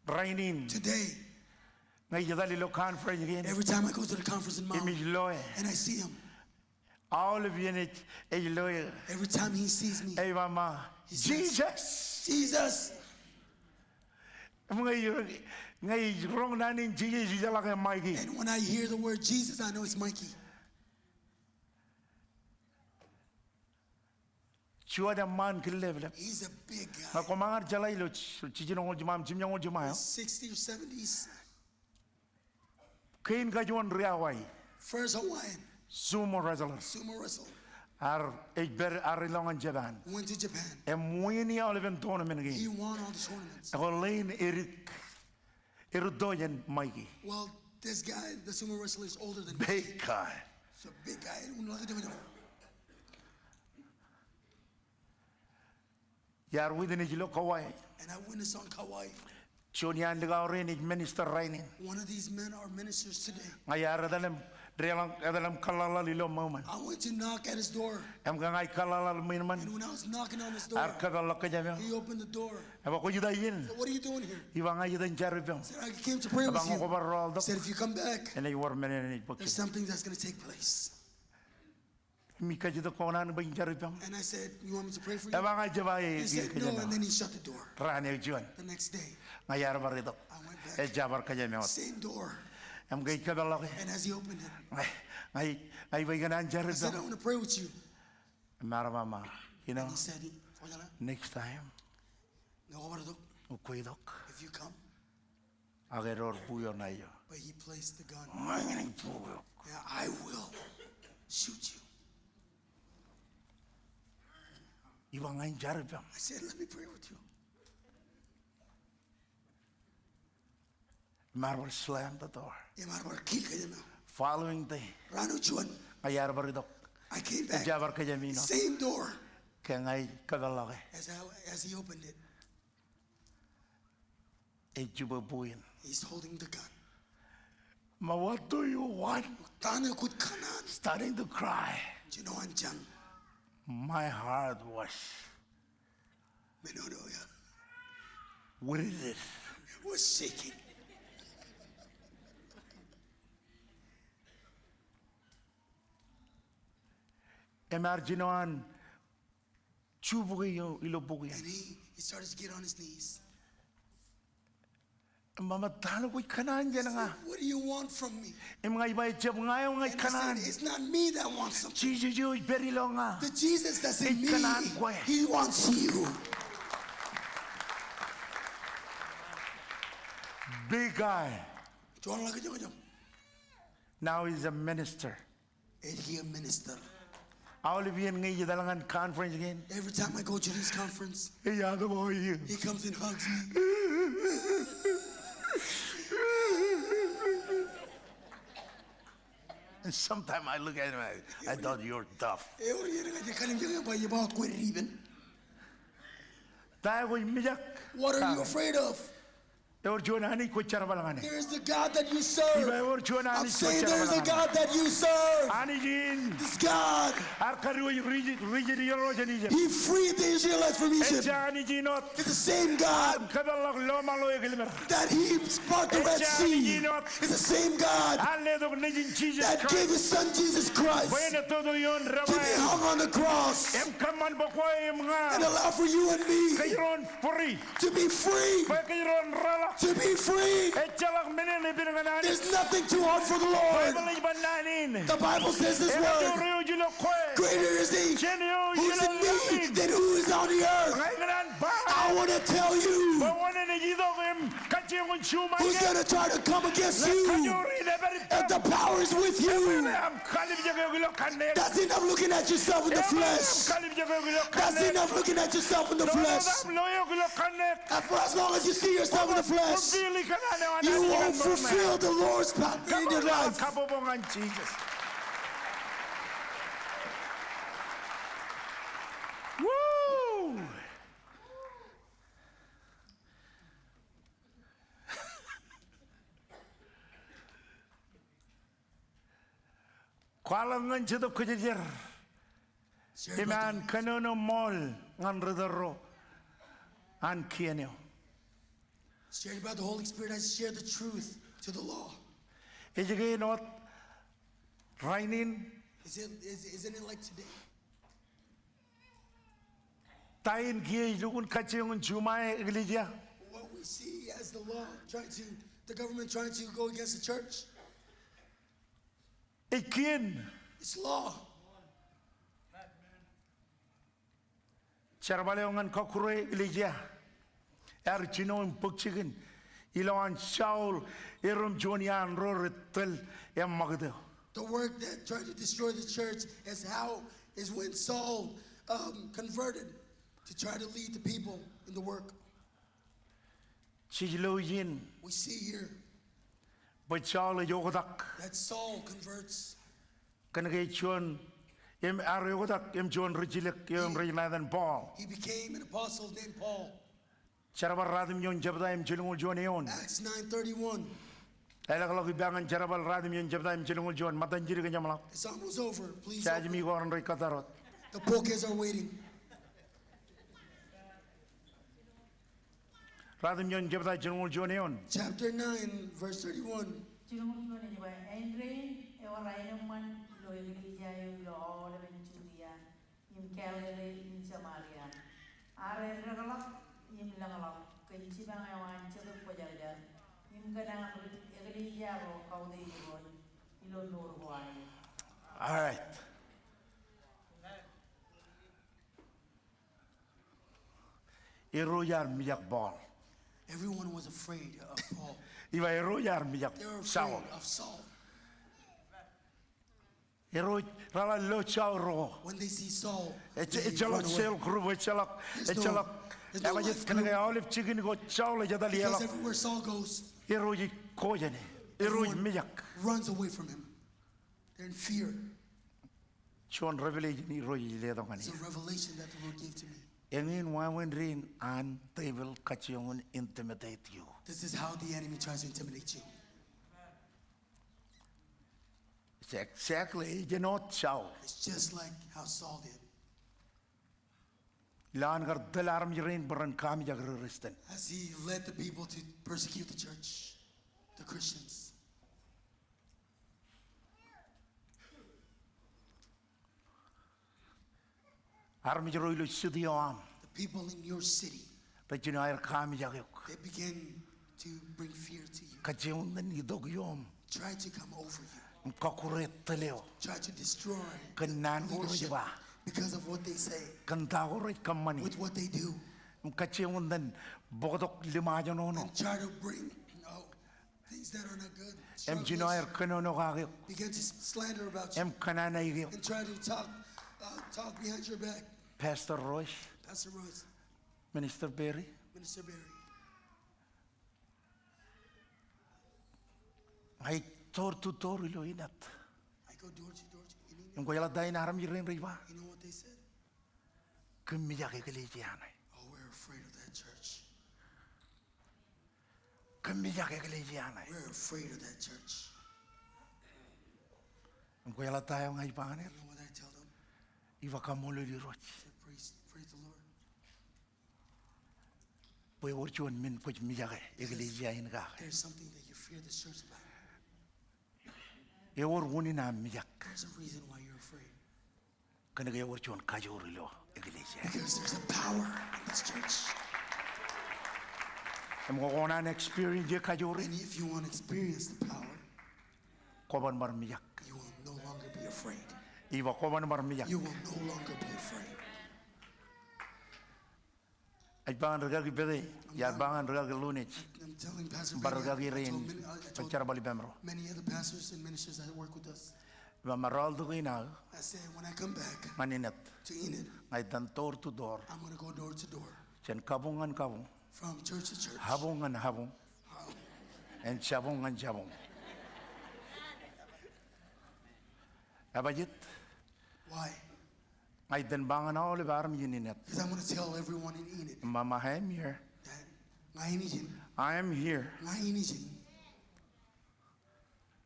Rainin. Today, Ngay jadali lo conference again. every time I go to the conference in Maui Image loe. and I see him, All of you net loe. every time he sees me, Hey mama. He says- Jesus. Jesus. Ngay wrong nanin Jesus jala kay Mikey. And when I hear the word Jesus, I know it's Mikey. Chua da man killevel. He's a big guy. Ako mangar jalay lo chijinong jumam chimnyong jumayo. 60 or 70s. Kain ka juan riaway. First Hawaiian, Sumo wrestler. sumo wrestler. Ar ejber arilongan Japan. Went to Japan. Mwini oliven tournament He again. won all the tournaments. Ako lane Eric. Erudoyan Mikey. Well, this guy, the sumo wrestler, is older than me. Big guy. He's a big guy. Yar within ijilo kawai. And I witnessed on Kauai. Chunian ligaw rin minister rainin. One of these men are ministers today. Ngayara dalam kalala lilo moment. I went to knock at his door. Em ka ngay kalala And minuman. when I was knocking on his door, Ar kadala ka jami. he opened the door. Aba ko judayin. Said, what are you doing here? Iwa nga judayin jaribyo. I said, I came to pray with Abang ko you. barol He said, if you come back, And they were many there's something that's going to take place. Mika jito ko na ba yung jaripang? And I said, you want me to pray for you? Eba nga jabay He said, no, and then he shut the door. Rani juan. The next day, Ngayar barito. I went back, Jabar ka jami ot. same door. Am gay ka balaki. And as he opened it, Ngay bay ganan I said, I jaripang. want to pray with you. Mara mama. You know, And he said, "Ojalá, next time no, Obrador, ukuidok. if you come." Ageror puyo na iyo. But he placed the gun. Mangining puyo. Yeah, I will shoot you. Iba ngay jaripang. I said, let me pray with you. Marvel slammed the door. Yeah, Marbar, kill ka dyan, Following day, Rano Juan, ngayar barito. I came back. Jabar ka jami no. Same door. Kaya ngay kagalaki. As he opened it, Juba buin. he's holding the gun. Ma, what do you want? Tana kut kanan. Starting to cry. Ginawan dyan. My heart was, Menono ya. what is it? Was shaking. Imagine on chubugayo ilobugayo. And he started to get on his knees. Mama tano ko'y kanan dyan nga. What do you want from me? Yung mga iba jab ngayon ngay And I kanan. said, it's not me that wants something. Jesus yo'y very long nga. The Jesus that's in me, kanan ko eh. he wants you. Big guy. Juan lagi dyan. Now he's a minister. And he a minister. Olivier ngay dalangan conference again. Every time I go to this conference, Iyado mo yun. he comes and hugs me. And sometimes I look at him, I thought you're tough. Tayo ko'y miyak. What are you afraid of? Ewan John Hani ko charabalangan eh. There's the God that you Iba serve. ewan John I'm Hani ko saying there's a charabalangan. God that you serve. Ani Jin. This God, Arkari wo'y rigid yoro dyan Egypt. he freed the Israelites from Egypt. Echa ani Jinot. It's the same God Kadalak loma lo'y gilimer. that he part the Red Sea. It's the same God Ale dog na Jin Jesus that gave Christ. his son Jesus Christ Buena todo yun to be rabay. hung on the cross Em kaman ba ko em and nga. allow for you and me Kayron free. to be free. Ba kayron rala. To be free. Echa lang menen ni pinanganan. There's nothing too hard for the Lord. Bible iban nanin. The Bible says this Ema word. juro julo kwe. Greater is he Chenyo who's julo in me lapid. than who is on the earth. Ngayon ba? I want to tell you Bawana na jido em kachiyong chuma. who's going to try to come against you. Kanyori na bari. And the power is with you. Am kalib jago gulo kanek. That's enough looking at yourself in the flesh. Kalib jago gulo That's kanek. enough looking at yourself in the flesh. Am loyo gulo kanek. And for as long as you see yourself in the flesh, Pili ka na naman. you won't fulfill the Lord's power in your life. Kabobongan Jesus. Woo! Kwalangan jado kujajar. Share about Iman kanono mol ngan redero an kienyo. the Holy Spirit. I share the truth to the law. Ejege not rainin Isn't it like today? tain gie lukun kachiyong chumay iglesia. What we see as the law the government trying to go against the church, Ikien it's law. charbaleongan kokure iglesia. Chino pagchikin ilawan Shaul irum jonian roretel yang magdo. The work that tried to destroy the church is when Saul converted to try to lead the people in the work. Chijloyin We see here but Shaul yogodak that Saul converts. kanagay chon em aryogodak em chon rijilik em rinadan Paul. He became an apostle named Paul. Charabar radim yon jabda em chilungul jonion. Acts 9:31. Elak ibangan charabal radim yon jabda em chilungul jon matanjiri kanyamalak. It's almost over. Please. Chajmi goran rey katarot. The pokers are waiting. Radim yon jabda chilungul jonion. Chapter 9, verse 31. Chirumuchuan ni ba Andrein ewarainuman lo igilijayo lo all benchudian im kelele in Samaria. Are regalak im langalak kencibang ewan ceruk pajajar im kadang igilijayo kau de ibon ilo nur buai. All right. Iroyar miyak ball. Everyone was afraid of Paul. Iba iroyar miyak They were Saul. afraid of Saul. Iroy rala lo Saul ro. When they see Saul, It's they echalak run away. sel group echalak There's no echalak. Aba life jit kana group. olive chicken go Saul jadal Because yelak. everywhere Saul goes, Iroy koyani. Iroy everyone miyak. runs away from him. They're in fear. Chon revelation iroy ledong It's ani. a revelation that the Lord gave to me. Engin wawen rin and they will kachiyong intimidate you. This is how the enemy tries to intimidate you. It's exactly you not Saul. It's just like how Saul did. Laan gar dalarm yirin beran kami jagristen. As he led the people to persecute the church, the Christians. Armi jero ilo sidiyo am. The people in your city, Rajino air kami jagyok. they begin to bring fear to you. Kachiyong nan idog yom. Try to come over you. Kakuret teleo. Try to destroy Kanan ko leadership ba. because of what they say, Kanta ko rin kamani. with what they do. Kachiyong nan bokodok lima no no. And try to bring things that are not good. Em jino air Struggles. kanono kagyok. Begin to slander about you Em kananay gyok. and try to talk behind your back. Pastor Royce, Pastor Royce, Minister Berry, Minister Barry, ay tor to tor ilo inat. I go door to door. You Yung kaya dahin aram yirin riba. know what they said? Kumiyak ikalijianay. Oh, we're afraid of that church. Kumiyak ikalijianay. We're afraid of that church. Yung kaya tayo ngay panganir. You know what I tell them? Iwa kamulo di roch. I say, praise the Lord. Boy orchuan min puch miyak ikalijiayin ka. There's something that you fear this church about. E or wuni na miyak. There's a reason why you're afraid. Kana kaya orchuan kajor ilo ikalijiayin. Because there's a power in this church. Em kokona na experience ye kajorin. And if you want to experience the power, Koban mar miyak. you will no longer be afraid. Iwa koban mar miyak. You will no longer be afraid. Ay bangan regagi bede. Ya bangan regagi lunich. I'm telling Pastor Baragagi Benny, rin. I told Pagcara bali bemro. many other pastors and ministers that work with us. Iwa maral to ina I said, when I come back maninat. to Enid, Ay dan door to door. I'm going to go door to door, Chen kabungan kabung. from church to church. Habungan habung. And chabungan chabung. Abajit. Why? Ay dan bangan all baram yininat. Because I'm going to tell everyone in Enid Mama I'm here. that ngayon I am here.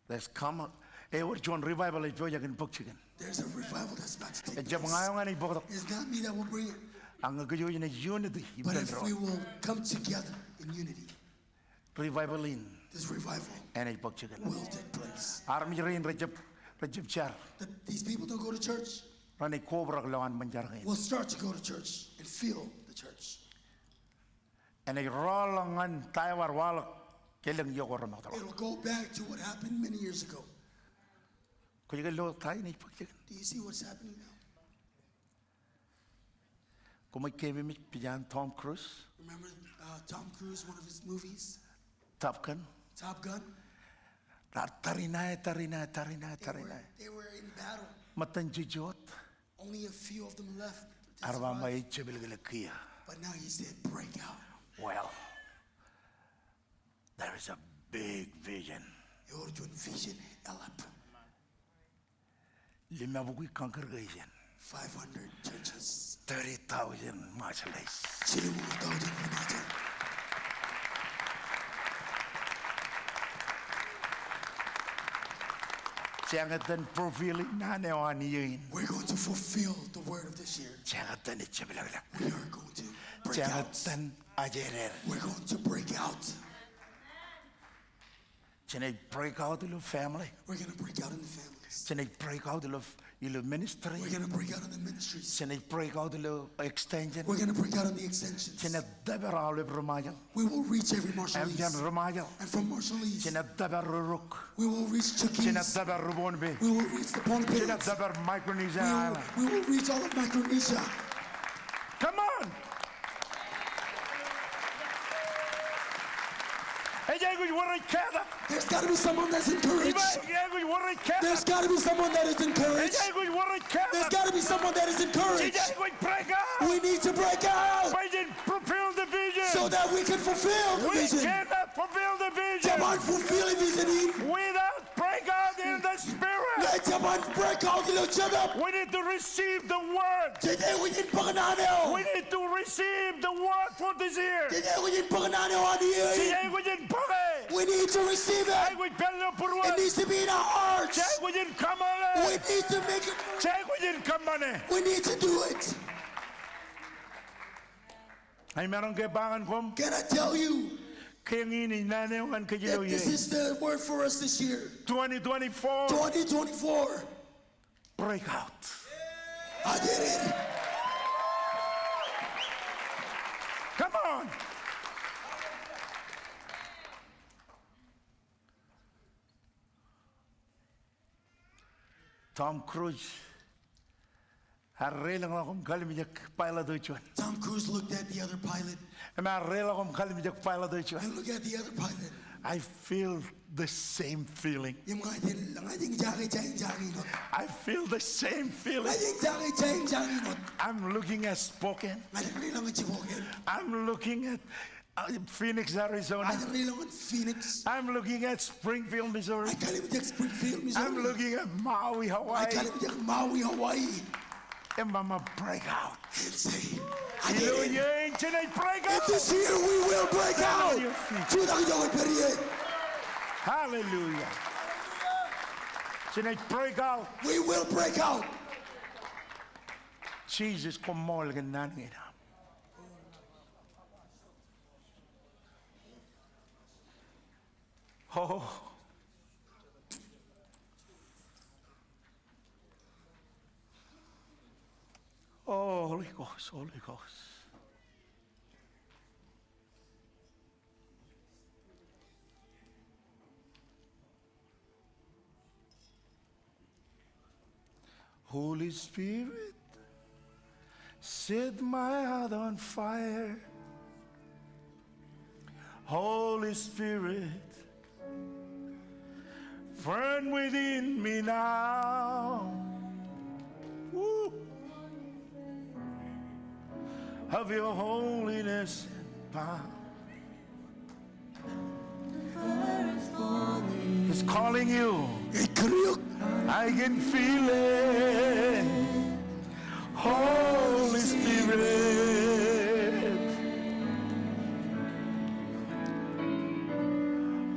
Let's come. Eh, we're John revival is joya kan pokchigan. there's a revival that's about to Eh, take jab place. ngayon nga ni bokdok. It's not me that will bring it, Ang gayo yun unity. but if we will come together in unity, Revival in. this revival And ay pokchigan. will take place. Army rin rajab char. That these people don't go to church, Rani cobra lawan manjar ngayon. will start to go to church and feel the church. And ay rolangan tayo warwalak kelang yoko ramotro. It'll go back to what happened many years ago. Kuya lo tayo ni pokchigan. Do you see what's happening now? Kumay kemi mi pijan Tom Cruise, Remember Tom Cruise, one of his movies, Top Gun. Top Gun? Tarinay. They were in battle. Matan jujot. Only a few of them left. to Arba survive. may chibil galakiya. But now he said, break out. Well, there is a big vision. Yorjun vision, elap. Limabugui congregation, 500 churches. 30,000 marshals. Chilimu Dawdi United. Jangatan profili nanewan yun. We're going to fulfill the word of this year. Jangatan ichibilaglag. We are going to break out. Jangatan ajerer. We're going to break out. Can break out in the family? We're going to break out in the families. Can break out in the ministry? We're going to break out in the ministries. Can break out in the extension? We're going to break out in the extensions. Can dabar olive remayan? We will reach every Marshallese. Remayan. And from Marshallese, Can dabar ruruk? we will reach Can Chukis. dabar rubonbe? We will reach the Pohnpeirs. Can dabar Micronesia Island? We will reach all of Micronesia. Come on! There's got to be someone that's encouraged. There's got to be someone that is encouraged. There's got to be someone that is encouraged. We need to break out so that we can fulfill the vision. Jaman fulfill the vision. Without break out in the spirit. Let Jaman break out the chadap. We need to receive the word. Today we need paganano. We need to receive the word for this year. Today we need paganano on the ear. We need to receive it. It needs to be in our hearts. We need to make it. We need to do it. Can I tell you that this is the word for us this year? 2024. 2024. Break out. I did it. Come on. Tom Cruise. Tom Cruise looked at the other pilot And looked at the other pilot. I feel the same feeling. I feel the same feeling. I'm looking at Spokane. I'm looking at Phoenix, Arizona. Phoenix. I'm looking at Springfield, Missouri. Springfield, Missouri. I'm looking at Maui, Hawaii. And Mama, break out. And say, I did it. Break And out. this year we will break out. Hallelujah. Tonight, break out. We will break out. Jesus, kom morgen na nila. Oh. Oh, Holy Ghost, Holy Ghost. Holy Spirit, set my heart on fire. Holy Spirit, burn within me now. Woo. Of your holiness and power. It's calling you. I can feel it. Holy Spirit.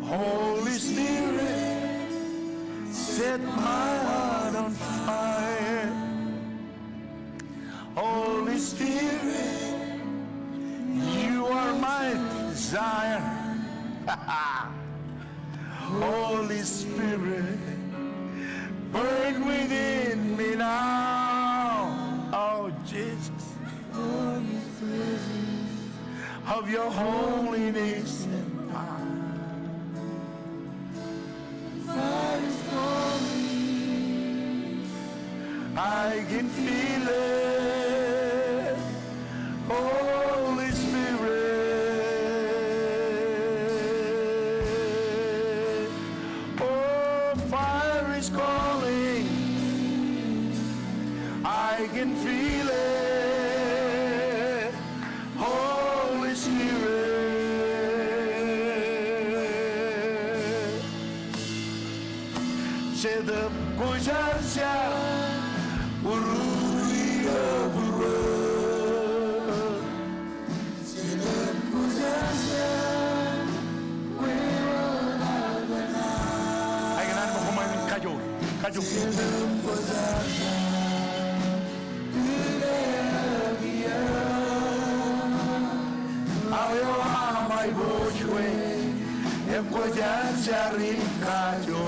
Holy Spirit, set my heart on fire. Holy Spirit, you are my desire. Holy Spirit, burn within me now. Oh, Jesus. Of your holiness and power. I can feel it. Holy Spirit. Oh, fire is calling. I can feel it. Holy Spirit. Say the Bujasia. Kaju. Emkoja Sharin Kajo.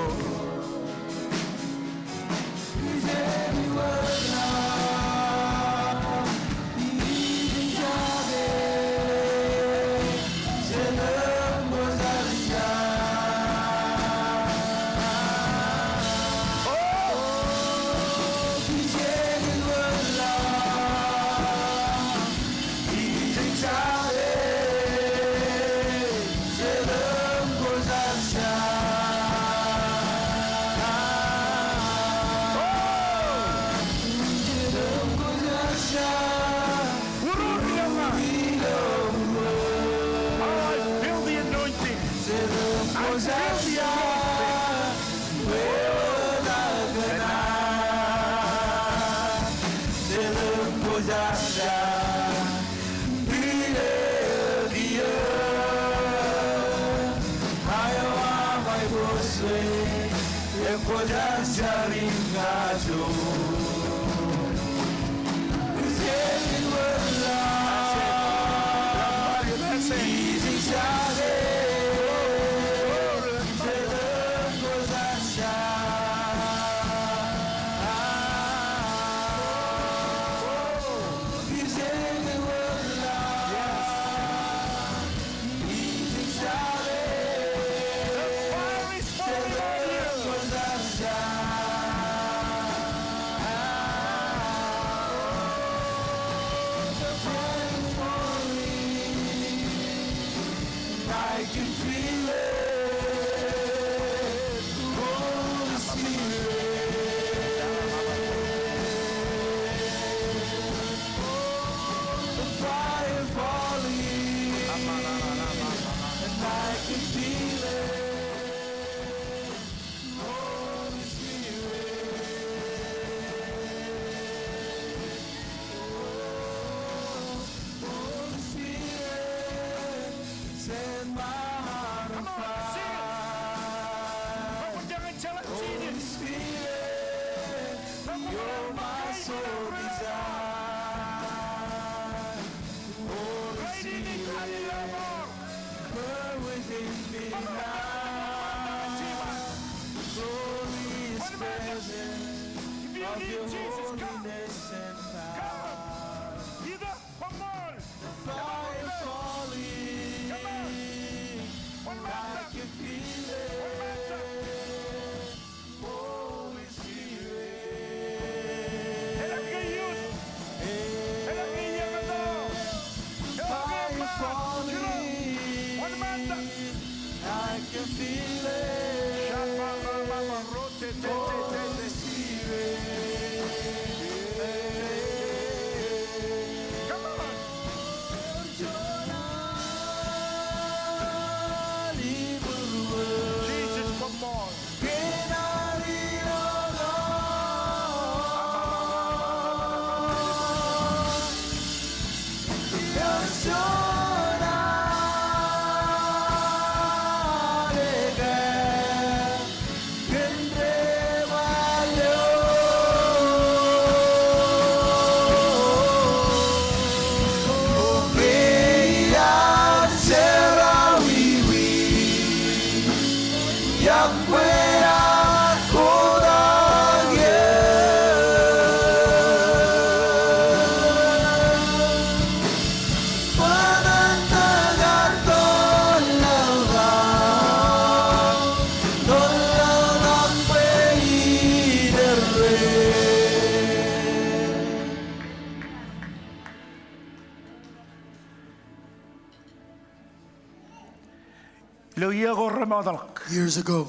Years ago,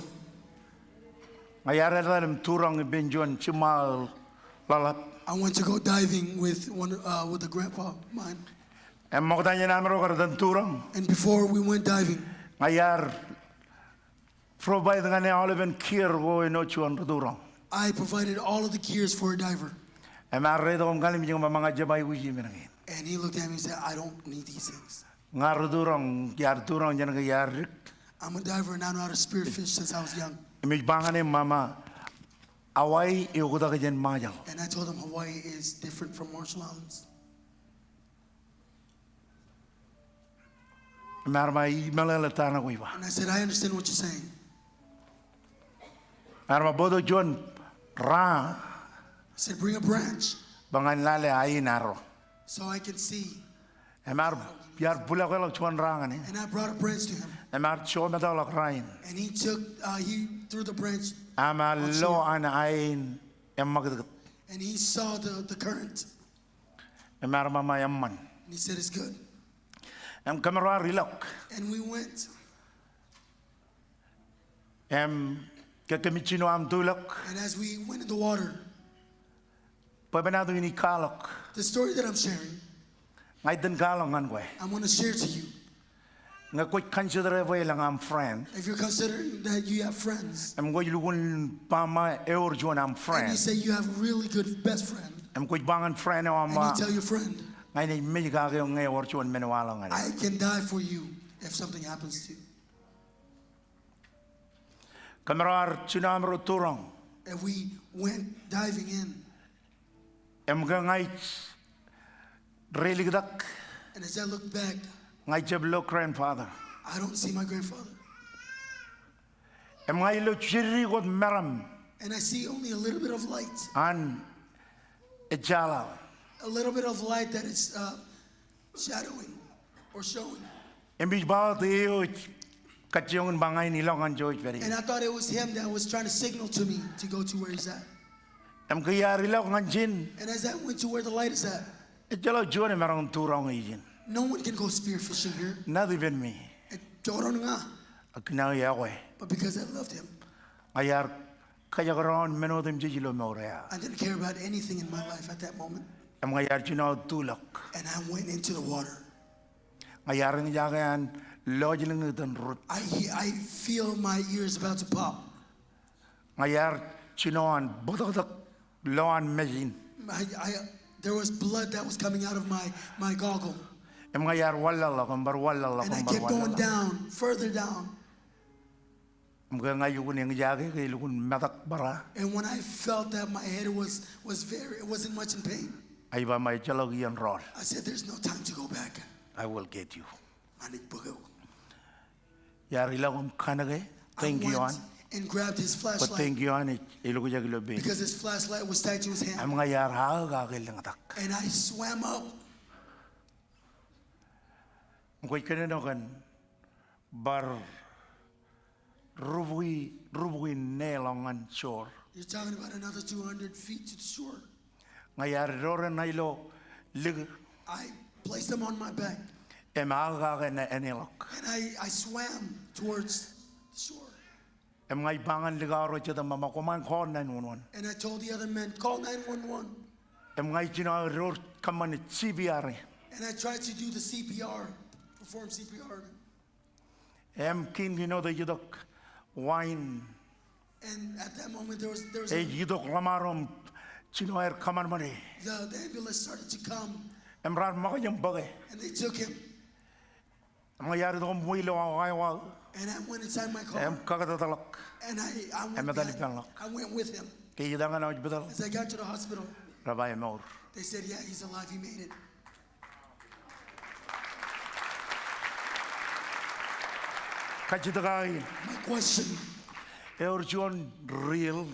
Mayara dalam turang benjuan cimal lalap. I went to go diving with a grandpa of mine. Emang tanya nama orang dan turang. And before we went diving, Mayar provide dengan yang oleven kier wo ino cuan turang. I provided all of the gears for a diver. Emang reda om kali minyak mamang aja bayi uji menangin. And he looked at me and said, I don't need these things. Ngar turang jangan ke yar. I'm a diver and I know how to spearfish since I was young. Imig bangan mama away iukuda kajan majal. And I told him Hawaii is different from Marshall Islands. Marma imalala tana kuiva. And I said, I understand what you're saying. Marma bodo John ra I said, bring a branch bangan lale ai naro. so I can see. Emar biar pula kalau cuan rangan ni. And I brought a branch to him. Emar cuan matolak rain. And he threw the branch Ama lo an ain emmak. and he saw the current. Emar mama yamman. And he said, it's good. Em kamera rilok. And we went. Em kekemichino am tulok. And as we went in the water, Pabenado ini kalok. the story that I'm sharing, Ngay den kalong an kwe. I'm going to share to you. Nga kwe consider way lang am friend. If you're considering that you have friends, Em kwe lukun pama eur juan am and you friend. say you have a really good best friend, Em kwe bangan friend am and ma. you tell your friend, Ngay ni medyo kakayo ngay eur juan menuwalang an. I can die for you if something happens to you. Kamera tsunami turong. And we went diving in. Em ka ngay really dak. And as I look back, Ngay jablo grandfather. I don't see my grandfather. Em ngay lo chiri got meram And I see only a little bit of light. an ejala. A little bit of light that is shadowing or showing. Em bij bawa tiyo kacyong bangay nilongan George very. And I thought it was him that was trying to signal to me to go to where he's at. Em kaya rilaw ngan jin. And as I went to where the light is at, Ejalo juan merong turong ijin. no one can go spearfishing here. Not even me. And Joron nga, Akinaw yawe. but because I loved him, Ayar kaya karon menodim jijilo morea. I didn't care about anything in my life at that moment. Em ngayar chino tulak. And I went into the water. Ngayar ng jagayan lojiling ng rut. I feel my ears about to pop. Ngayar chinoan botok loan mejin. There was blood that was coming out of my goggle. Em ngayar wala kumbar wala And I kumbar kept going wala. down, further down. Mga ngayun yung jage kay lukun matak bara. And when I felt that my head it wasn't much in pain, Ay ba may chalog yan roll. I said, there's no time to go back. I will get you. I Yari lang kung kanagay. Thank you went an. and grabbed his But flashlight thank you an ilugo jagilo bin. because his flashlight was tied to his hand. Am ngayar ha gagil lang tak. And I swam up. Ngoy kanino kan bar rubui nelongan shore. You're talking about another 200 feet to the shore. Ngayar roren na ilo lig I placed him on my back em aga na enilok. and I swam towards the shore. Em ngay bangan ligaro chita mamakuman ko 911. And I told the other men, call 911. Em ngay chino ror kaman CBR. And I tried to do the CPR, perform CPR. Em kin gino the yudok wine. And at that moment, there was E yudok lamarom chino er kaman mani. the ambulance started to come, Em rar makayang bagay. and they took him. Em ngayari do muilo away. And I went inside my car, Em kagatatalak. and I Em madali went lang. back. I went with him. Kaya dangan na betal. As I got to the hospital, Rabay maur. they said, yeah, he's alive, he made it. Kachitagay. My question, Eurjon real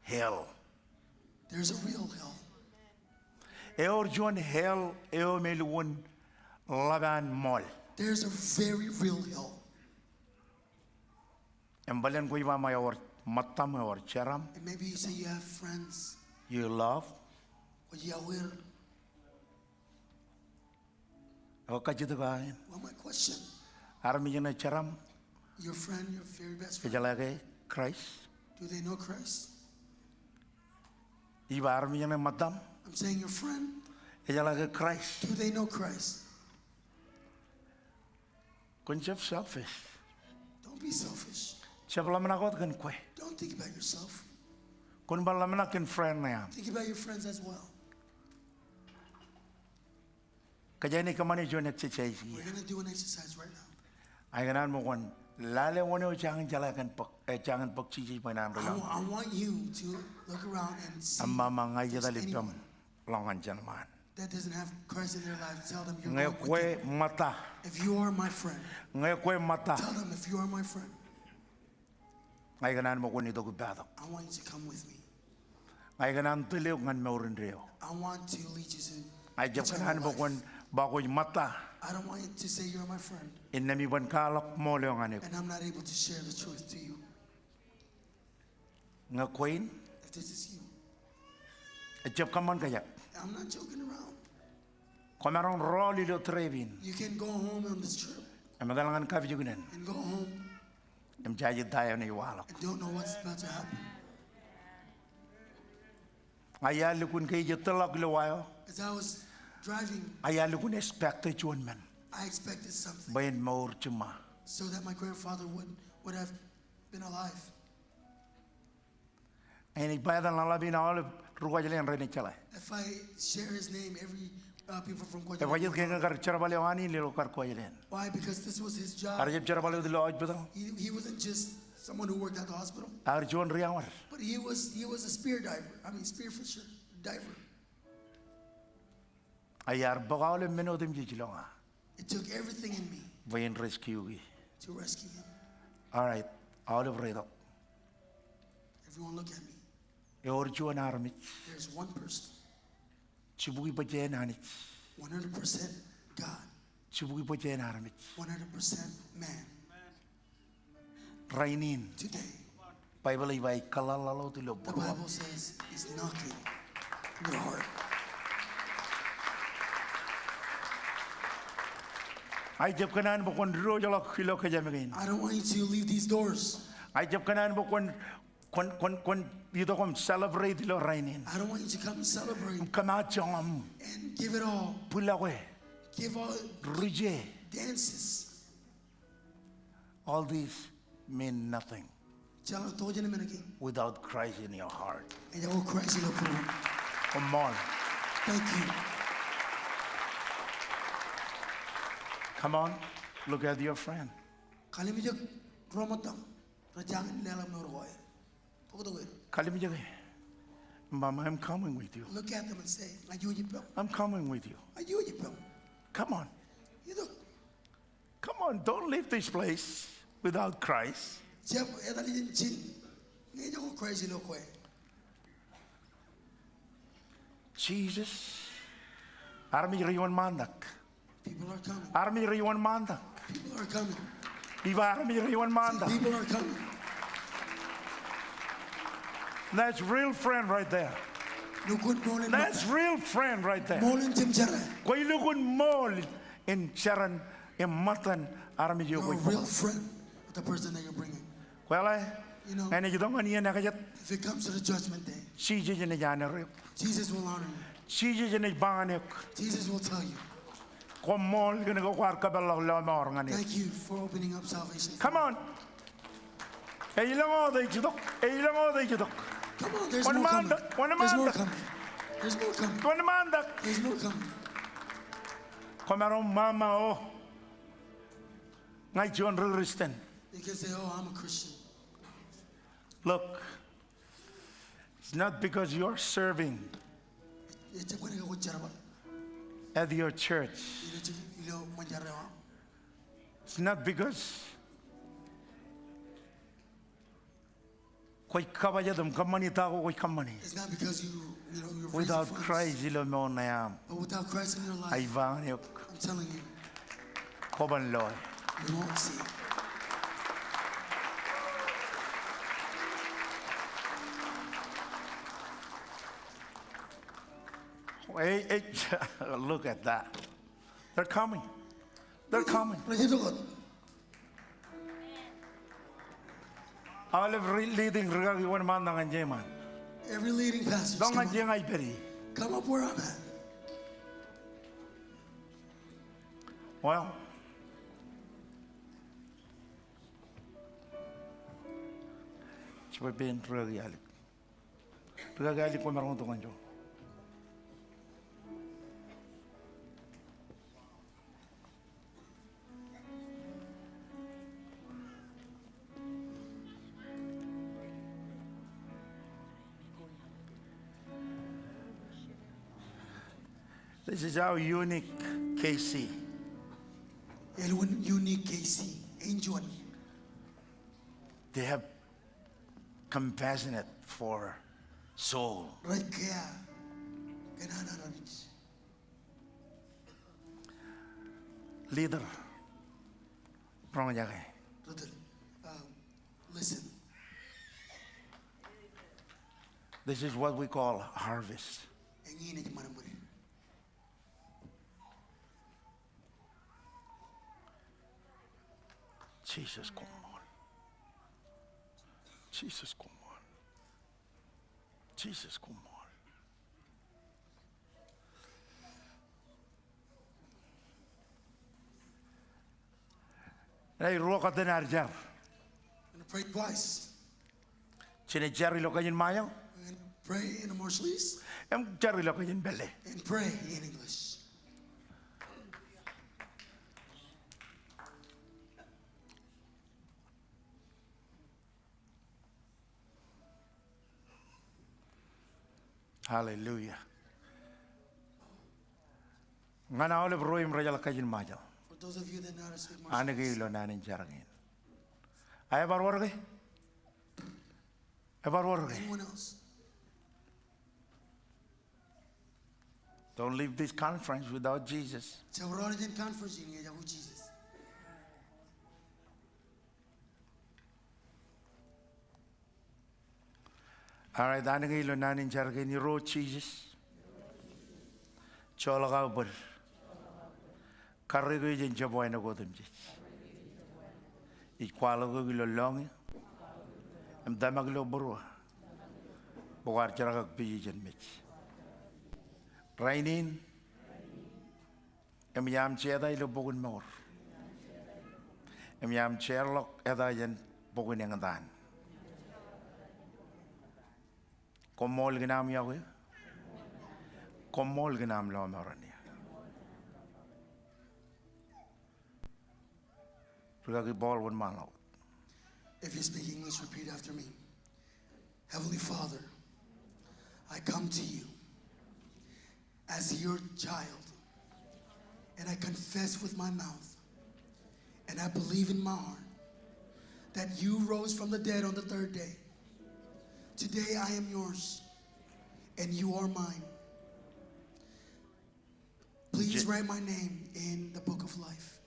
hell. there's a real hell. Eurjon hell eomelun laban mall. There's a very real hell. Embalen ko iba mayor matam or cheram. And maybe you say you have friends, You love. or Yahweh. O kachitagay. Well, my question, Armi na cheram. your friend, your very best friend, Kajalagay Christ. do they know Christ? Iba armi na matam. I'm saying your friend, Kajalagay Christ. do they know Christ? Kunjab selfish. Don't be selfish. Siya pala manakot kan kwe. Don't think about yourself. Kun ba laman akin friend na yan. Think about your friends as well. Kaya ni kamani jo nagsichaysi. We're going to do an exercise right now. Ay ganan mo kun lale wani o jangan jalakan jangan pagchichi pa nan I relo. want you to look around and see Amma mga if there's yadalipam anyone longan janman. that doesn't have Christ in their life, tell them you're Nge going with kwe them. mata. If you are my friend, Nge kwe mata. tell them if you are my friend, Ngai kanan mo kuni to kubado. I want you to come with me. Ngai kanan tulio ngan maurin rio. I want to lead you to Ngai jab kanan eternal mo kun life. bagoy mata. I don't want you to say you're my friend, Inami ban kalak mo leo ngani. and I'm not able to share the truth to you. Nge kwein. If this is you, Jab kaman kaya. I'm not joking around. Komeron roli lo trevin. You can go home on this trip Emadalangan kavi jugunen. and go home Em jaji tayo ni walak. and don't know what's about to happen. Aya lukun kay jetelak lo wayo. As I was driving, Aya lukun expected chuan man. I expected something Bayin maur cuma. so that my grandfather would have been alive. Ini bayadan lalabi na oleh ruga jalen rene chalai. If I share his name, every people from E wajit kaya Guatemala. kar charabale wani lilo kar ko jalen. Why? Because this was his job. Arjab charabale dilo aj betul. He wasn't just someone who worked at the hospital, Arjuan riangwar. but he was a spear diver. I mean, spearfisher diver. Ayar bagawle menodim jijilonga. It took everything in me Bayin rescue gi. to rescue him. All right, all of redok. Everyone look at me. E orjuan armit. There's one person, Cibugi bajen anit. 100% God, Cibugi bajen armit. 100% man. Rainin. Today, Bible ibay kalalalo tilo the burwa. Bible says he's knocking in your heart. Ay jab kanan bo kon ro jalo kilo ka jamagin. I don't want you to leave these doors. Ay jab kanan bo kon dito kom celebrate lo rainin. I don't want you to come and celebrate Kama chongam and give it all. pulawe Give all rije. dances. All these mean nothing Tell him, told you in a minute again. without Christ in your heart. And you're all crazy little fool. Come on, Thank you. come on, look at your friend. Kali mi jog romatang. Rajangan nelam noroy. Kalim jage. Mama, I'm coming with you. Look at them and say, "Ayu yipel, I'm coming with you. ayu yipel." Come on, You look. come on. Don't leave this place without Christ. Jeb edali jin chin. Ngay jog crazy little boy. Jesus. Armi riwan mandak. People are coming. Armi riwan mandak. People are coming. Diva armi riwan mandak. People are coming. That's real friend right there. Lukun molin. That's real friend right there. Molin tim jara. Koi lukun mol in Sharon in Matan army yo You're a koi. real friend with the person that you're bringing. Well, You know, and you don't want to nakajat. if it comes to the judgment day, Si je ne jana rio. Jesus will honor you. Si je ne banganek. Jesus will tell you, Ko mol gonna go kwar kabalo lo mor ngani. thank you for opening up salvation. Come on. Ei lango de jidok. Ei lango de jidok. Come on, there's One more man, coming. one There's more man. coming. There's more coming. Tuan mandak. There's more coming. Komeron mama oh. Ngai John Risten. You can say, "Oh, I'm a Christian." Look. It's not because you're serving Ito ko na kutsara at your church. ilo manjara. It's not because koi kabayadam kamani tako koi kamani. It's not because you're raising Without funds, Christ ilo mo na yam. but without Christ in your life, Ay vang yok I'm telling you, koban loy. you won't see it. Hey, look at that. They're coming. They're coming. All of leading regard one man ng anjeman. Every leading pastor, Dong anjeng ay peri. come up where I'm at. Well, coba ben regali. Regali ko marunong tungan jo. This is our unique KC. Elwin unique KC. Angel. They have compassionate for soul. Right kaya. Ganana rabis. Leader. Prong jake. Brother, listen. This is what we call harvest. Engine ni mana muri. Jesus, come on. Jesus, come on. Jesus, come on. Hey, ruoka tenar jar. I'm gonna pray twice. Sine jari lo kayin mayo. I'm gonna pray in Marshallese Em jari lo kayin bele. and pray in English. Hallelujah. Ngana ole broim rajal kayin mayo. For those of you that know how to speak Ane Marshallese, lo nanin jarangin. Ay barwarge. Ay barwarge. anyone else? Don't leave this conference without Jesus. Sa Origin Conference yun nga Jesus. All right, ane lo nanin jarangin. You wrote Jesus. Chola ka ubal. Karre ko yung jaboy na ko tumjit. Ikwala ko yung lolong. Am damag lo burwa. Buwar chara kag pijijan mitch. Rainin. Am yam cheda ilo bugun mor. Am yam Sherlock eda yan bugun yang dan. Komol ginam yawe. Komol ginam lo marania. Rugagi ball one man out. If you speak English, repeat after me. Heavenly Father, I come to you as your child, and I confess with my mouth, and I believe in my heart that you rose from the dead on the third day. Today I am yours, and you are mine. Please write my name in the book of life,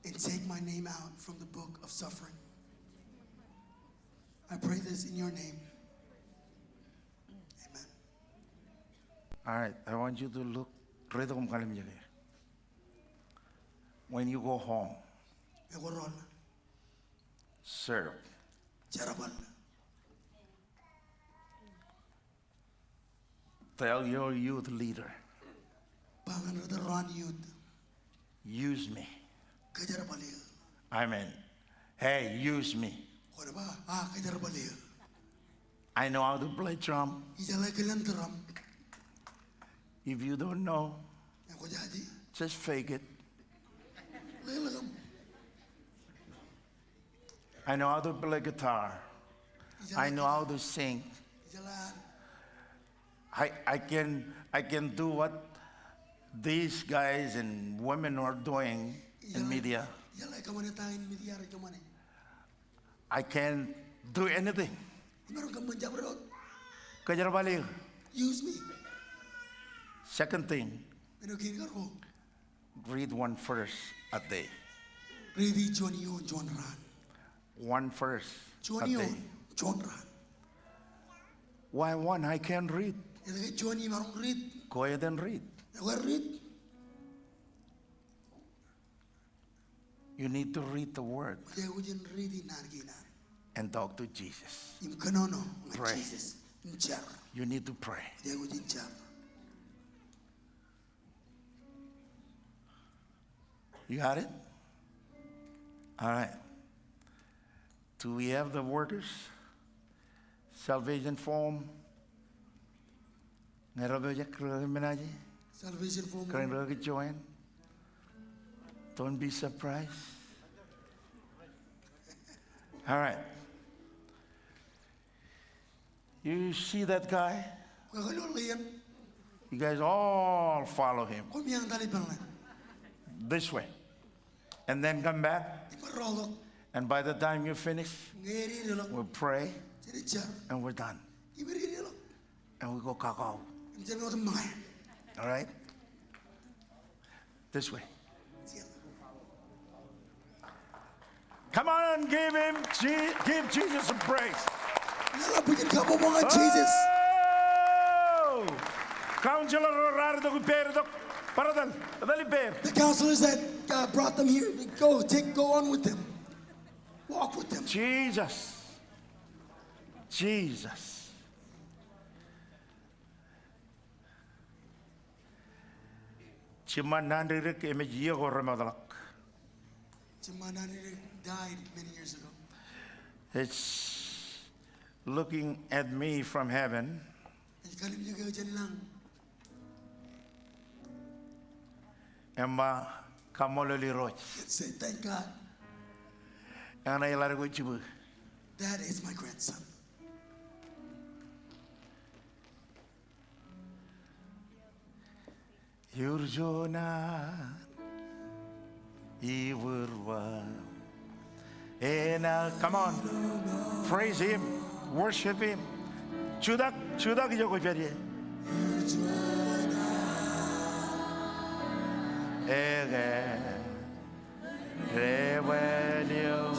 and take my name out from the book of suffering. I pray this in your name. Amen. All right, I want you to look. When you go home, Egorol, serve. Jarabal, Tell your youth leader, Bangan the Ron Youth, use me. Kajarabali, Amen. Hey, use me. Koraba, Kajarabali, I know how to play drum. Ijalakilantaram, If you don't know, Ekojadi, just fake it. Lilagam, I know how to play guitar. I know how to sing. Jalan, I can do what these guys and women are doing in media. Jalai kamanitain midiara kamani. I can do anything. Meron kang manjabrot, Kajar balik. use me. Second thing, Pinugin ka ko. read one verse a day. Ready John yun, John Ran. One verse a John day. yun, John Ran. Why one? I can read. Ilagay John yun marong read. Go ahead and read. Nagwa read. You need to read the word Kaya ko dyan reading na naginan. and talk to Jesus. Yung kanono, nga Pray. Jesus. Yung char. You need to pray. Kaya ko dyan char. You got it? All right. Do we have the workers? Salvation form. Narabaja kriminaji. Salvation for Karen mo. Rogi join. Don't be surprised. All right. You see that guy? Kakalolo yan. You guys all follow him Kung miyang talipang lang. this way. And then come back. Di marolok. And by the time you finish, Ngeri rilok. we'll pray Jadi jar. and we're done. Iberi rilok. And we go kakao. Ini jadi orang maya. All right? This way. Siang. Come on, give Jesus some praise. Nala bikin kamu mga Jesus. Oh! Counselor Rardo Perdo. Paradal. Dali per. The counselors that brought them here, go on with them. Walk with them. Jesus. Jesus. Cuman nandirik emejiya ko ramadalak. Jamanani died many years ago. It's looking at me from heaven. Kalim juga dyan lang. Emma kamololi roch. Say, thank God. Ana ilar ko chibu. That is my grandson. Yurjona iwurwa. Come on. Praise him. Worship him. Chudak jogo jari. Ege revelio.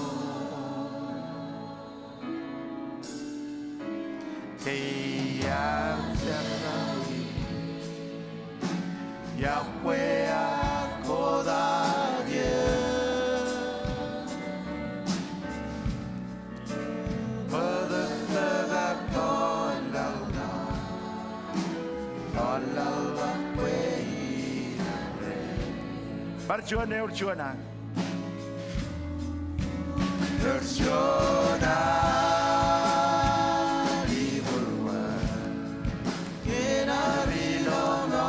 Kaya Yahweh akodaye Padagdaga kolala Kolala kweyre Barchuan urchuanan Urchuanan Iburwa Kinarinono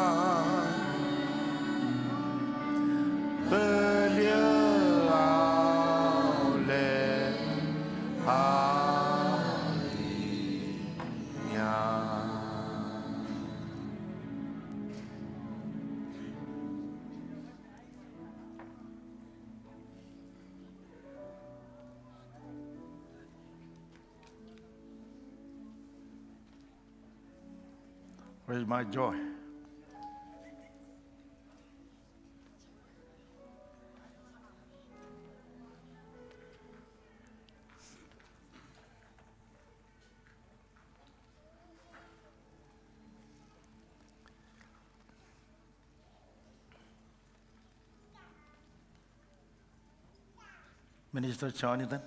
Where's my joy? Minister Jonathan.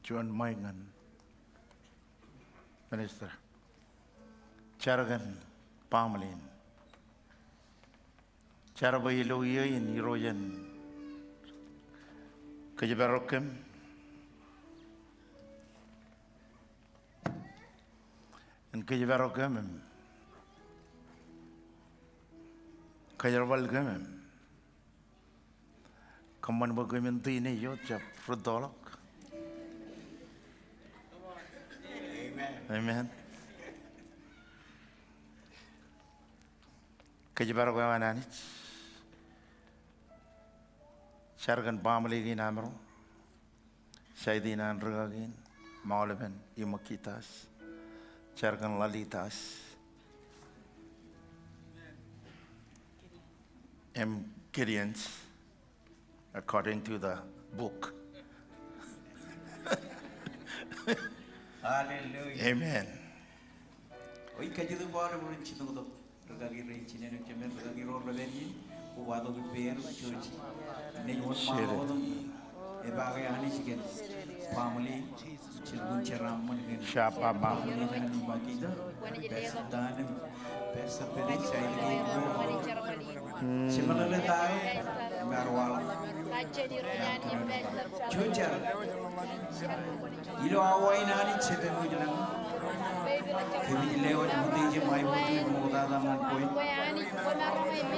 John Maingan, Minister, Charagan, Pamalin, Charabayiloyan, Iroyan, Kajabarokem, and Kajabarokem, Kajarvalgam, Common Bogamin Tini Yotcha, Frudolok. Amen. Kajibar ko mananit. Shargan pamali gin amro. Saydina ragin. Maulaben imakitas. Shargan lalitas. Gideons, according to the book. Hallelujah. Amen. Oi kajidu bora burin chinu to ragagi rei chinen kemen ragagi ro rebeni o wado ke per church ne won ma won e bagai ani chicken family chilgun cheram mon gen Shapa ba. ni ni bagi da dan pesa pele chai ni simalale tae marwal chucha ilo awai nani chete mujalan kemi leo mudi je mai mudi moda da man koi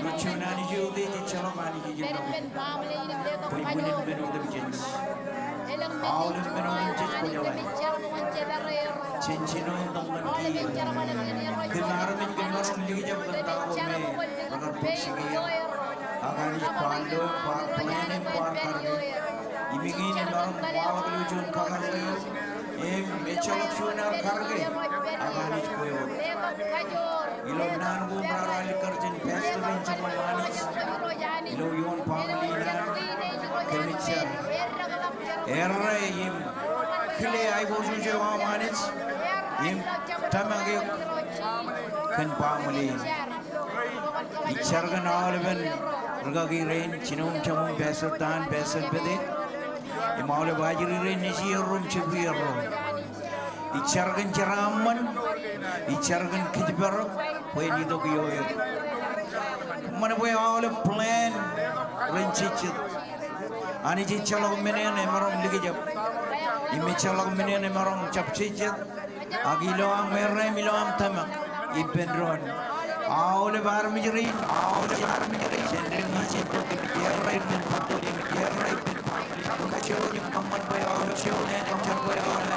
lucu nani je ude je chalo mani je koi bunin beno de bijens awlen beno je ko jawai cincino tangan ki kemar ligi jab tanta me agar puksigi agar is pando par plane par karge imigin maram wala lucu karge mechalak shunar karge agar is koyo ilo nan go marali karjen festival chamanis ilo yon family nan kemicha erre yim kile ay boju je wa manis yim tamage kan family ichargan alben rgagi rain chinum chamum besotan besel bede imale bajiri rain nisi rum chibiro ichargan charaman ichargan kijbar when you do your man we all plan rain chichit ani chichalog menen emarom ligijab imichalog menen emarom chapchichit agilo am merre milo am tama ibenron all bar mijri sending nasi right men patoli right kacho ni kamman boy all show ne kamchar boy all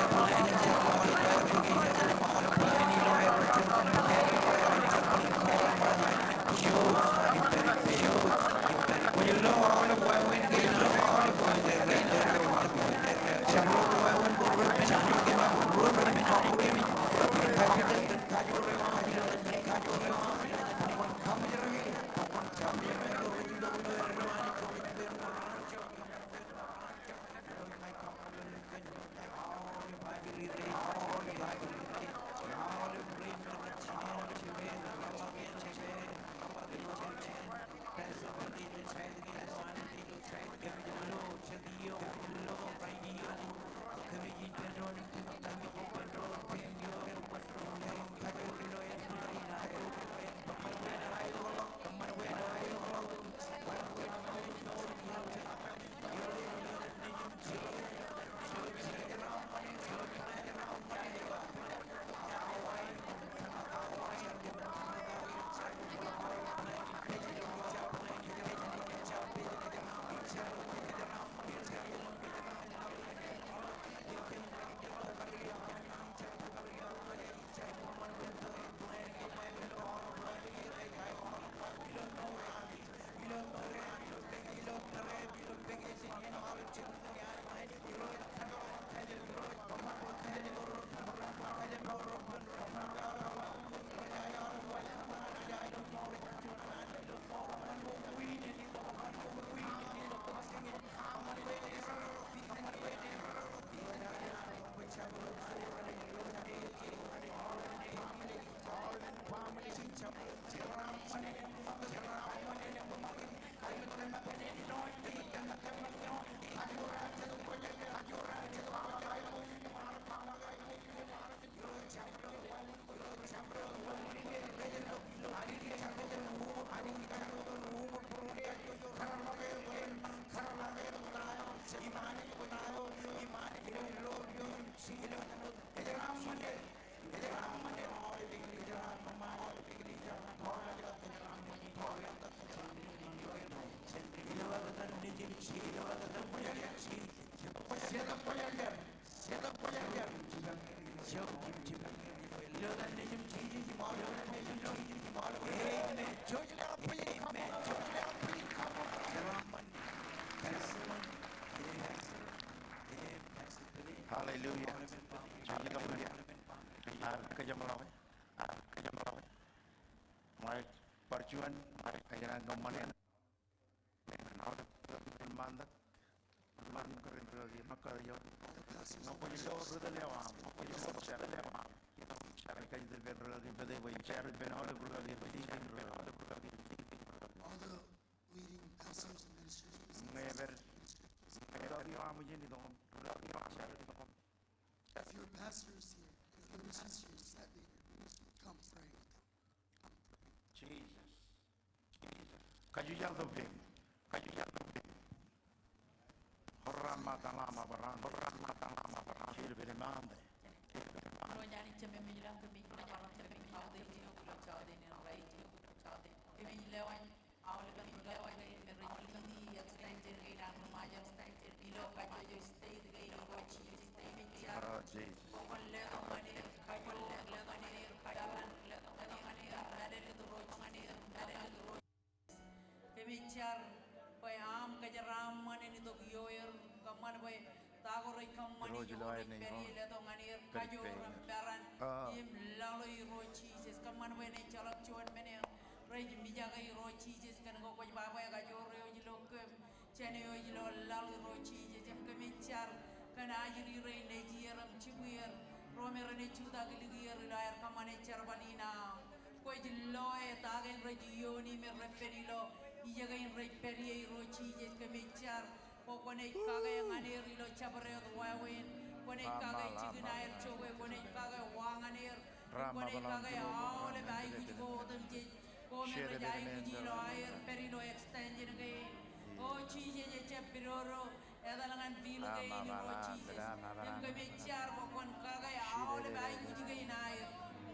cho kim chim lo dan le jum chi ji ma lo dan le jum chi ji ma lo amen cho ji la pi amen cho ji la pi come on raman Hallelujah. Jadi kamu dia. Kerja melawai. Mai perjuangan, mai kerjaan kemarin. Now the mandat. Mandat keren lagi makar yo. Nopo yo sudah lewat. Nopo yo sudah lewat. Cara kerja bener lagi pada boy. Cara bener ada lagi pada bener ada lagi. All the leading pastors and ministers. Ngeber. Ngeber yo amu jadi dong. Lagi cara di dong. If your pastor is here, if your missions here, set leader, come pray with them. Jesus. Kaju jal tu bim. Horan mata lama barang. Kiri beri mande. Lo nyari ceme menjelang ke minggu malam ceme mau deh dia kalau cakap deh ni orang itu cakap deh. Kami lewat awal kami lewat dari mereka ini extended ke dalam rumah yang extended bilo kaji stay ke dalam kunci stay meja. Oh Jesus. Pokok lewat mana kaji lewat mana kajalan lewat mana ada itu roh mana ada itu roh. Kami cari payam kajaram mana ni tu kioir kaman pay tagoray kamani yoray peri leto nganir kajo rambaran im laloy roh Jesus kaman pay ni chalak cuan mana rej mijaga roh Jesus kan ko baba ya kajo roh jilo kem chene yo jilo laloy roh Jesus jam kami cari kan ajri rey ne jiram chibuir romer ne chuda giligir layar kamane charbalina ko jilo e tagen rejioni me referilo iyagain rey peri roh Jesus kami cari pokoknya kagak yang aneh lo cabaret wawin, pokoknya kagak cikin air coba, pokoknya kagak wang aneh, pokoknya kagak awalnya bayi juga tuh jadi, komen bayi juga lo air peri lo extension gay, oh cici cecep biroro, ada lengan bilu gay ini lo cici, yang kami car pokoknya kagak awalnya bayi juga ini air,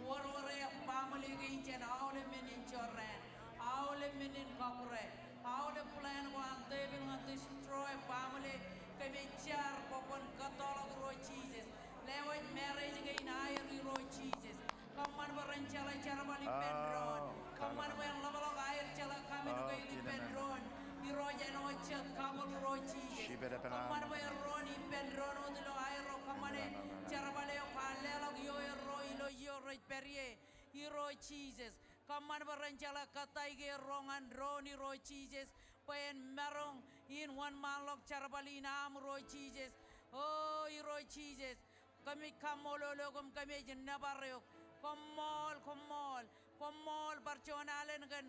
war ya pamali gay cina awalnya menin coren, awalnya menin kakure. How the plan one they will not destroy family kami car pokon katolog roh Jesus lewat marriage again air roh Jesus kaman berencana cara balik pendron kaman yang labalok air cala kami juga ini pendron di roh jano cek kabel roh Jesus kaman yang roh ni pendron untuk air roh kaman cara balik kalelog yo roh ilo yo roh perie Hero Jesus, kaman berencana kata ige rongan roni roh Jesus, pen merong in one man lok carbalina am roh Jesus, oh hero Jesus, kami kamolologum kami jenabarok, komol barconalen kan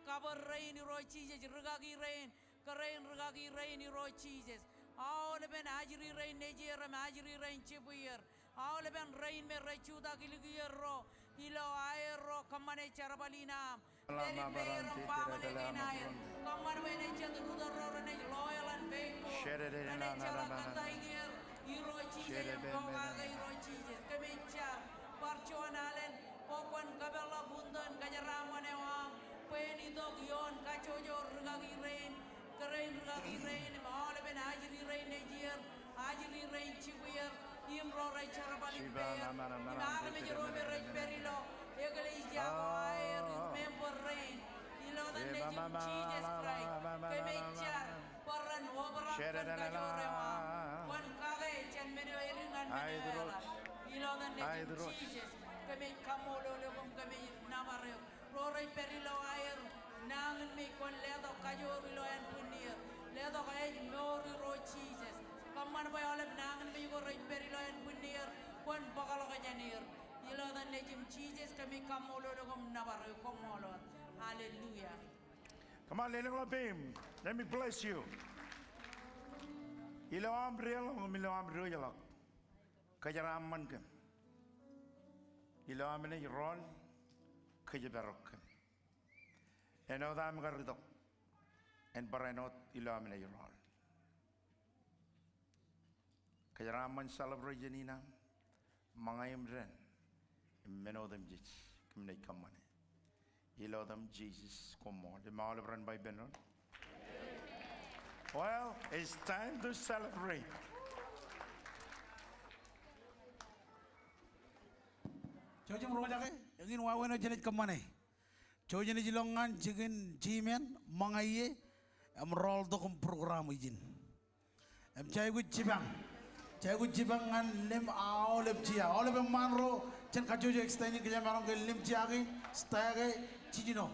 kabar rain roh Jesus, regagi rain, kerain regagi rain roh Jesus. All ben ajri rain nejer ajri rain cibuir. All ben rain me rechuda giligiro. Hilo aero kamane charabalina. Very fair family ginair. Kamane bene chad rudar ne loyal and faithful. Kane chala kataigir. Hiro chijes koga hiro chijes. Kamicha parchuanalen. Pokon kabela bundan kajaramane wam. Peni dog yon kachojo regagi rain. Kerain lagi rain, malah ben ajri rain nejer, ajri rain cibuir, imro rain cara balik per, imar menjero rain perilo, egali jawa air, member rain, ilo dan nejum Jesus Christ, kemejar, peran wabarak kan kajorewa, wan kage jan menu iringan menela, ilo dan nejum Jesus, keme kamolo logom keme namareo, rain perilo air. Nangan me kon ledo kajor biloyan punir ledo kay mori ro Jesus kaman bay olep nangan me go ray periloyan punir kon bakalo kajanir ilo dan lejim Jesus kami kamolo logom nabar komolo hallelujah. Come on, let me bless you. Ilo am real milo am real kajaram man kan ilo am ne ron kajabarok and now I'm going to and Baranot Ilamina Iran. Kajaraman celebrate Janina, Mangayam Ren, Meno them Jesus, come they come on. Ilo them Jesus, come on. The mall run by Benron. Well, it's time to celebrate. Chojem roja ke, ingin wawen o jenis kemana? Chojem ni jilongan jigen jimen mangaye, roll dokum program izin. Cai gue cibang ngan lim oleh cia, oleh pemanro, jen kajojo eksteni kerja marong ke lim cia ke, stack ke, cijino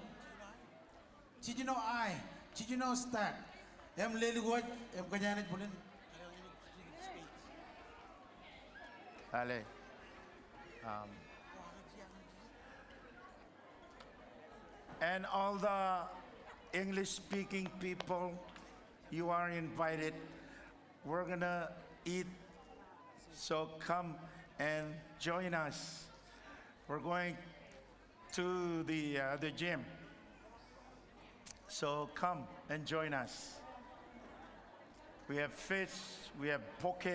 ai, cijino stack. Leli gue, kerja ni boleh. Ale. And all the English-speaking people, you are invited. We're gonna eat, so come and join us. We're going to the gym, so come and join us. We have fish, we have poke,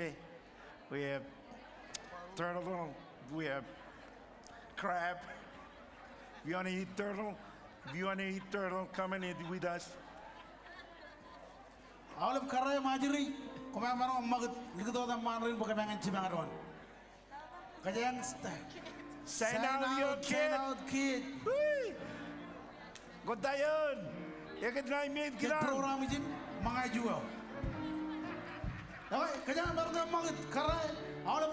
we have turtle, we have crab. If you wanna eat turtle, come and eat with us. Oleh karya majuri, kau marong magut, gitu ada manrin bukan pengen cibang adon. Kerja yang stack. Sign out, kid. Good day, ya kan naik Kit program izin mangaju. Tapi kerja marong magut karya, oleh